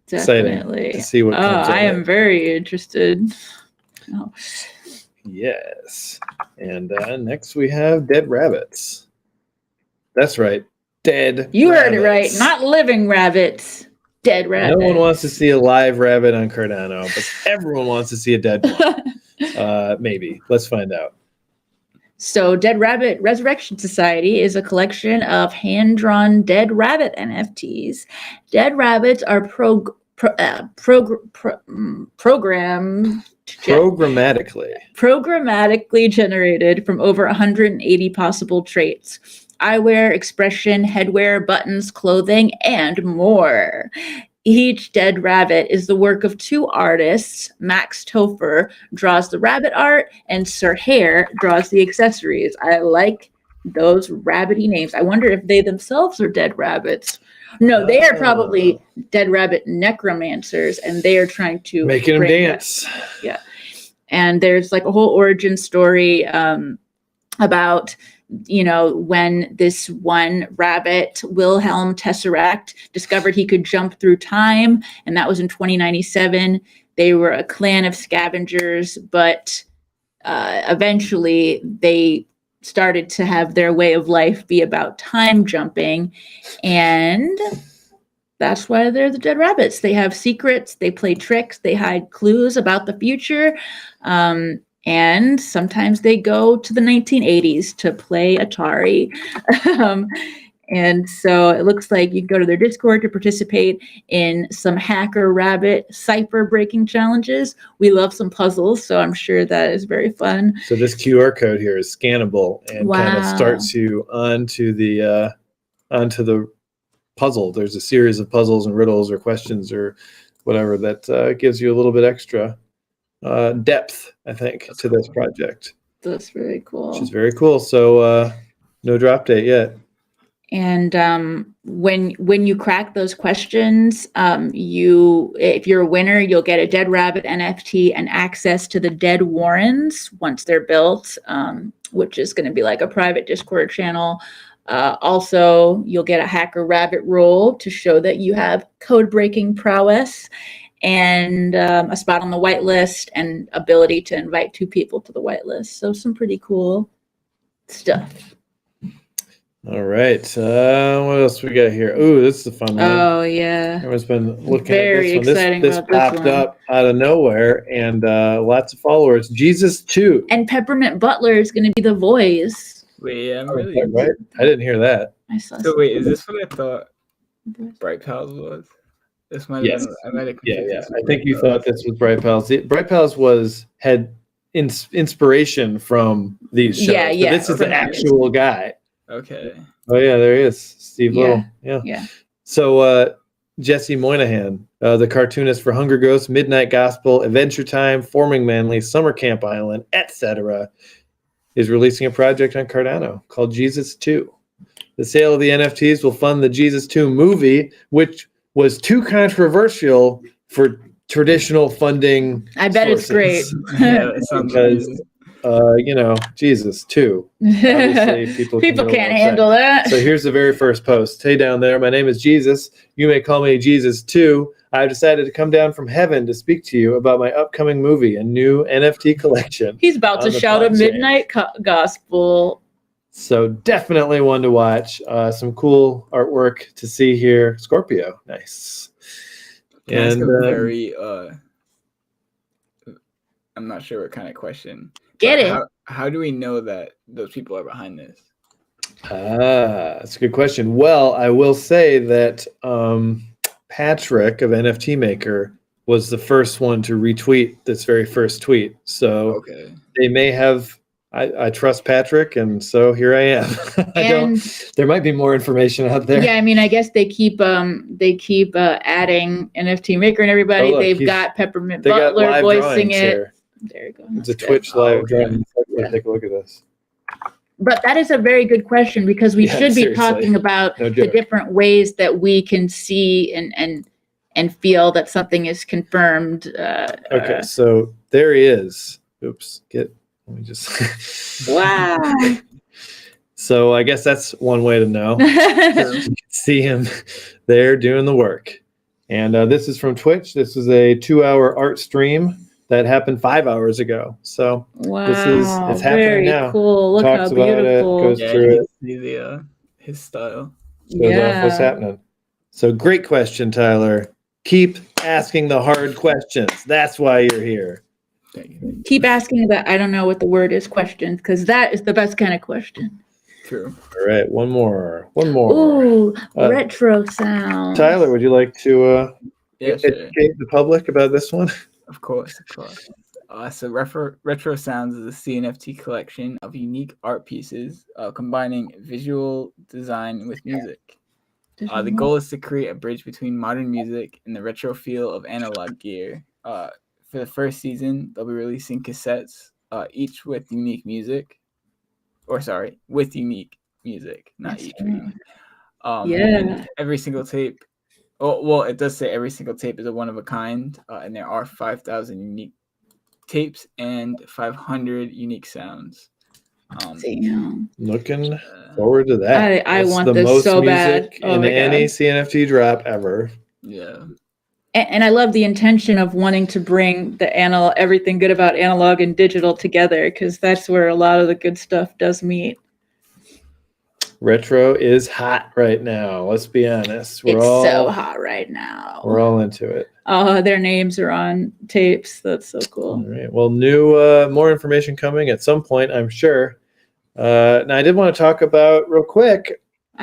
definitely exciting to see what comes I am very interested. Oh. Yes. And next we have Dead Rabbits. That's right. Dead You rabbits. heard it right. Not living rabbits. Dead rabbits. No one wants to see a live rabbit on Cardano, but everyone wants to see a dead one. Maybe. Let's find out. So Dead Rabbit Resurrection Society is a collection of hand-drawn dead rabbit NFTs. Dead rabbits are programmatically generated from over 180 possible traits: eyewear, expression, headwear, buttons, clothing, and more. Each dead rabbit is the work of two artists. Max Topher draws the rabbit art, and Sir Hare draws the accessories. I like those rabbity names. I wonder if they themselves are dead rabbits. No, they are probably dead rabbit necromancers, and they are trying to making them dance. Yeah. And there's like a whole origin story about, when this one rabbit, Wilhelm Tesseract, discovered he could jump through time, and that was in 2097. They were a clan of scavengers, but eventually they started to have their way of life be about time jumping, and that's why they're the dead rabbits. They have secrets, they play tricks, they hide clues about the future, and sometimes they go to the 1980s to play Atari. And so it looks like you can go to their Discord to participate in some Hacker Rabbit cipher breaking challenges. We love some puzzles, so I'm sure that is very fun. So this QR code here is scannable and kind of starts you onto the puzzle. There's a series of puzzles and riddles or questions or whatever that gives you a little bit extra depth, I think, to this project. That's really cool. Which is very cool. So no drop date yet. And when you crack those questions, if you're a winner, you'll get a Dead Rabbit NFT and access to the Dead Warrens once they're built, which is going to be like a private Discord channel. Also, you'll get a Hacker Rabbit role to show that you have code-breaking prowess, and a spot on the whitelist and ability to invite 2 people to the whitelist. So some pretty cool stuff. All right. What else we got here? Ooh, this is a fun one. Oh, yeah. Everyone's been looking Very at this one. exciting This popped up out of nowhere, and lots of followers. Jesus 2. And Peppermint Butler is going to be the voice. Wait, I'm really... Right? I didn't hear that. I saw so wait, is this what I thought Bright Pals was? This might have been... I might have yeah. I think you thought this was Bright Pals. Bright Pals had inspiration from these shows. Yeah. But this is the actual guy. Okay. Oh yeah, there he is, Steve Little. Yeah. So Jesse Moynihan, the cartoonist for Hunger Ghosts, Midnight Gospel, Adventure Time, Forming Manly, Summer Camp Island, etc., is releasing a project on Cardano called Jesus 2. The sale of the NFTs will fund the Jesus 2 movie, which was too controversial for traditional funding. I bet sources. it's great. Yeah, it sounds because Jesus too. Obviously, people can't handle that. So here's the very first post. Hey, down there, my name is Jesus. You may call me Jesus too. I've decided to come down from heaven to speak to you about my upcoming movie, a new NFT collection. He's about to shout a midnight gospel. So definitely one to watch. Some cool artwork to see here. Scorpio, nice. Can I ask a very I'm not sure what kind of question. Get it. How do we know that those people are behind this? That's a good question. Well, I will say that Patrick of NFT Maker was the first one to retweet this very first tweet. So they may have. I trust Patrick, and so here I am. There might be more information out there. Yeah, I mean, I guess they keep adding NFT Maker and everybody. They've got Peppermint Butler voicing it. Here. There you go. It's a Twitch live drawing. Take a look at this. But that is a very good question, because we should be talking about the different ways that we can see and feel that something is confirmed. Okay, so there he is. Oops, let me just. Wow. So I guess that's one way to know. You can see him there doing the work. And this is from Twitch. This is a 2-hour art stream that happened 5 hours ago. So it's happening now. Cool. Look Talks how beautiful. Goes through it. See his style. Shows off what's happening. So great question, Tyler. Keep asking the hard questions. That's why you're here. Keep asking that. I don't know what the word is, questions, because that is the best kind of question. True. All right, one more. Ooh, retro sound. Tyler, would you like to educate the public about this one? Of course. So Retro Sounds is a CNFT collection of unique art pieces combining visual design with music. The goal is to create a bridge between modern music and the retro feel of analog gear. For the first season, they'll be releasing cassettes, each with unique music. With unique music, not each. And every single tape. Well, it does say every single tape is a one of a kind, and there are 5,000 unique tapes and 500 unique sounds. Looking forward to that. I want this so bad. In any CNFT drop ever. Yeah. And I love the intention of wanting to bring the everything good about analog and digital together, because that's where a lot of the good stuff does meet. Retro is hot right now. Let's be honest. It's so hot right now. We're all into it. Their names are on tapes. That's so cool. All right. Well, more information coming at some point, I'm sure. Now, I did want to talk about real quick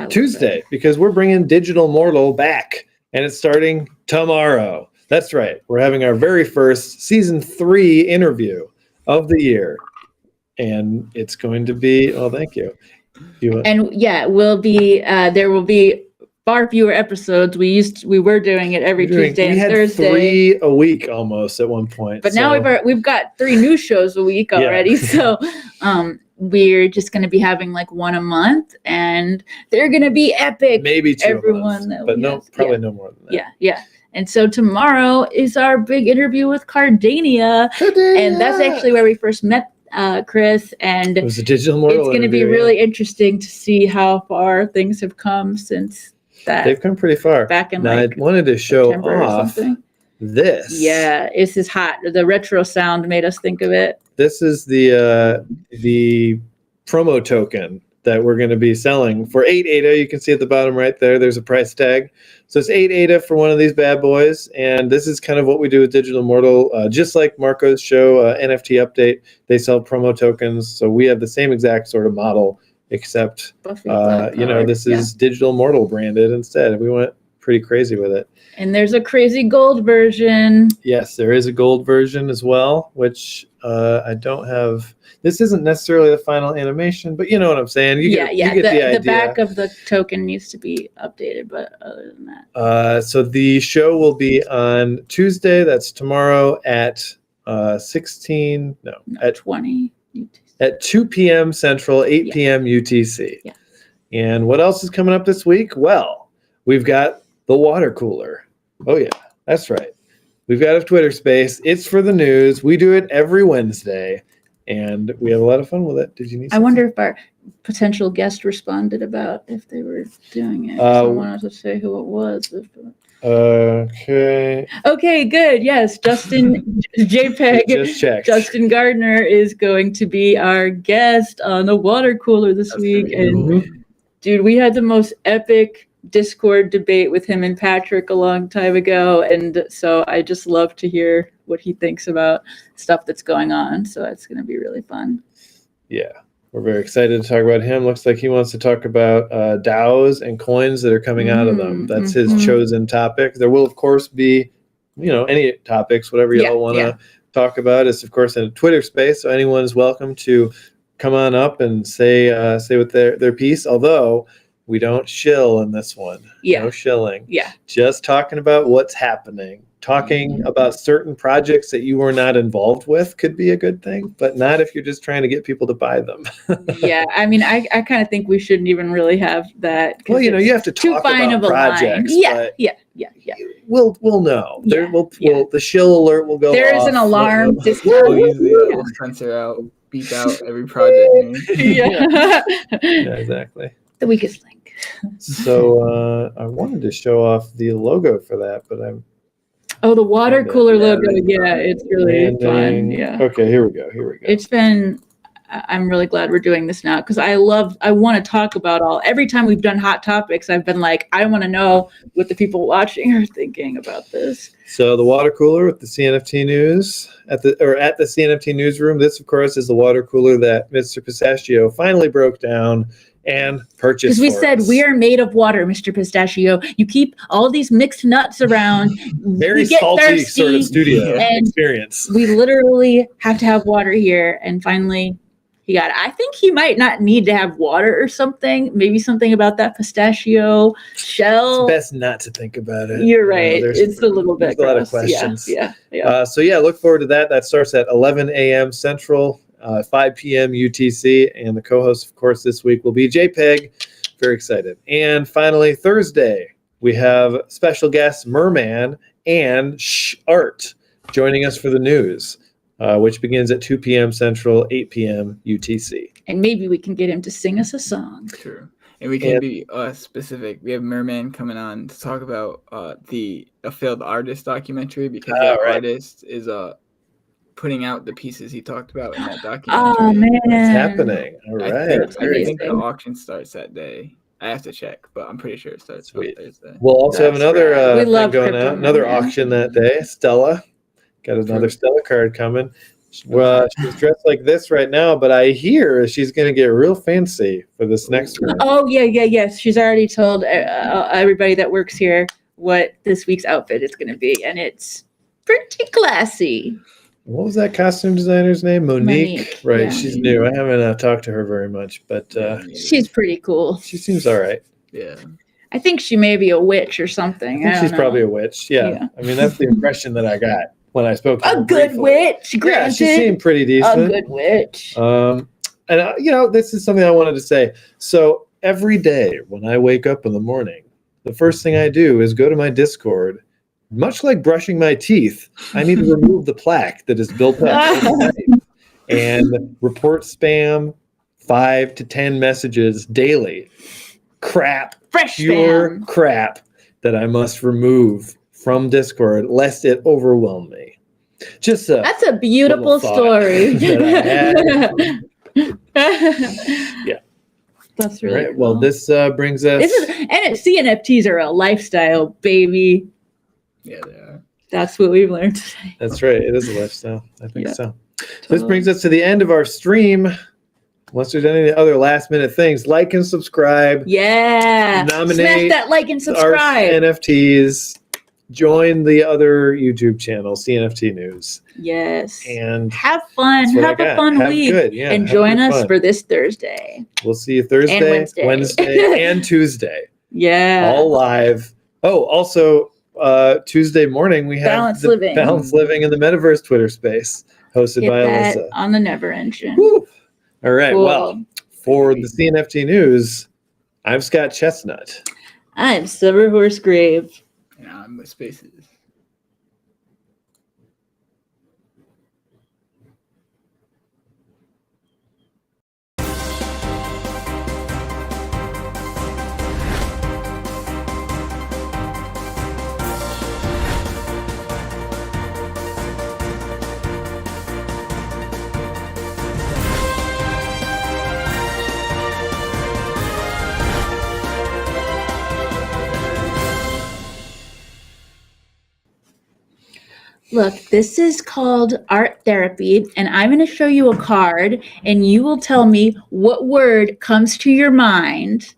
Tuesday, because we're bringing Digital Mortal back, and it's starting tomorrow. That's right. We're having our very first season 3 interview of the year, and it's going to be. Oh, thank you. Will be there will be far fewer episodes. We were doing it every Tuesday and Thursday. 3 a week almost at one point. But now we've got 3 new shows a week already. Yeah. So we're just going to be having like one a month, and they're going to be epic. Maybe 2 everyone a month, but probably no more than that. Yeah. And so tomorrow is our big interview with Cardania. And that's actually where we first met Chris, and it was a Digital Mortal. It's going to be really interesting to see how far things have come since that. They've come pretty far. Back in I wanted to show off this. Yeah, this is hot. The retro sound made us think of it. This is the promo token that we're going to be selling for 8 ADA. You can see at the bottom right there, there's a price tag. So it's 8 ADA for one of these bad boys. And this is kind of what we do with Digital Mortal. Just like Marco's show, NFT Update, they sell promo tokens. So we have the same exact sort of model, except, this is Digital Mortal branded instead. We went pretty crazy with it. And there's a crazy gold version. Yes, there is a gold version as well, which I don't have. This isn't necessarily the final animation, but you know what I'm saying. You get the idea. The back of the token needs to be updated, but other than that. So the show will be on Tuesday. That's tomorrow at 20 UTC. At 2 p.m. Central, 8 p.m. UTC. Yeah. And what else is coming up this week? Well, we've got the water cooler. Oh, yeah, that's right. We've got a Twitter space. It's for the news. We do it every Wednesday. and we had a lot of fun with it. Did you need I wonder if our potential guest responded about if they were doing it. I wanted to say who it was. Okay. Okay, good. Yes, Justin JPEG. Just checked. Justin Gardner is going to be our guest on the water cooler this week. And dude, we had the most epic Discord debate with him and Patrick a long time ago, and so I just love to hear what he thinks about stuff that's going on. So it's going to be really fun. Yeah, we're very excited to talk about him. Looks like he wants to talk about DAOs and coins that are coming out of them. That's his chosen topic. There will, of course, be, any topics, whatever y'all want to talk about. It's, of course, in a Twitter space, so anyone's welcome to come on up and say what their piece. Although we don't shill in this one. No shilling. Yeah. Just talking about what's happening. Talking about certain projects that you were not involved with could be a good thing, but not if you're just trying to get people to buy them. Yeah, I mean, I kind of think we shouldn't even really have that. Well, you have to talk about projects. Yeah. We'll know. Yeah, The shill alert will go off. There is an alarm. We'll censor out, beep out every project name. Yeah, exactly. The weakest link. So I wanted to show off the logo for that, but I'm. Oh, the water cooler logo. Yeah, it's really fun. Yeah. Okay, here we go. It's been. I'm really glad we're doing this now because I want to talk about every time we've done hot topics, I've been like, I want to know what the people watching are thinking about this. So the water cooler with the CNFT news at the CNFT newsroom. This, of course, is the water cooler that Mr. Pistachio finally broke down and purchased. Because we said we are made of water, Mr. Pistachio. You keep all these mixed nuts around. Very salty sort of studio experience. We literally have to have water here, and finally he got it. I think he might not need to have water or something. Maybe something about that pistachio shell. It's best not to think about it. You're right. It's a little bit gross. A lot of questions. Yeah. So look forward to that. That starts at 11 a.m. Central. 5 p.m. UTC, and the co-host, of course, this week will be JPEG. Very excited. And finally, Thursday, we have special guests Merman and Art joining us for the news, which begins at 2 p.m. Central, 8 p.m. UTC. And maybe we can get him to sing us a song. True. And we can be specific. We have Merman coming on to talk about a failed artist documentary because that artist is putting out the pieces he talked about in that documentary. Oh man, it's happening! All right, I think the auction starts that day. I have to check, but I'm pretty sure it starts on Thursday. We'll also have another thing going out, another auction that day. Stella got another Stella card coming. Well, she's dressed like this right now, but I hear she's going to get real fancy for this next one. Oh yes. She's already told everybody that works here what this week's outfit is going to be, and it's pretty classy. What was that costume designer's name? Monique. Right. Yeah. She's new. I haven't talked to her very much, but she's pretty cool. She seems all right. Yeah. I think she may be a witch or something. I think she's probably a witch. Yeah. I mean, that's the impression that I got when I spoke to her. A good witch. Granted. Yeah, she seemed pretty decent. A good witch. And this is something I wanted to say. So every day when I wake up in the morning, the first thing I do is go to my Discord. Much like brushing my teeth, I need to remove the plaque that is built up and report spam 5 to 10 messages daily. Pure crap that I must remove from Discord lest it overwhelm me. That's a beautiful story. Yeah. That's really cool. Well, this brings us. CNFTs are a lifestyle, baby. Yeah, they are. That's what we've learned today. That's right. It is a lifestyle. I think so. Totally. This brings us to the end of our stream. Unless there's any other last minute things, like and subscribe. Yeah. Nominate. Smash that like and subscribe. Our NFTs. Join the other YouTube channel, CNFT News. Yes. And have fun. Have a fun week. Good. Yeah, and join us for this Thursday. We'll see you Thursday, Wednesday, and Tuesday. Yeah. All live. Oh, also. Tuesday morning we have Balance Living in the Metaverse Twitter space hosted by Alyssa on the Never Engine. Woo. All right. Cool. Well, for the CNFT News, I'm Scott Chestnut. I'm Silver Horse Grave. And I'm with Spaces. Look, this is called art therapy, and I'm going to show you a card, and you will tell me what word comes to your mind.